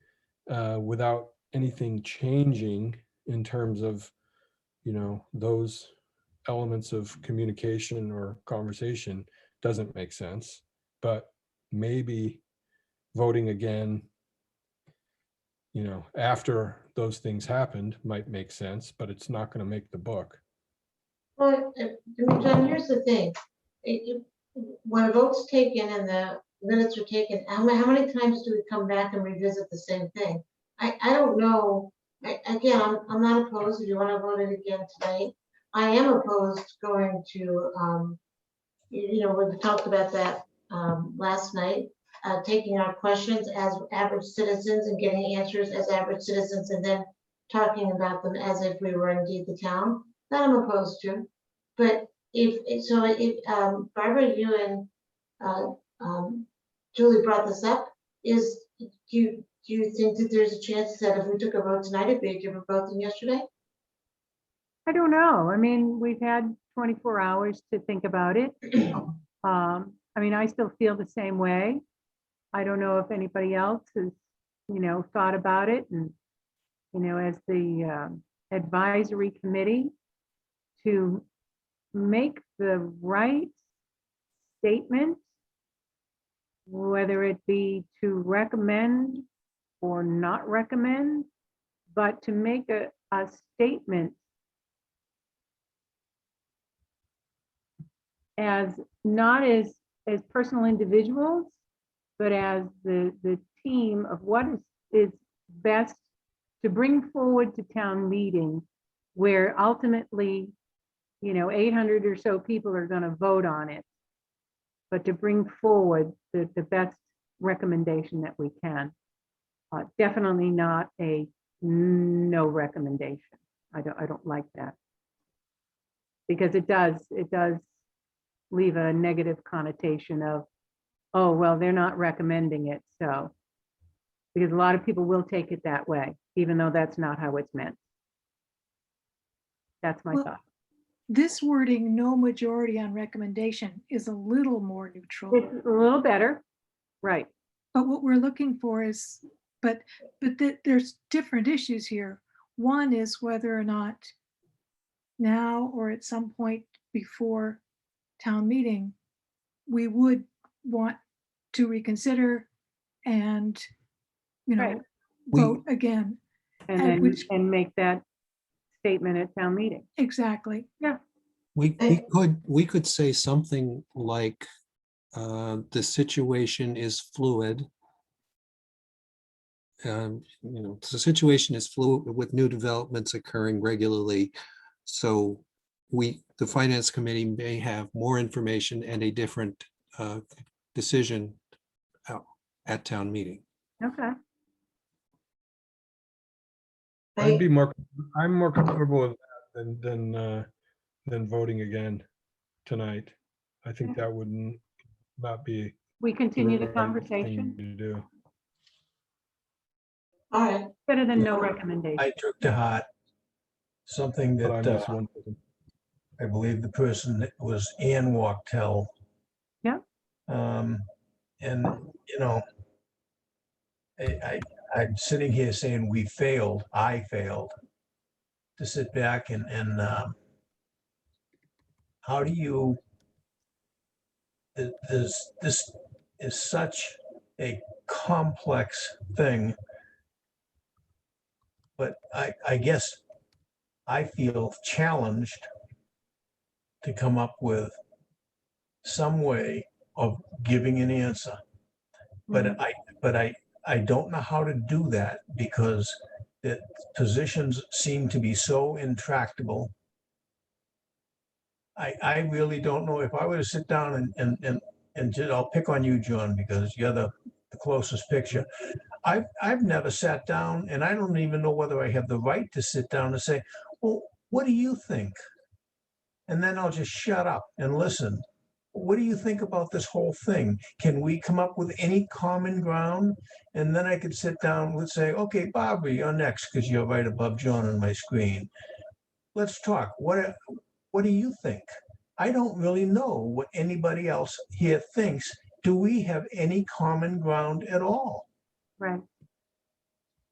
without anything changing in terms of, those elements of communication or conversation doesn't make sense. But maybe voting again, after those things happened might make sense, but it's not going to make the book. Well, John, here's the thing. When a vote's taken and the minutes are taken, how many times do we come back and revisit the same thing? I don't know. Again, I'm not opposed if you want to vote it again tonight. I am opposed going to, we talked about that last night, taking our questions as average citizens and getting answers as average citizens and then talking about them as if we were indeed the town. That I'm opposed to. But if Barbara, you and Julie brought this up, do you think that there's a chance that if we took a vote tonight, it'd be a different vote than yesterday? I don't know. I mean, we've had 24 hours to think about it. I still feel the same way. I don't know if anybody else has, thought about it. And, as the advisory committee, to make the right statement, whether it be to recommend or not recommend, but to make a statement as not as personal individuals, but as the team of what is best to bring forward to town meeting, where ultimately 800 or so people are going to vote on it, but to bring forward the best recommendation that we can. Definitely not a no recommendation. I don't like that, because it does leave a negative connotation of, oh, well, they're not recommending it. So, because a lot of people will take it that way, even though that's not how it's meant. That's my thought. This wording, no majority on recommendation, is a little more neutral. It's a little better, right? But what we're looking for is, but there's different issues here. One is whether or not now or at some point before town meeting, we would want to reconsider and, Right. vote again. And then and make that statement at town meeting. Exactly. Yeah. We could say something like, the situation is fluid the situation is fluid with new developments occurring regularly. So the finance committee may have more information and a different decision at town meeting. Okay. I'm more comfortable with that than voting again tonight. I think that would not be We the continue the right conversation. thing to do. All right. Better than no I recommendation. took to heart something But I that miss one person. I believe the person that was Ann Wachtel. Yeah. And, I'm sitting here saying I failed to sit back and how do you, this is such a complex thing. But I guess I feel challenged to come up with some way of giving an answer. But I don't know how to do that because the positions seem to be so intractable. I really don't know if I were to sit down and I'll pick on you, John, because you're the closest picture. I've never sat down and I don't even know whether I have the right to sit down and say, well, what do you think? And then I'll just shut up and listen. What do you think about this whole thing? Can we come up with any common ground? And then I could sit down and say, okay, Barbara, you're next because you're right above John on my screen. Let's talk. What do you think? I don't really know what anybody else here thinks. Do we have any common ground at all? Right.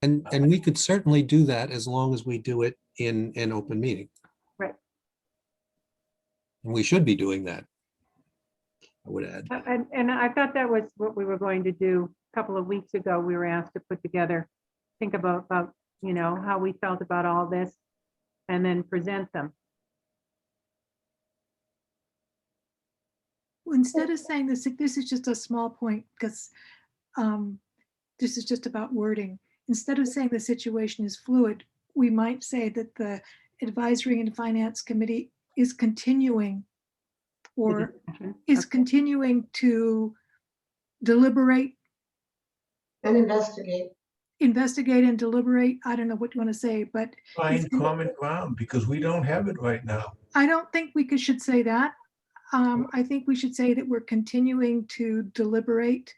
And we could certainly do that as long as we do it in an open meeting. Right. And we should be doing that, I would add. And I thought that was what we were going to do a couple of weeks ago. We were asked to put together, think about how we felt about all this and then present them. Instead of saying this is just a small point because this is just about wording. Instead of saying the situation is fluid, we might say that the Advisory and Finance Committee is continuing or is continuing to deliberate and investigate and deliberate. I don't know what you want to say, but find common ground because we don't have it right now. I don't think we should say that. I think we should say that we're continuing to deliberate,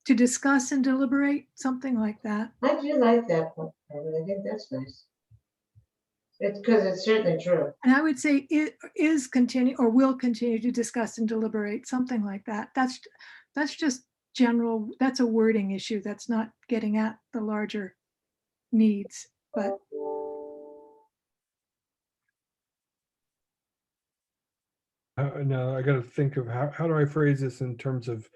to discuss and deliberate, something like that. I do like that part. I think that's nice. It's because it's certainly true. And I would say it is continue or will continue to discuss and deliberate, something like that. That's just general. That's a wording issue. That's not getting at the larger needs, but. No, I got to think of how do I phrase this in terms of.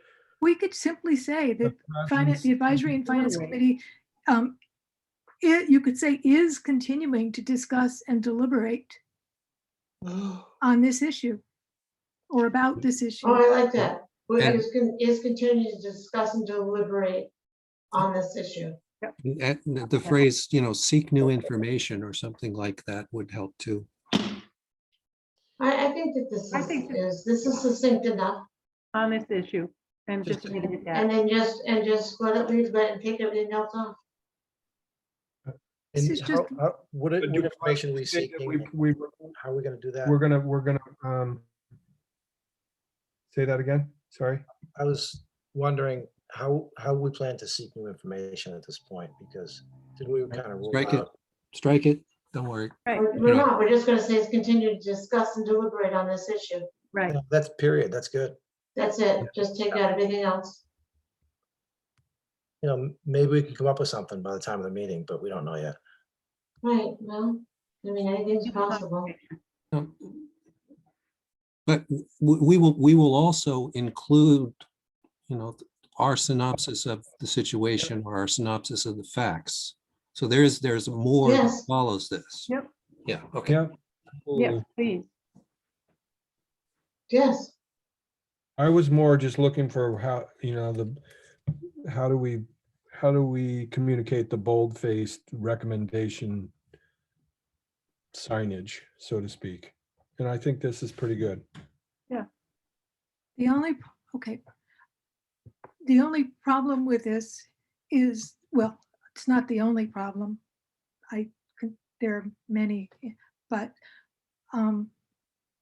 We could simply say that the Advisory and Finance Committee, you could say is continuing to discuss and deliberate on this issue or about this issue. Oh, I like that. Is continuing to discuss and deliberate on this issue. The phrase, seek new information or something like that would help too. I think that this is succinct enough on this issue, and just leave it at that. And then just let it leave that and take everything else off. And what information are we seeking? How are we going to do that? We're gonna say that again. Sorry. I was wondering how we plan to seek new information at this point, because did we kind of strike it? Don't worry. Right. We're not. We're just going to say it's continue to discuss and deliberate on this issue. Right. Yeah, that's period. That's good. That's it. Just take out everything else. Maybe we can come up with something by the time of the meeting, but we don't know yet. Right. Well, I mean, anything's possible. But we will also include, our synopsis of the situation or our synopsis of the facts. So there's more that follows this. Yep. Yeah. Okay. Yeah. Yes, please. Yes. I was more just looking for how how do we communicate the bold-faced recommendation signage, so to speak? And I think this is pretty good. The only, okay. The only problem with this is, well, it's not the only problem. There are many, but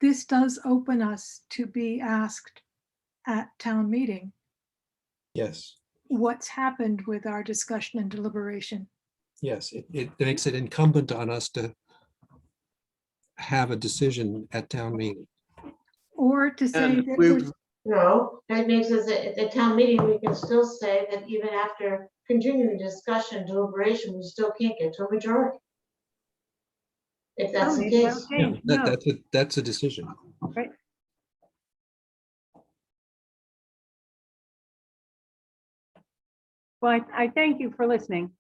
this does open us to be asked at town meeting Yes, what's happened with our discussion and deliberation. yes, it makes it incumbent on us to have a decision at town meeting. Or to say And that we, we're, No, that makes us, at the town meeting, we can still say that even after continuing discussion, deliberation, we still can't get to a majority. If that's the maybe that'll case. Yeah, change. No, that's a decision. right. Well, I thank you for listening.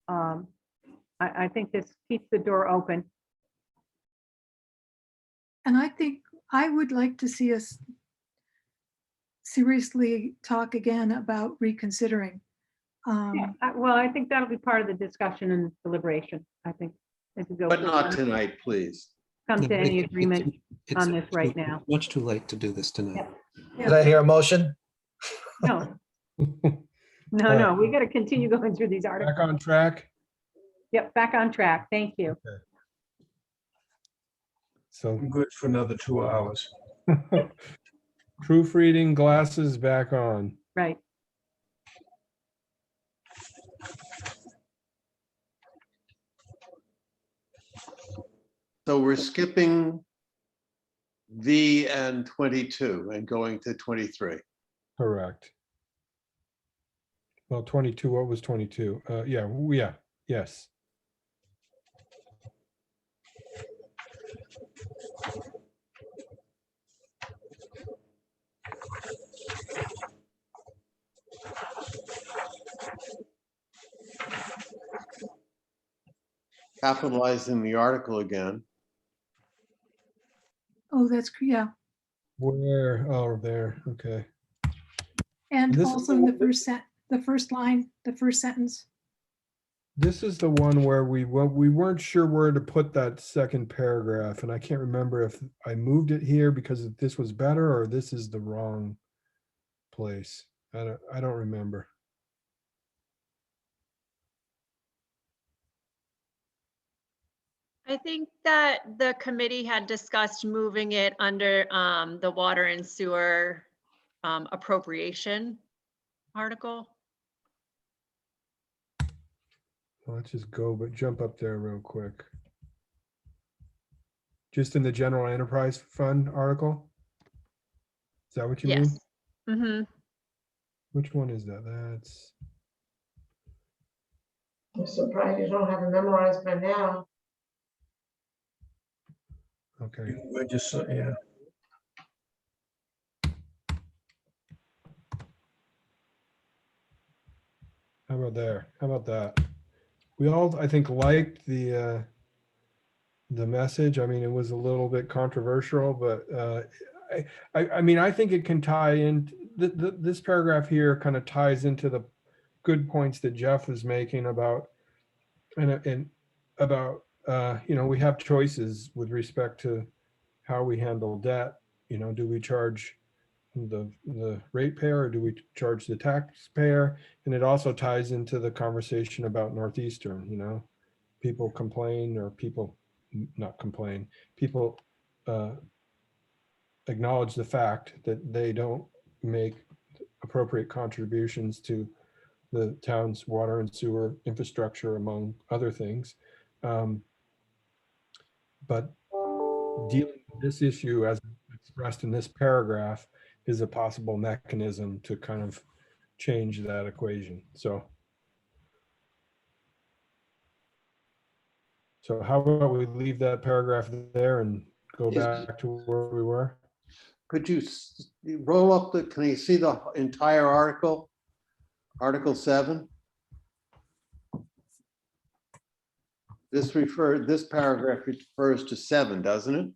I think this keeps the door open. and I think I would like to see us seriously talk again about reconsidering. Yeah, well, I think that'll be part of the discussion and deliberation. I think as we go but not forward, tonight, please. come to No, any it- agreement it's on this right now. Much too late to do this tonight. Did I hear a motion? No, All no, we got to continue going through these Back articles. on track. Yep, back on track. Thank you. So I'm good for another 2 hours. proofreading glasses back on. Right. So we're skipping V and 22 and going to 23. Correct. Well, 22, what was 22? Yeah, yes. Capitalizing the article again. Oh, that's, yeah. Where? Oh, there. Okay. And This is also the in the one- first the first line, the first sentence. This is the one where we weren't sure where to put that second paragraph, and I can't remember if I moved it here because this was better or this is the wrong place. I don't remember. I think that the committee had discussed moving it under the water and sewer appropriation article. Let's just go, but jump up there real quick. Just in the general enterprise fund article? Is that what you mean? Yes. Mm-hmm. Which one is that? That's, I'm surprised you don't have it memorized by now. okay. We're just, yeah. How about there? How about that? We all, I think, liked the message. I mean, it was a little bit controversial, but I mean, I think it can tie in. This paragraph here kind of ties into the good points that Jeff was making about and about you know, we have choices with respect to how we handle debt. You know, do we charge the ratepayer or do we charge the taxpayer? And it also ties into the conversation about Northeastern. You know, people complain, or people not complain, people acknowledge the fact that they don't make appropriate contributions to the town's water and sewer infrastructure, among other things. But dealing with this issue as expressed in this paragraph is a possible mechanism to kind of change that equation. So how about we leave that paragraph there and go back to where we were? Could you roll up can you see the entire article? Article 7? This paragraph refers to 7, doesn't it?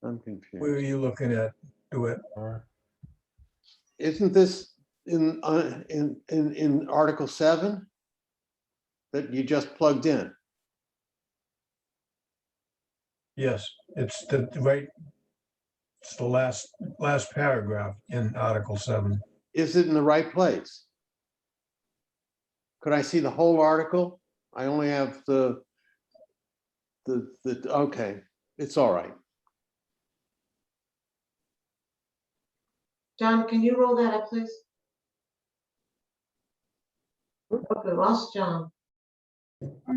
I'm confused. Where are you looking at? Do it. isn't this in Article 7 that you just plugged in? Yes, it's the right, it's the last paragraph in Article 7. Is it in the right place? Could I see the whole article? I only have okay, it's all right. John, can you roll that up, please? Okay, lost John.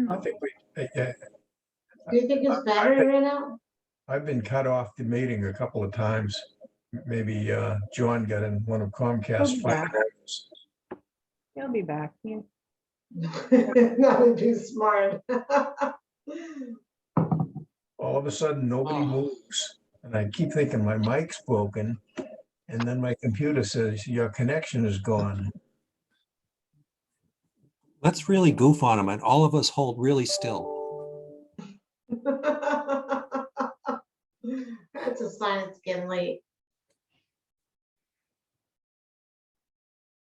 I think Do you think his battery ran out? I've been cut off the meeting a couple of times. Maybe John got in one of Comcast's He'll be back. firewalls. He'll be back. That would be smart. All of a sudden, nobody moves. And I keep thinking my mic's broken. And then my computer says, your connection is gone. Let's really goof on them and all of us hold really still. That's a sign it's getting late.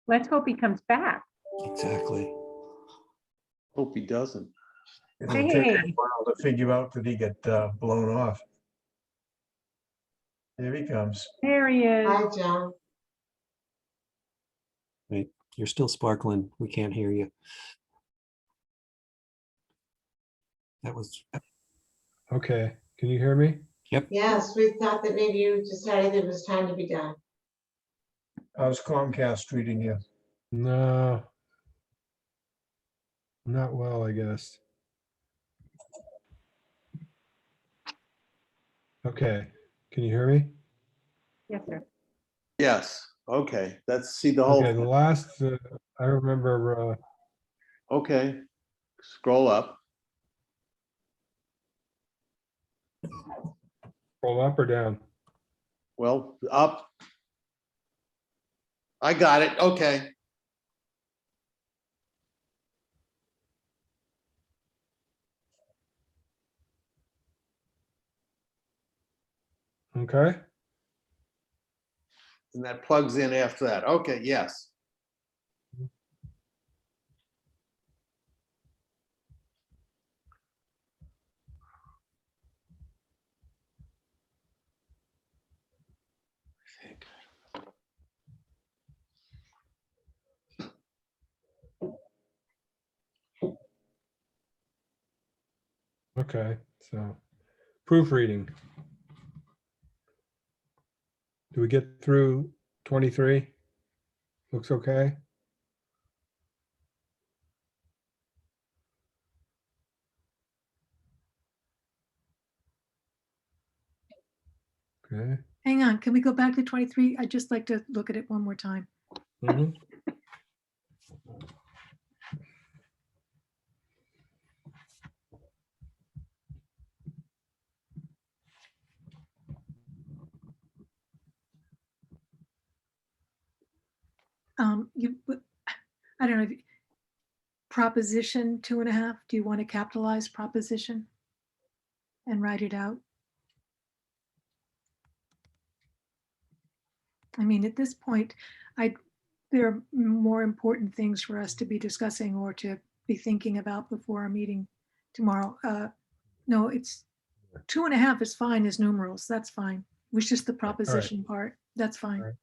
Let's hope he comes back. Exactly. Hope he doesn't. It'll take a while to figure out that he got blown off. Here he comes. There he is. Hi, John. Wait, you're still sparkling. We can't hear you. That was. Okay, can you hear me? Yep. Yes, we thought that maybe you decided it was time to be done. How's Comcast treating you? No. Not well, I guess. Okay, can you hear me? Yes, sir. Yes, okay, let's see the whole. Okay, the last, I remember, Okay, scroll up. scroll up or down? Well, up. I got it, okay. Okay, And that plugs in after that. Okay, yes. okay, so proofreading. Do we get through 23? Looks okay. Okay. Hang on, can we go back to 23? I'd just like to look at it one more time. Mhm. I don't know, proposition 2.5, do you want to capitalize proposition and write it out? I mean, at this point, there are more important things for us to be discussing or to be thinking about before our meeting tomorrow. No, it's 2.5 is fine as numerals. That's fine. It was just the proposition part. That's fine. All right.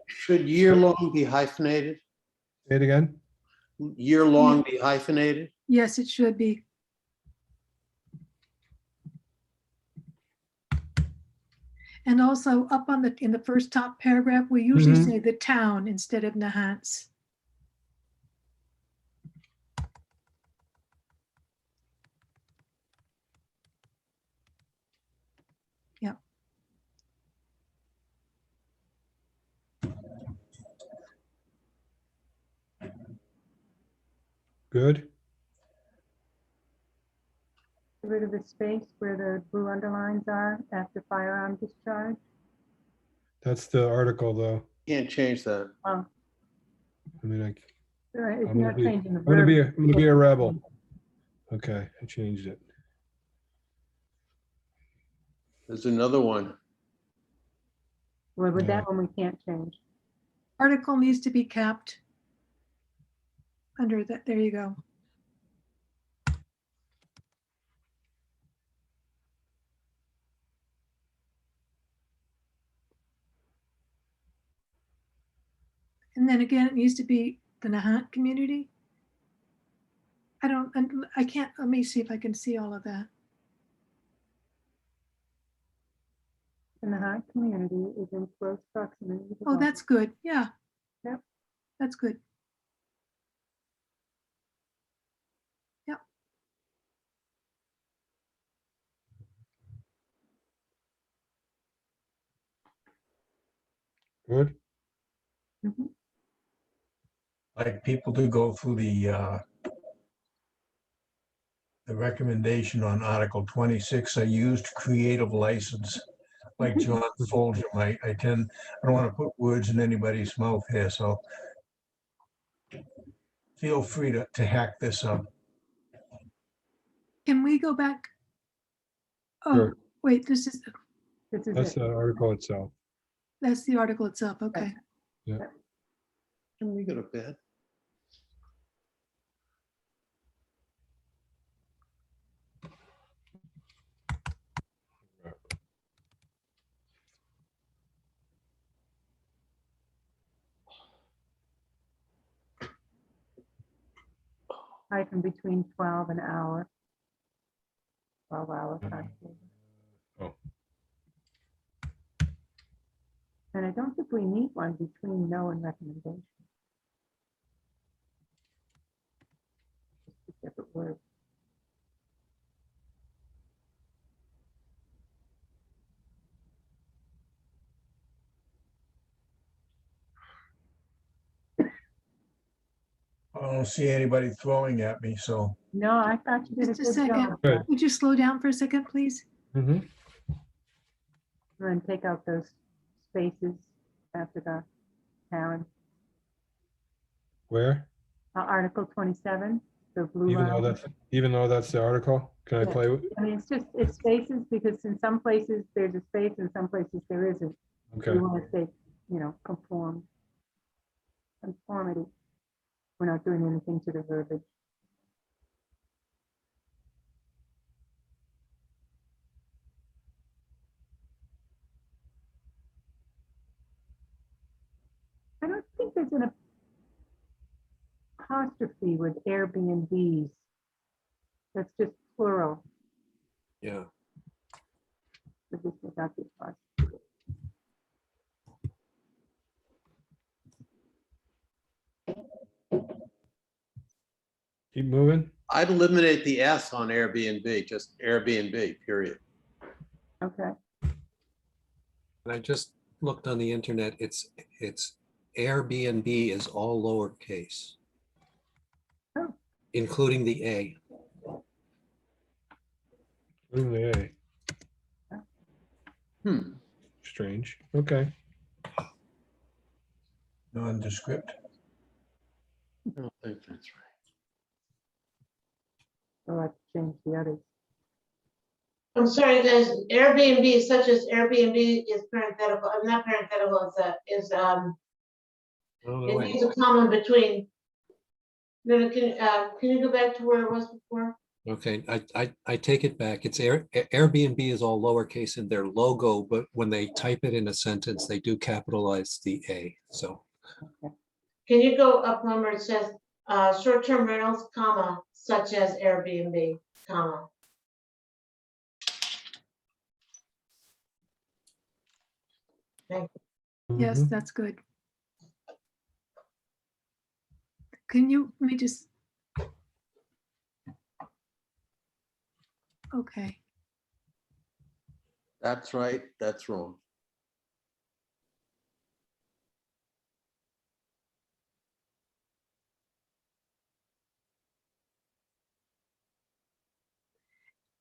Should year long be hyphenated? Say it again. Year long be hyphenated? Yes, it should be. And also up on in the first top paragraph, we usually say the town instead of Nahant's. Good. Get rid of the space where the blue underlines are after firearm discharge. That's the article, though. Can't change that. Oh, I mean, it's I'm not changing the I'm gonna be, verb. I'm gonna be a rebel. Okay, I changed it. There's another one. Well, with Yeah. that one, we can't change. Article needs to be capped under that. There you go. And then again, it needs to be the Nahant community. I can't, let me see if I can see all of that. And the Nahant community is in close proximity. to the Oh, water. that's good. Yeah. Yep. That's good. Yep. Good. Mhm. Like people to go through the recommendation on Article 26, I used creative license, like John Folger might. I don't want to put words in anybody's mouth here, so feel free to hack this up. Can we go back? Oh, Sure. wait, this is That's the article itself. that's the article itself. Okay. Yeah. Can we go to bed? Hyphen between 12 an hour. 12 hours. Oh. And I don't think we need one between no and recommendation. Just a separate word. I don't see anybody throwing at me, so. No, I thought you did Just a good second. job. Good. Would you slow down for a second, please? Mm-hmm. And take out those spaces after the parent. Where? Article 27, the blue Even though line. that's the article, can I Yeah. play with? I mean, it's spaces because in some places there's a space, in some places there isn't. Okay. We want to say, conformity. We're not doing anything to the verbiage. I don't think there's an apostrophe with Airbnbs. That's just plural. Yeah. So this is not the apostrophe. Keep moving. I'd eliminate the S on Airbnb, just Airbnb, period. Okay. And I just looked on the internet. It's Airbnb is all lowercase, Oh. including the A. Including the A. Strange. Okay. Nondescript. I don't think that's right. So let's change the others. I'm sorry, guys, Airbnb such as Airbnb is parenthetical, I'm not parenthetical, it needs a comma between. No, can you go back to where it was before? Okay, I take it back. It's Airbnb is all lowercase in their logo, but when they type it in a sentence, they do capitalize the A. So Can you go up one where it says, short-term rentals, comma, such as Airbnb, comma? Thank you. Yes, that's good. Can you, let me just. Okay. That's right, that's wrong.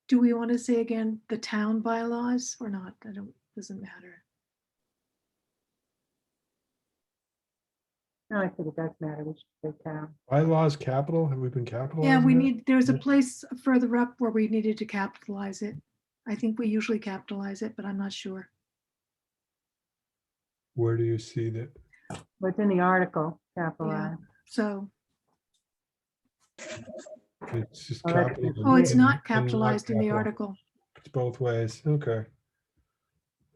Do we want to say again, the town bylaws or not? Doesn't matter. No, I think it does matter. We should say town. Bylaws capital, have we been capitalizing? Yeah, that? there's a place further up where we needed to capitalize it. I think we usually capitalize it, but I'm not sure. Where do you see that? What's in the article, Yeah, capitalized. so, It's just Oh, that's capital. just oh, it's and- not and capitalized in the capital. article. It's both ways, okay.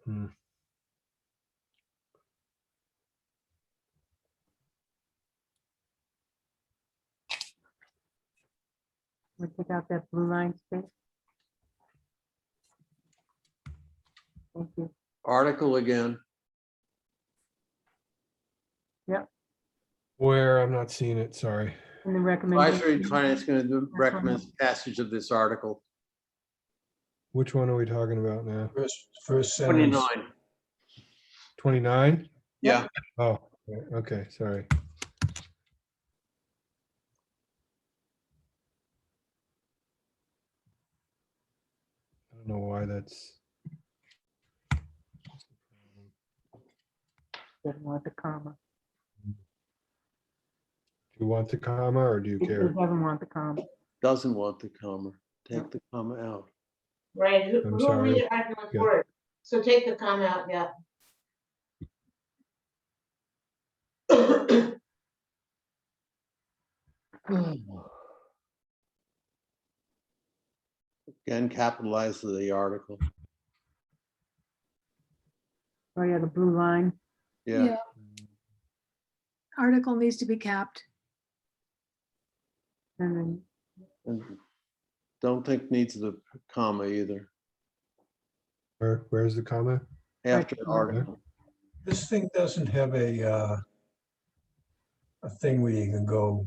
Hmm. We take out that blue line space. Thank you. Article again. Yep, Where, I'm not seeing it, sorry. in the Advisory recommendation. Finance Committee recommends passage of this article. Which one are we talking about now? First sentence. 29. 29? Yeah. Oh, okay, sorry. I don't know why that's. Doesn't want the comma. Do you want the comma or do you It care? doesn't want the comma. Doesn't want the comma. Take the comma out. Right, who I'm who sorry. read argument Yeah. word? So take the comma out, yeah. Again, capitalize the article. Oh, yeah, the blue line. Yeah. Article needs to be capped. And then, And don't think needs the comma either. Where's the comma? After Right. article. This thing doesn't have a thing where you can go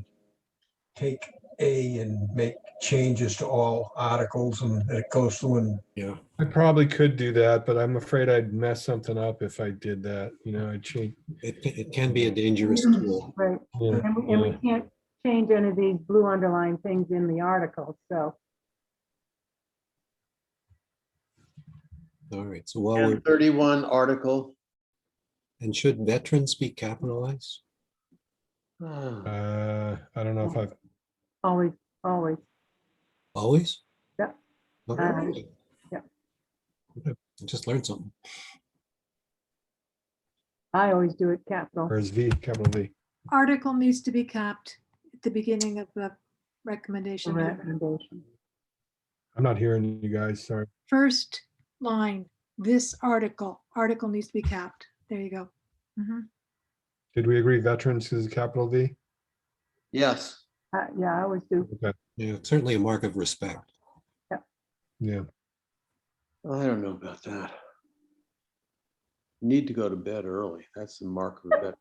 take A and make changes to all articles and it goes through and Yeah. I probably could do that, but I'm afraid I'd mess something up if I did that. You know, I'd change. It can be a dangerous tool. right, Yeah, and we can't change any of these blue underlined things in the article, so. All right, so while And we're, 31 article. and should veterans be capitalized? I don't know if I've. Always. Always? Yep. Okay. Yeah. I just learned something. I always do it capital. Where's V, capital V? Article needs to be capped at the beginning of the The recommendation. recommendation. I'm not hearing you guys, sorry. First line, this article needs to be capped. There you go. Mhm. Did we agree veterans is a capital V? Yes. Yeah, I always do. Okay, Yeah, it's certainly a mark of respect. yeah. I don't know about that. Need to go to bed early. That's the mark of a bed.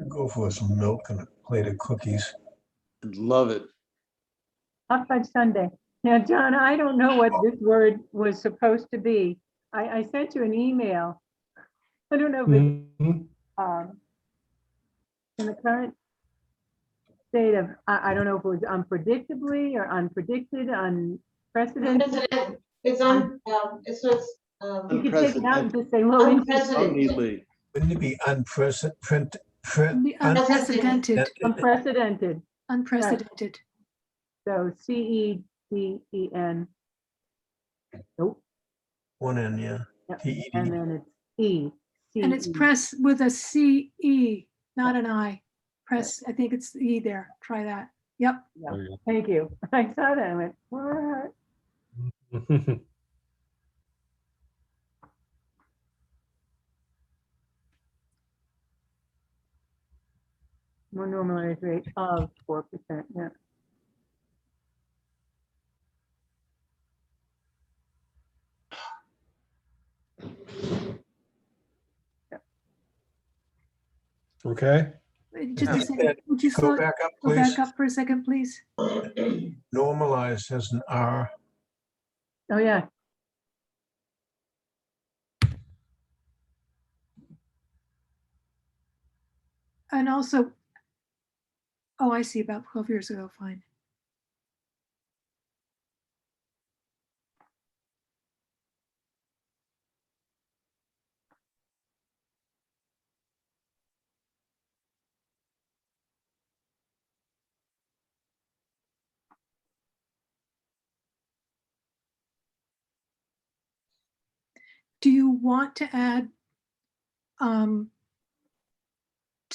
go for some milk and a plate of cookies. Love it. Hot Fudge Sunday. Now, John, I don't know what this word was supposed to be. I sent you an email. I don't know if it's Mhm. in the current state of, I don't know if it was unpredictably or unpredicted, unprecedented. Unprecedented. It's on, so it's, You could take it out and just say low interest. unprecedented. Wouldn't it be unprecedented? The Unprecedented, Unprecedented. unprecedented. So CEDEN. Nope. One N, yeah. Yep. TED. And then it's E. And it's CE. press with a CE, not an I. Press, I think it's E there. Try that. Yep. Yeah. There you Thank you. I saw that. I went, what? go. More normalized rate of 4%. Yeah. Okay. Just a second. Would you Go slow, back up, go please. back up for a second, please? Normalized has an R. Oh, yeah. And also, oh, I see, about 12 years ago, fine. Do you want to add to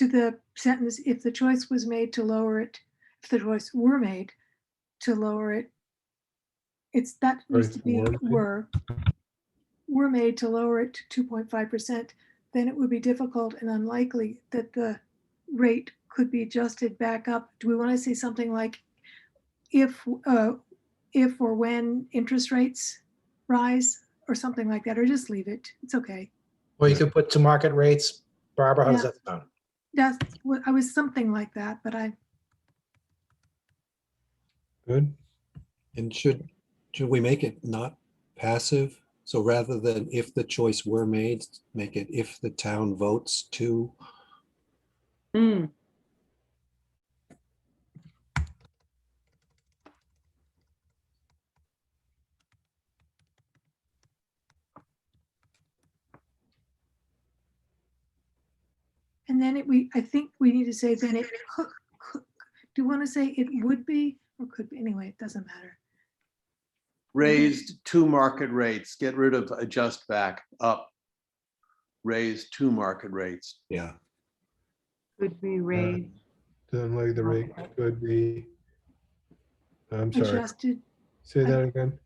the sentence, if the choice was made to lower it, if the choice were made to lower it, it's that needs to be were made to lower it to 2.5%, then it would be difficult and unlikely that the rate could be adjusted back up. Do we want to say something like if or when interest rates rise or something like that, or just leave it? It's okay. Or you could put to market rates. Barbara, how does Yeah. that sound? That's what I was, something like that, but I. Good. And should we make it not passive? So rather than if the choice were made, make it if the town votes to. Mm. And then I think we need to say then it could, do you want to say it would be or could be? Anyway, it doesn't matter. Raised to market rates, get rid of adjust back, up. Raised to market rates. Yeah. Could be raised. Then like the rate could be, I'm sorry, Adjusted. say that again.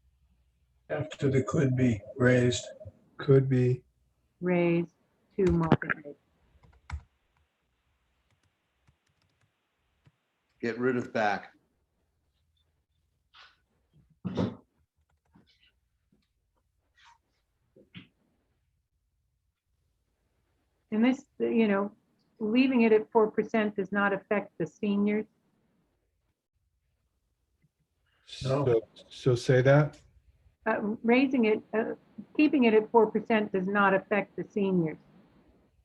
After the could be raised. Could be. Raised to market rate. Get rid of back. And this, you know, leaving it at 4% does not affect the seniors. So say that. Raising it, keeping it at 4% does not affect the seniors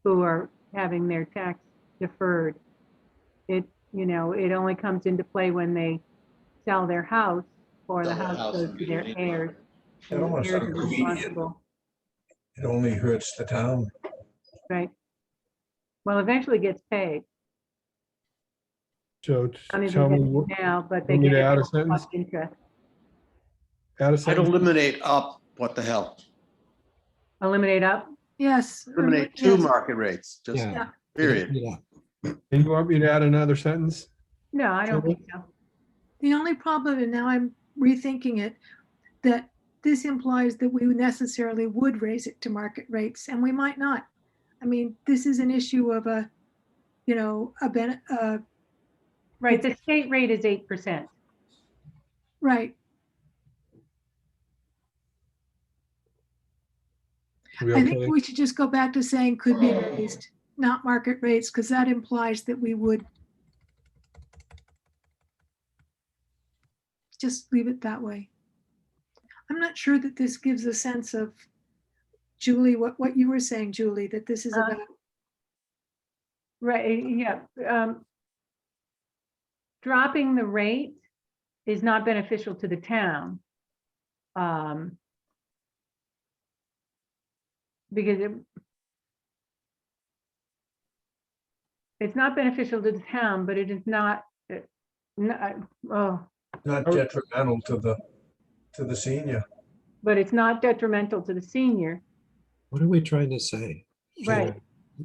who are having their tax deferred. It, you know, it only comes into play when they sell their house or the house goes to their heirs. It And the almost heirs are sounds responsible. It only hurts the town. Right. Well, eventually gets paid. So Money tell they me get what, now, but they want me get to it add a plus sentence? interest. Add a I'd sentence. eliminate up, what the hell? Eliminate up? Yes. Eliminate to market rates, just Yeah. period. Yeah. And you want me to add another sentence? No, I don't think so. The only problem, and now I'm rethinking it, that this implies that we necessarily would raise it to market rates, and we might not. I mean, this is an issue of a, you know, right. The state rate is 8%. Right. Okay? I think we should just go back to saying could be raised, not market rates, because that implies that we would just leave it that way. I'm not sure that this gives a sense of, Julie, what you were saying, Julie, that this is about. Right, yeah. Dropping the rate is not beneficial to the town. Because it's not beneficial to the town, but it is not, Not detrimental to the senior. but it's not detrimental to the senior. What are we trying to say? Right.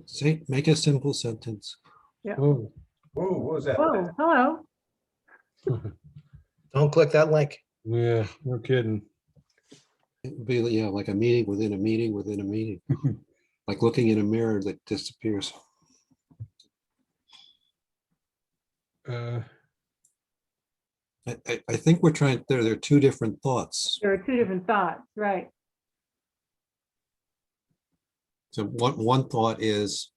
Say, make a simple sentence. Yeah. Oh, whoa, what was that? Whoa, hello. Don't click that link. Yeah, no kidding. It'd be, yeah, like a meeting within a meeting within a meeting. Like looking in a mirror that disappears. Uh, I think we're trying, there are two different thoughts. There are two different thoughts, right? So one thought is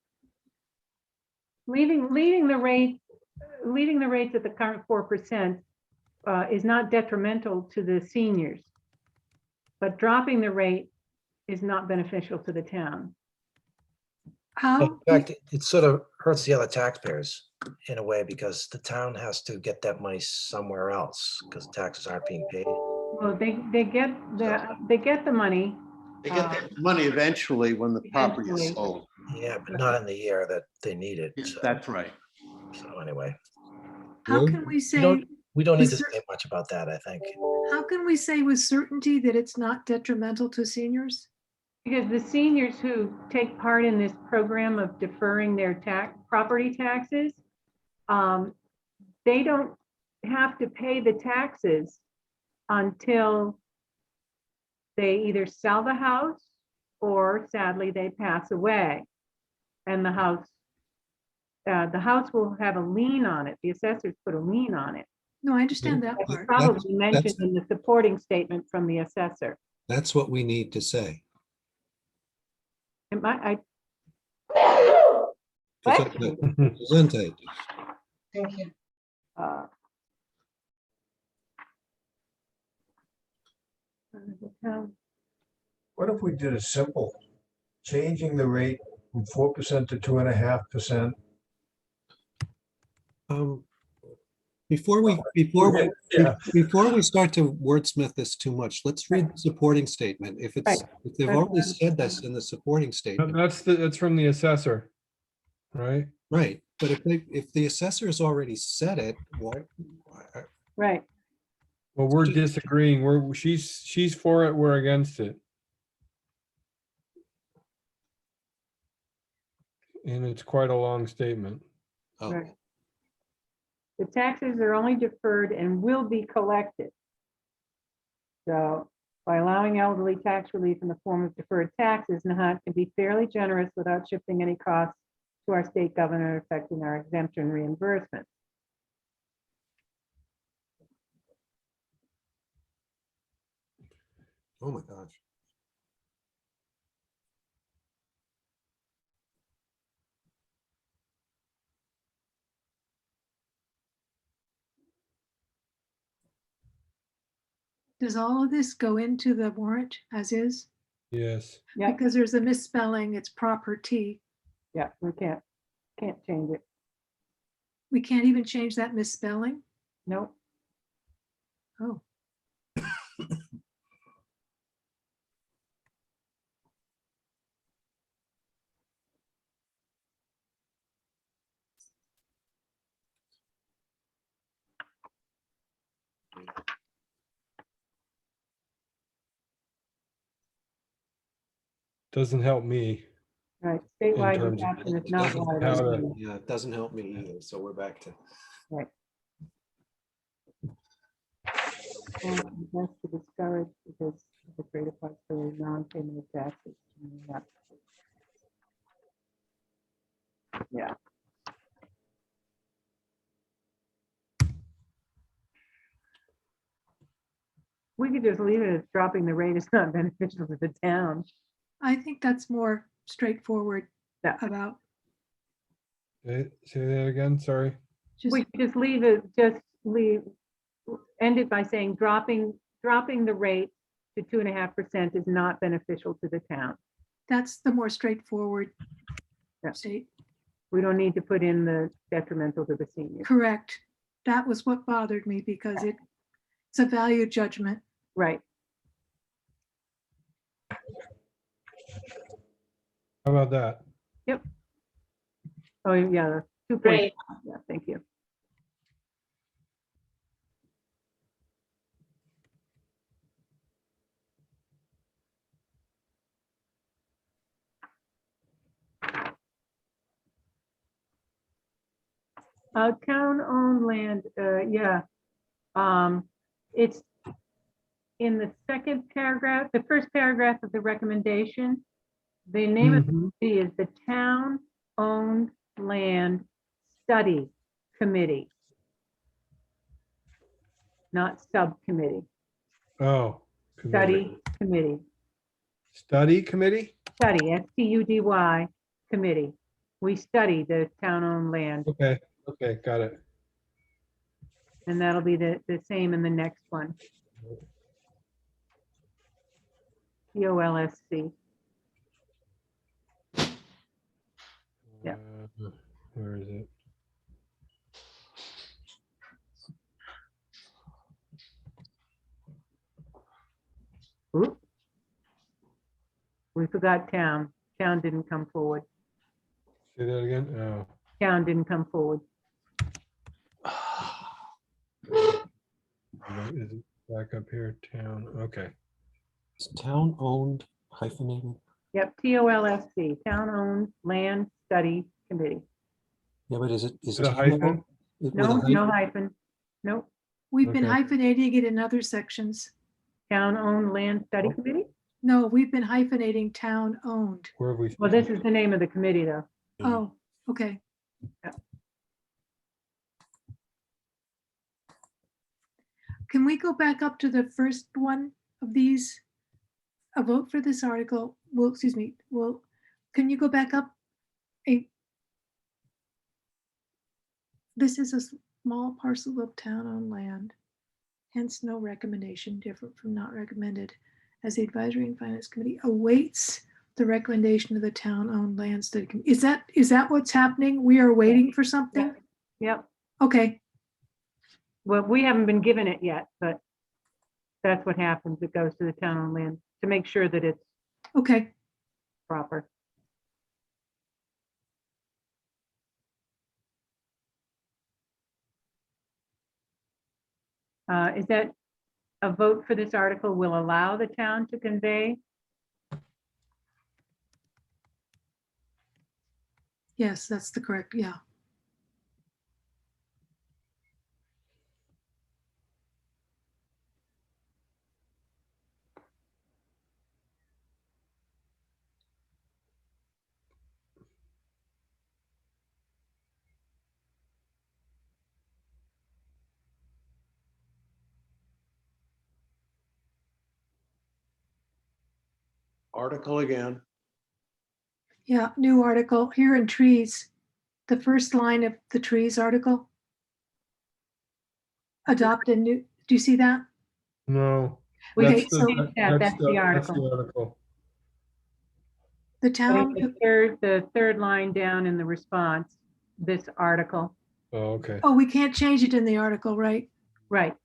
Leaving the rates at the current 4% is not detrimental to the seniors, but dropping the rate is not beneficial to the town. How, In fact, it sort of hurts the other taxpayers in a way because the town has to get that money somewhere else because taxes aren't being paid. Well, they get the money. They get that money eventually when the property is Eventually. sold. Yeah, but not in the year that they need it. Yeah, So, that's right. so anyway, how can we we say, don't need to Is say much about that, I think. how can we say with certainty that it's not detrimental to seniors? Because the seniors who take part in this program of deferring their property taxes, they don't have to pay the taxes until they either sell the house or sadly they pass away. And the house will have a lien on it. The assessors put a lien on it. No, I understand that That's part. probably mentioned in the supporting statement from the assessor. That's what we need to say. What? Presente. Thank you. What if we did a simple, changing the rate from 4% to 2.5%? Before we start to wordsmith this too much, let's read the supporting statement. If they've already said this in the supporting statement. That's from the assessor, right? Right, but if the assessor has already said it, why? Right. Well, we're disagreeing. She's for it, we're against it. And it's quite a long statement. Oh. Right. The taxes are only deferred and will be collected. So by allowing elderly tax relief in the form of deferred taxes, Nahant can be fairly generous without shifting any costs to our state governor affecting our exemption reimbursement. Oh my gosh. Does all of this go into the warrant as is? Yes. Yeah. Because there's a misspelling, it's property. Yeah, we can't change it. We can't even change that misspelling? Nope. Oh. Doesn't help me. Right, In statewide terms of- adoption is It not doesn't- widely. Yeah, it doesn't help me either, so we're back to. Right. And that's to discourage because of the greater possibility of non-payment of taxes. Yeah. We could just leave it as dropping the rate is not beneficial to the town. I think that's more straightforward about. Say that again, sorry. We just leave it, end it by saying dropping the rate to 2.5% is not beneficial to the town. That's the more straightforward state. We don't need to put in the detrimental to the seniors. Correct. That was what bothered me because it's a value judgment. Right. How about that? Yep. Oh, yeah, 2 points. Great. Yeah, thank you. Town-owned land, yeah. It's in the second paragraph, the first paragraph of the recommendation. The name of the committee is the Town-Owned Land Study Committee. Not subcommittee, Oh. study committee. Study committee? Study, STUDY committee. We study the town-owned land. Okay, okay, got it. And that'll be the same in the next one. TOLSC. Yeah. Where is it? Oop. We forgot town. Town didn't come forward. Say that again? Oh. Town didn't come forward. Is it back up here? Town. Okay. Is town owned hyphenated? Yep, TOLSC, Town Owned Land Study Committee. Yeah, but is it Is it a hyphen? No, no hyphen. Nope. We've been Okay. hyphenating it in other sections. Town Owned Land Study Oh. Committee? No, we've been hyphenating town owned. Where have we? Well, this is the name of the committee, though. Oh, okay. Yeah. Can we go back up to the first one of these? A vote for this article, well, excuse me, well, can you go back up? This is a small parcel of town-owned land, hence no recommendation, different from not recommended, as the Advisory and Finance Committee awaits the recommendation of the town-owned land study committee. Is that what's happening? We are waiting for something? Yep. Okay, Well, we haven't been given it yet, but that's what happens. It goes to the Town Owned Land to make sure that it's okay. proper. Is that a vote for this article will allow the town to convey? Yes, that's the correct, yeah. Article again. Yeah, new article here in trees. The first line of the trees article. Adopt a new, do you see that? No. Okay, That's the, so that's the article. article. the But town, in the third line down in the response, this article. Oh, okay. oh, we can't change it in the article, right? Right.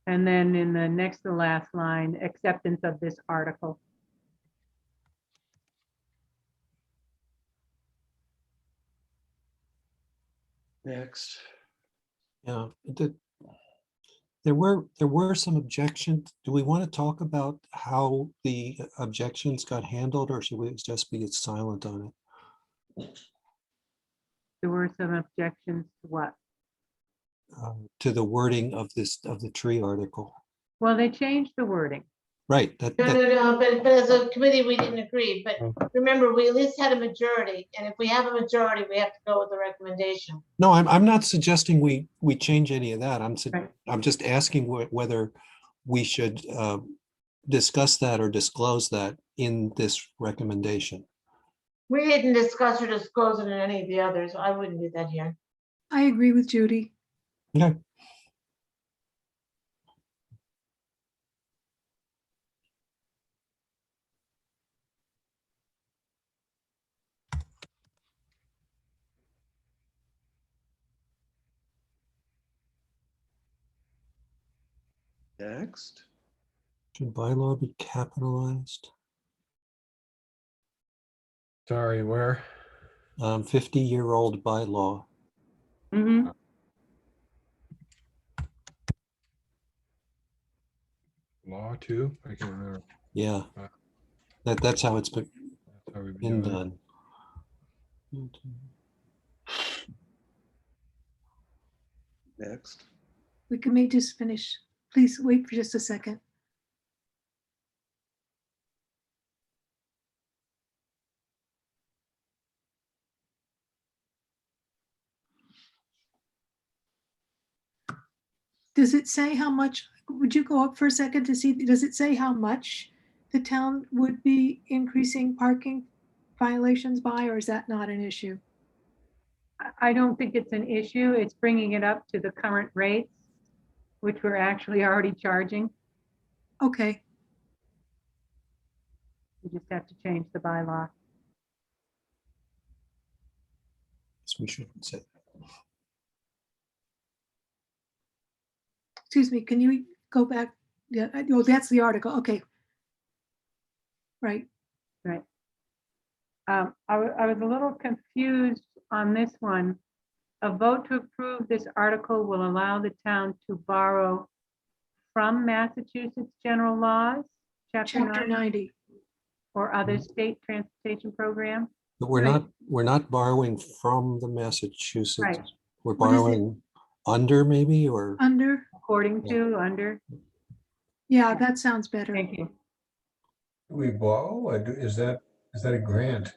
And then in the next to last line, acceptance of this article. Next. Yeah, there were some objections. Do we want to talk about how the objections got handled, or should we just be silent on it? There were some objections to what? To the wording of the tree article. Well, they changed the wording. Right. No, but as a committee, we didn't agree, but remember, we at least had a majority, and if we have a majority, we have to go with the recommendation. No, I'm not suggesting we change any of that. Right. I'm just asking whether we should discuss that or disclose that in this recommendation. We didn't discuss or disclose it in any of the others, so I wouldn't do that here. I agree with Judy. Okay. Next. Should bylaw be capitalized? Sorry, where? 50-year-old bylaw. Mm-hmm. Law too? I can't remember. Yeah. That's how it's been That's how we've been doing it. done. Next. We may just finish. Please wait for just a second. Does it say how much, would you go up for a second to see, does it say how much the town would be increasing parking violations by, or is that not an issue? I don't think it's an issue. It's bringing it up to the current rates, which we're actually already charging. Okay, We just have to change the bylaw. So we shouldn't say. Excuse me, can you go back? Yeah, oh, that's the article. Okay. Right. Right. I was a little confused on this one. A vote to approve this article will allow the town to borrow from Massachusetts general laws, chapter Chapter 90, 90. or other state transportation programs. But we're not borrowing from the Massachusetts. Right. We're What is it? borrowing under maybe, or Under? According to, under. Yeah, that sounds better. Thank you. Do we borrow, or is that a grant?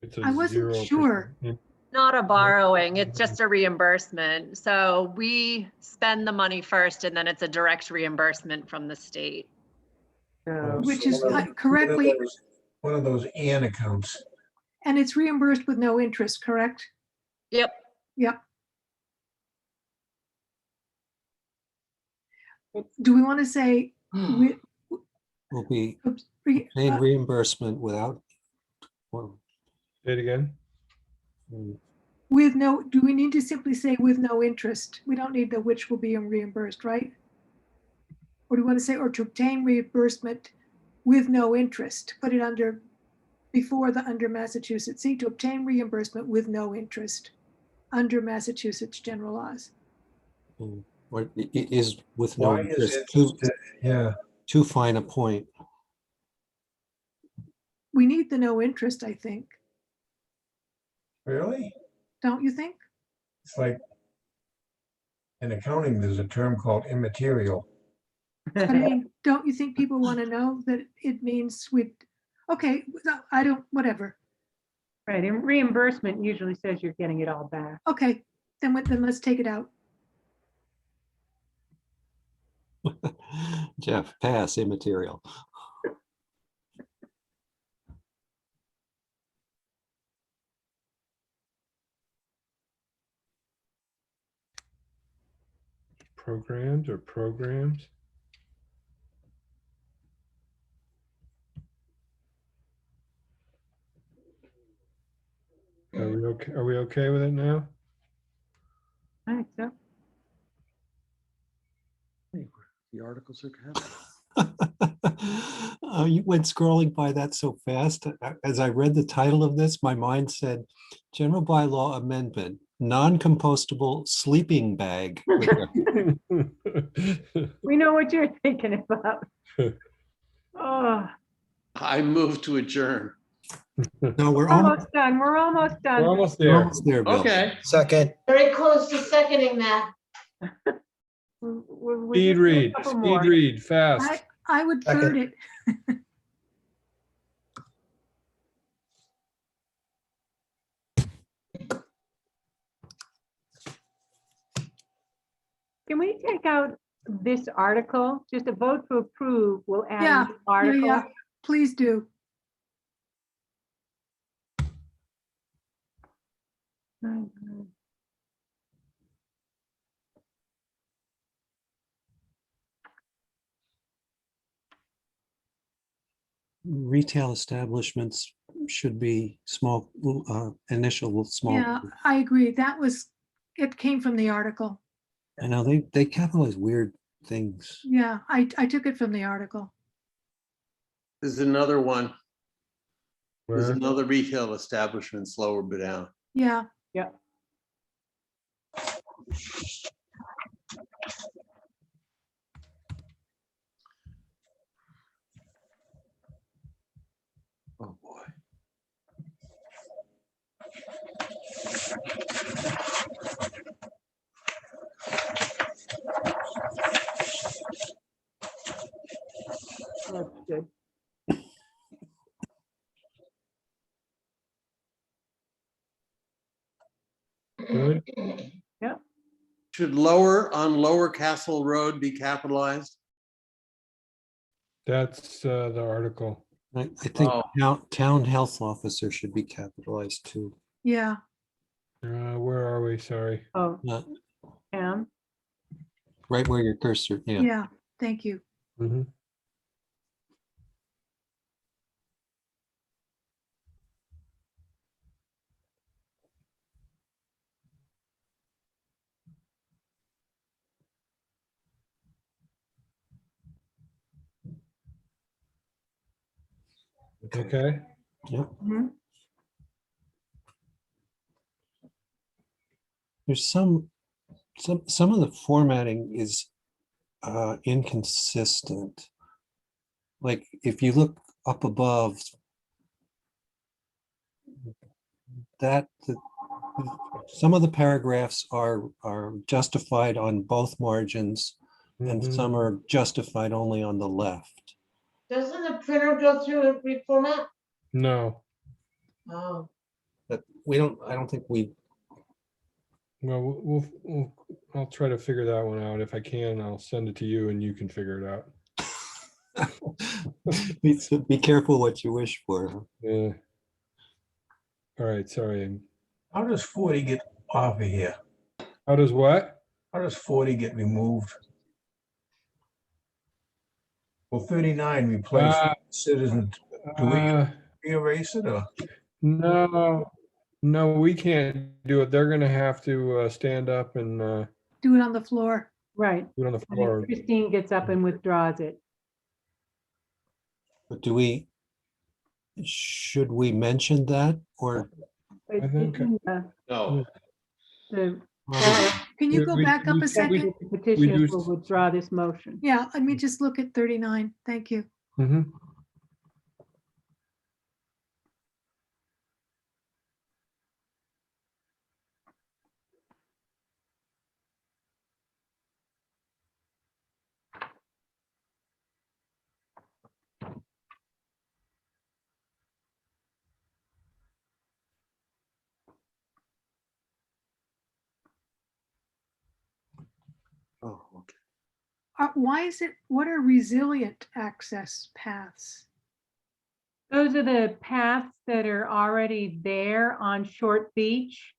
It's a I wasn't 0%. sure. Not a borrowing, it's just a reimbursement. So we spend the money first and then it's a direct reimbursement from the state. Which So is one of correctly, one of those AN accounts. and it's reimbursed with no interest, correct? Yep. Yep. Do we want to say will be paid reimbursement without. Well, Say it again. with no, do we need to simply say with no interest? We don't need the which will be reimbursed, right? Or do we want to say, or to obtain reimbursement with no interest? Put it under, before the under Massachusetts. See, to obtain reimbursement with no interest under Massachusetts general laws. Or it is with no Why is interest. it? Yeah. Too fine a point. We need the no interest, I think. Really? Don't you think? It's like in accounting, there's a term called immaterial. I mean, don't you think people want to know that it means with, okay, I don't, whatever. Right, and reimbursement usually says you're getting it all back. Okay, then let's take it out. Jeff, pass, immaterial. Programs or programs? Are we okay? Are we okay with it now? I think so. The articles are You went scrolling by that so fast. As I read the title of this, my mind said, General Bylaw Amendment, non-compostable sleeping bag. We know what you're thinking about. Oh, I move to adjourn. No, we're almost done. We're almost done. We're almost we're there. almost there, Bill. Okay. Second. Very close to seconding that. We're Speed just a read, couple speed more. read, fast. I would third it. Can we take out this article? Just a vote to approve will add Yeah, an article. yeah, please do. Retail establishments should be small, initial small. Yeah, I agree. That was, it came from the article. I know they capitalize weird things. Yeah, I took it from the article. There's another one. There's Where? another retail establishment slower but down. Yeah. Yeah. Oh, boy. That's good. Good. Yeah. Should lower on Lower Castle Road be capitalized? That's the article. I think Oh. town health officer should be capitalized too. Yeah. Where are we? Sorry. Oh, Uh, Pam. Right where your cursor, yeah. Yeah, thank you. Mhm. Okay, Yep. Mhm. There's some of the formatting is inconsistent. Like if you look up above, that some of the paragraphs are justified on both margins and Mhm. some are justified only on the left. Doesn't the printer go through and reformat? No, Oh, But I don't think we, well, I'll try to figure that one out. If I can, I'll send it to you and you can figure it out. be careful what you wish for. Yeah. All right, sorry. How does 40 get off of here? How does what? How does 40 get removed? Well, 39 replaced citizens. Do we erase it or? No, we can't do it. They're gonna have to stand up and Do it on the floor. Right. do it on the And then floor. Christine gets up and withdraws it. But should we mention that or? But I think- isn't, No, the Can you go We- back up a second? the petitioners will withdraw this motion. Yeah, let me just look at 39. Thank you. Mhm. Oh, okay. Why is it, what are resilient access paths? Those are the paths that are already there on Short Beach.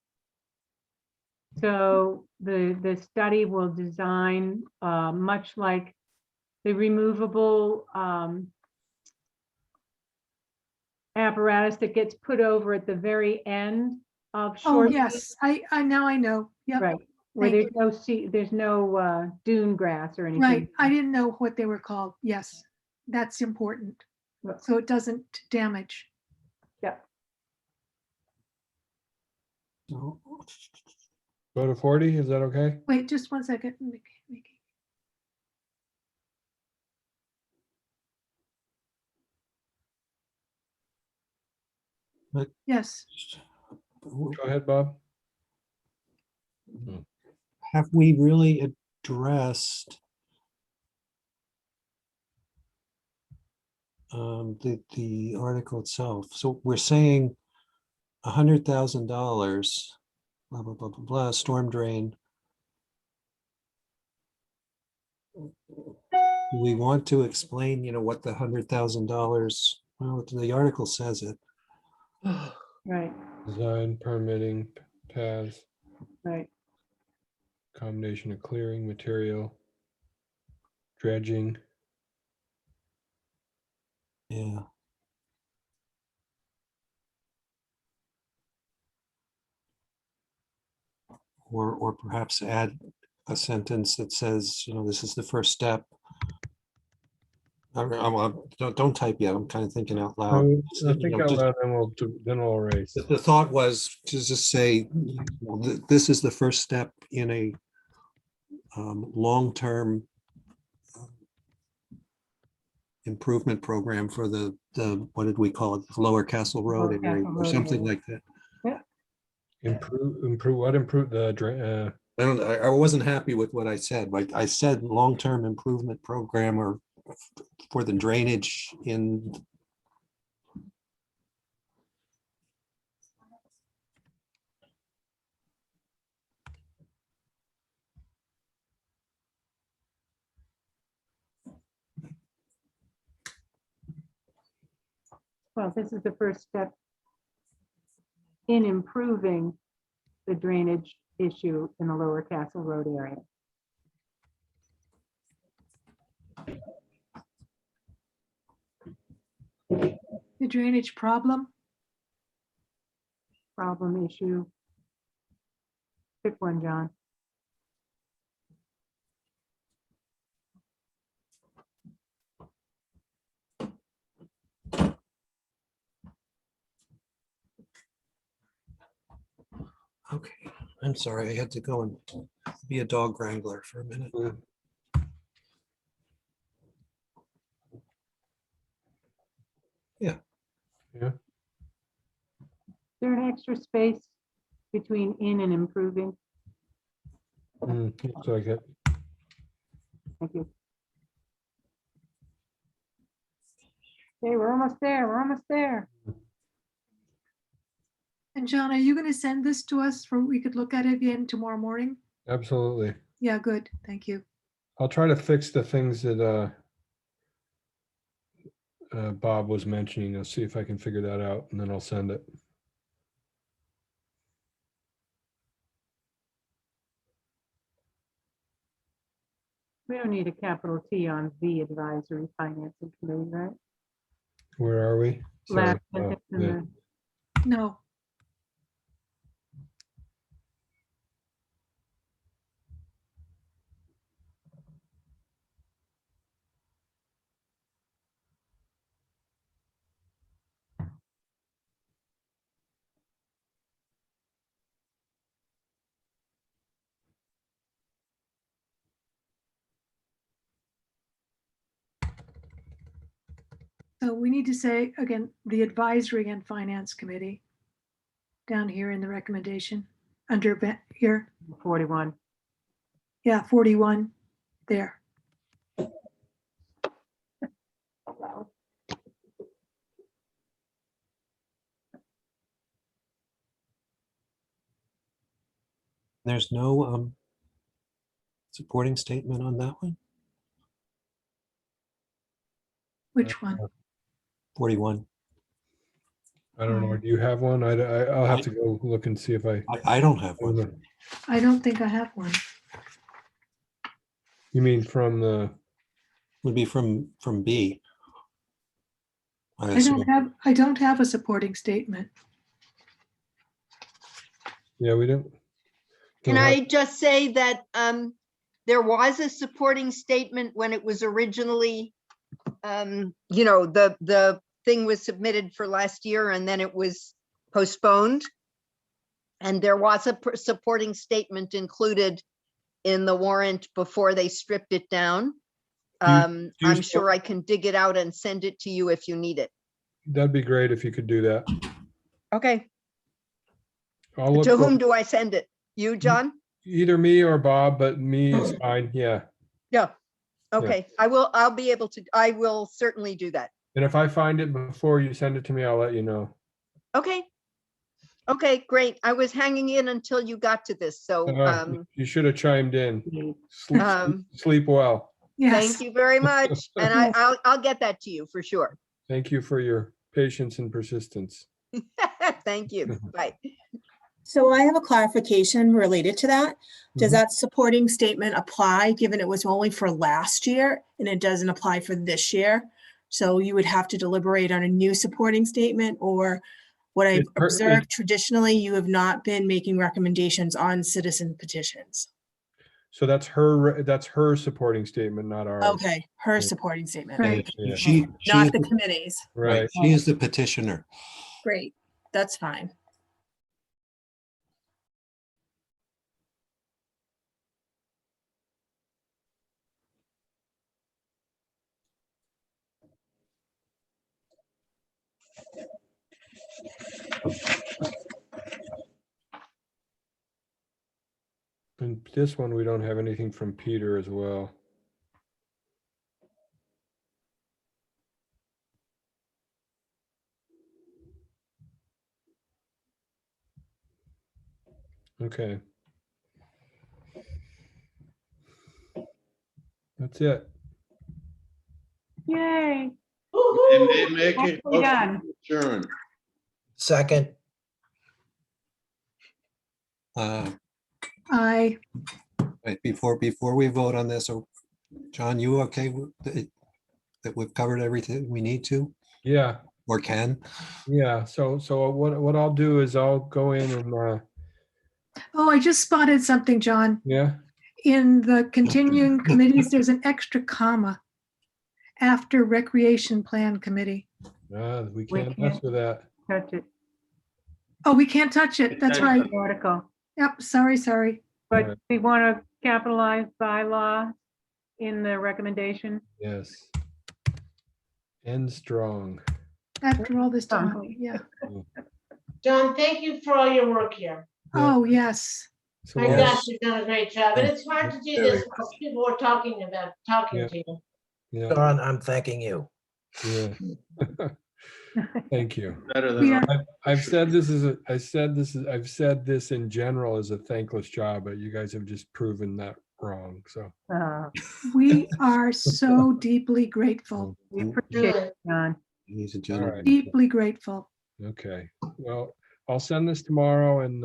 So the study will design much like the removable apparatus that gets put over at the very end of Oh, Short Beach. yes, I now I know. Yep. Right, where Thank there's no dune grass or anything. Right. I didn't know what they were called. Yes, that's important. So it doesn't damage. Yeah. So, Go to 40, is that okay? Wait, just one second. but Yes. Go ahead, Bob. have we really addressed the article itself? So we're saying $100,000, blah, blah, blah, blah, blah, storm drain. Do we want to explain, what the $100,000, well, the article says it. Right, Design, permitting, paths, right. combination of clearing material, dredging. Yeah. Or perhaps add a sentence that says, this is the first step. Don't type yet. I'm kind of thinking out loud. I think out loud, then we'll erase. The thought was to just say, this is the first step in a long-term improvement program for the what did we call it? The Lower Castle Road Lower area Castle or Road something area. like that. Improve the I wasn't happy with what I said. Like I said, long-term improvement program or for the drainage in. Well, this is the first step in improving the drainage issue in the Lower Castle Road area. The drainage problem. Problem issue. Pick one, John. I'm sorry, I had to go and be a dog wrangler for a minute. Yeah. Yeah. Is there an extra space between in and improving? Looks like it. Thank you. Okay, we're almost there. We're almost there. And John, are you going to send this to us for we could look at it again tomorrow morning? Absolutely. Yeah, good. Thank you. I'll try to fix the things that Bob was mentioning. I'll see if I can figure that out, and then I'll send it. We don't need a capital T on the advisory financing committee, right? Where are we? Sorry. Last sentence in Yeah. the- No. So we need to say, again, the advisory and finance committee down here in the recommendation under here. 41. Yeah, 41 there. There's no supporting statement on that one? Which one? 41. I don't know. Do you have one? I'll have to go look and see if I don't have one. I don't think I have one. You mean from the? Would be from B. I don't have a supporting statement. Yeah, we don't. Can I just say that there was a supporting statement when it was originally, you know, the thing was submitted for last year and then it was postponed. And there was a supporting statement included in the warrant before they stripped it down. I'm sure I can dig it out and send it to you if you need it. That'd be great if you could do that. Okay. I'll look To whom do I send it? You, John? Either me or Bob, but me is fine. Yeah. Yeah. Okay. I'll be able to, I will certainly do that. And if I find it before you send it to me, I'll let you know. Okay. Okay, great. I was hanging in until you got to this. So You should have chimed in. Um, Sleep well. thank you very much. And I'll get that to you for sure. Thank you for your patience and persistence. Thank you. Bye. So I have a clarification related to that. Does that supporting statement apply, given it was only for last year and it doesn't apply for this year? So you would have to deliberate on a new supporting statement, or what I've observed traditionally, you have not been making recommendations on citizen petitions. So that's her supporting statement, not ours. Okay, her supporting statement. Right. She Not is the committee's. Right. She is the petitioner. Great, that's fine. And this one, we don't have anything from Peter as well. Okay. That's it. Yay. And make it Actually done. adjourn. Second. I Wait, before we vote on this, John, you okay with that we've covered everything we need to? Yeah. Or can? Yeah. So what I'll do is I'll go in and oh, I just spotted something, John. yeah. In the continuing committees, there's an extra comma after Recreation Plan Committee. We We can't mess with that. touch it. Oh, we can't touch it. That's right. The article. Yep, sorry. But we want to capitalize bylaw in the recommendation. Yes. End strong. After all this time, yeah. John, thank you for all your work here. Oh, yes. So My I'll- gosh, you've done a great job. And it's hard to do Very this because people are talking Yeah. to you. Yeah, Don, I'm thanking you. yeah. Thank you. Better We than. are, I've said this I've said this in general as a thankless job, but you guys have just proven that wrong. So we are so deeply grateful, We appreciate it, John. He's a all gentleman. right. deeply grateful. Okay. Well, I'll send this tomorrow and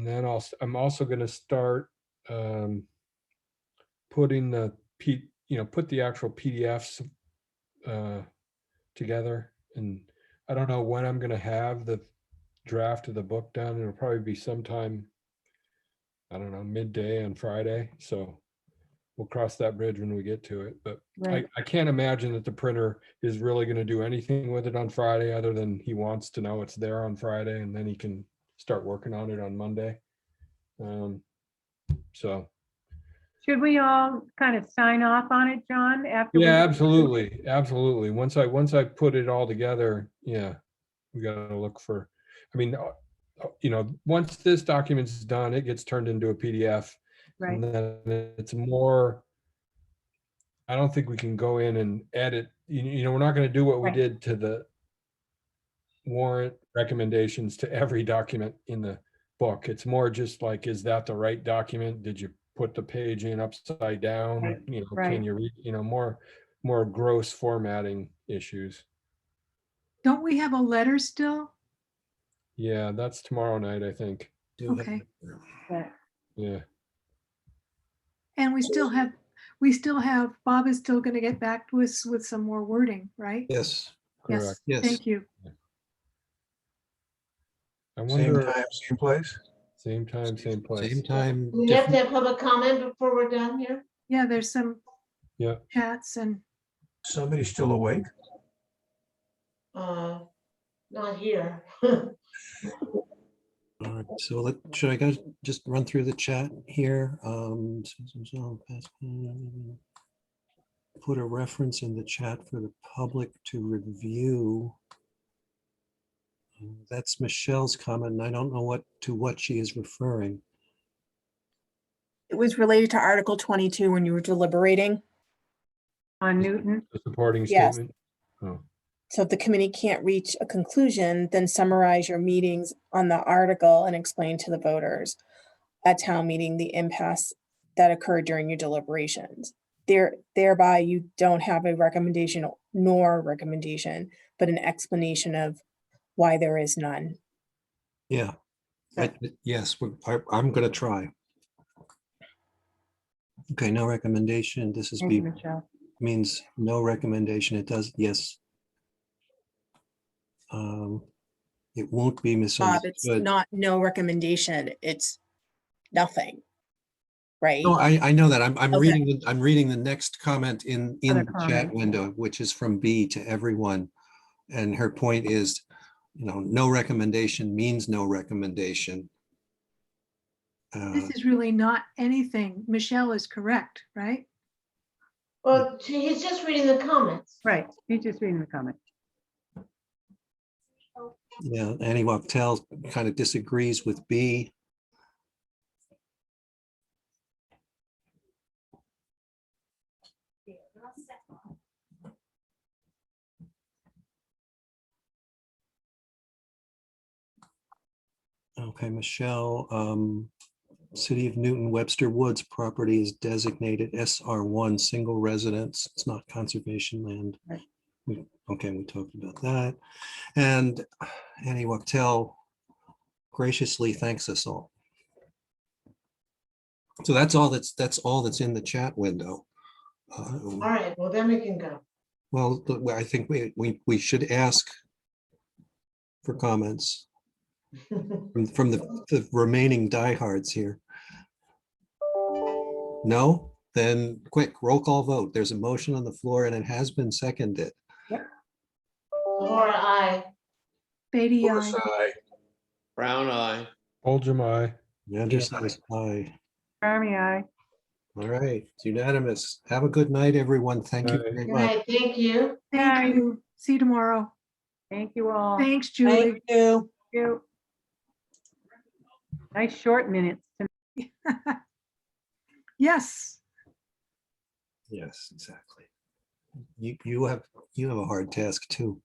then I'm also going to start putting put the actual PDFs together, and I don't know when I'm going to have the draft of the book done. It'll probably be sometime, I don't know, midday on Friday. So we'll cross that bridge when we get to it. But Right. I can't imagine that the printer is really going to do anything with it on Friday other than he wants to know it's there on Friday and then he can start working on it on Monday. So Should we all kind of sign off on it, John, after? yeah, absolutely. Once I put it all together, yeah, we got to look for, I mean, once this document's done, it gets turned into a PDF. Right. And then it's more, I don't think we can go in and edit, we're not going to do what we Right. did to the warrant recommendations to every document in the book. It's more just like, is that the right document? Did you put the page in upside down? Right. Can Right. you read, more gross formatting issues. Don't we have a letter still? Yeah, that's tomorrow night, I think. Okay. Yeah. And we still have, Bob is still going to get back to us with some more wording, right? Yes. Yes, Correct. Yes. thank you. I Same wonder, time, same place? same time, same place. Same time. We have to different- have public comment before we're done here. Yeah, there's some Yeah. chats and Somebody's still awake? Not here. All right, so should I guys just run through the chat here? Put a reference in the chat for the public to review. That's Michelle's comment, and I don't know to what she is referring. It was related to Article 22 when you were deliberating. On Newton. The supporting Yes. statement. Oh, So if the committee can't reach a conclusion, then summarize your meetings on the article and explain to the voters at town meeting the impasse that occurred during your deliberations. Thereby, you don't have a recommendation nor recommendation, but an explanation of why there is none. Yeah. Yes, I'm going to try. Okay, no recommendation. This is Thank you, Michelle. means no recommendation. It does, yes. It won't be Bob, it's misunderstood. not no recommendation, it's nothing, right? No, I know that. I'm Okay. reading the next comment in Other the chat comment. window, which is from B to everyone. And her point is, no recommendation means no recommendation. this is really not anything. Michelle is correct, right? Well, he's just reading the comments. Right, he's just reading the comment. Yeah, Annie Wachtel kind of disagrees with B. Okay, Michelle, City of Newton Webster Woods property is designated SR1 single residence. It's not conservation land. Right. Okay, we talked about that. And Annie Wachtel graciously thanks us all. So that's all that's in the chat window. All right, well, then we can go. Well, I think we should ask for comments from the remaining diehards here. No? Then quick, roll call vote. There's a motion on the floor and it has been seconded. Laura, I. Beatty, Force aye. aye. Brown eye. Oldham, aye. Anderson is aye. Army, aye. All right, it's unanimous. Have a good night, everyone. Thank you Aye. very Good much. night, thank you. Thank you. See you tomorrow. Thank you all. Thanks, Julie. Thank you. Nice short minutes. Yes. Yes, exactly. You have a hard task too.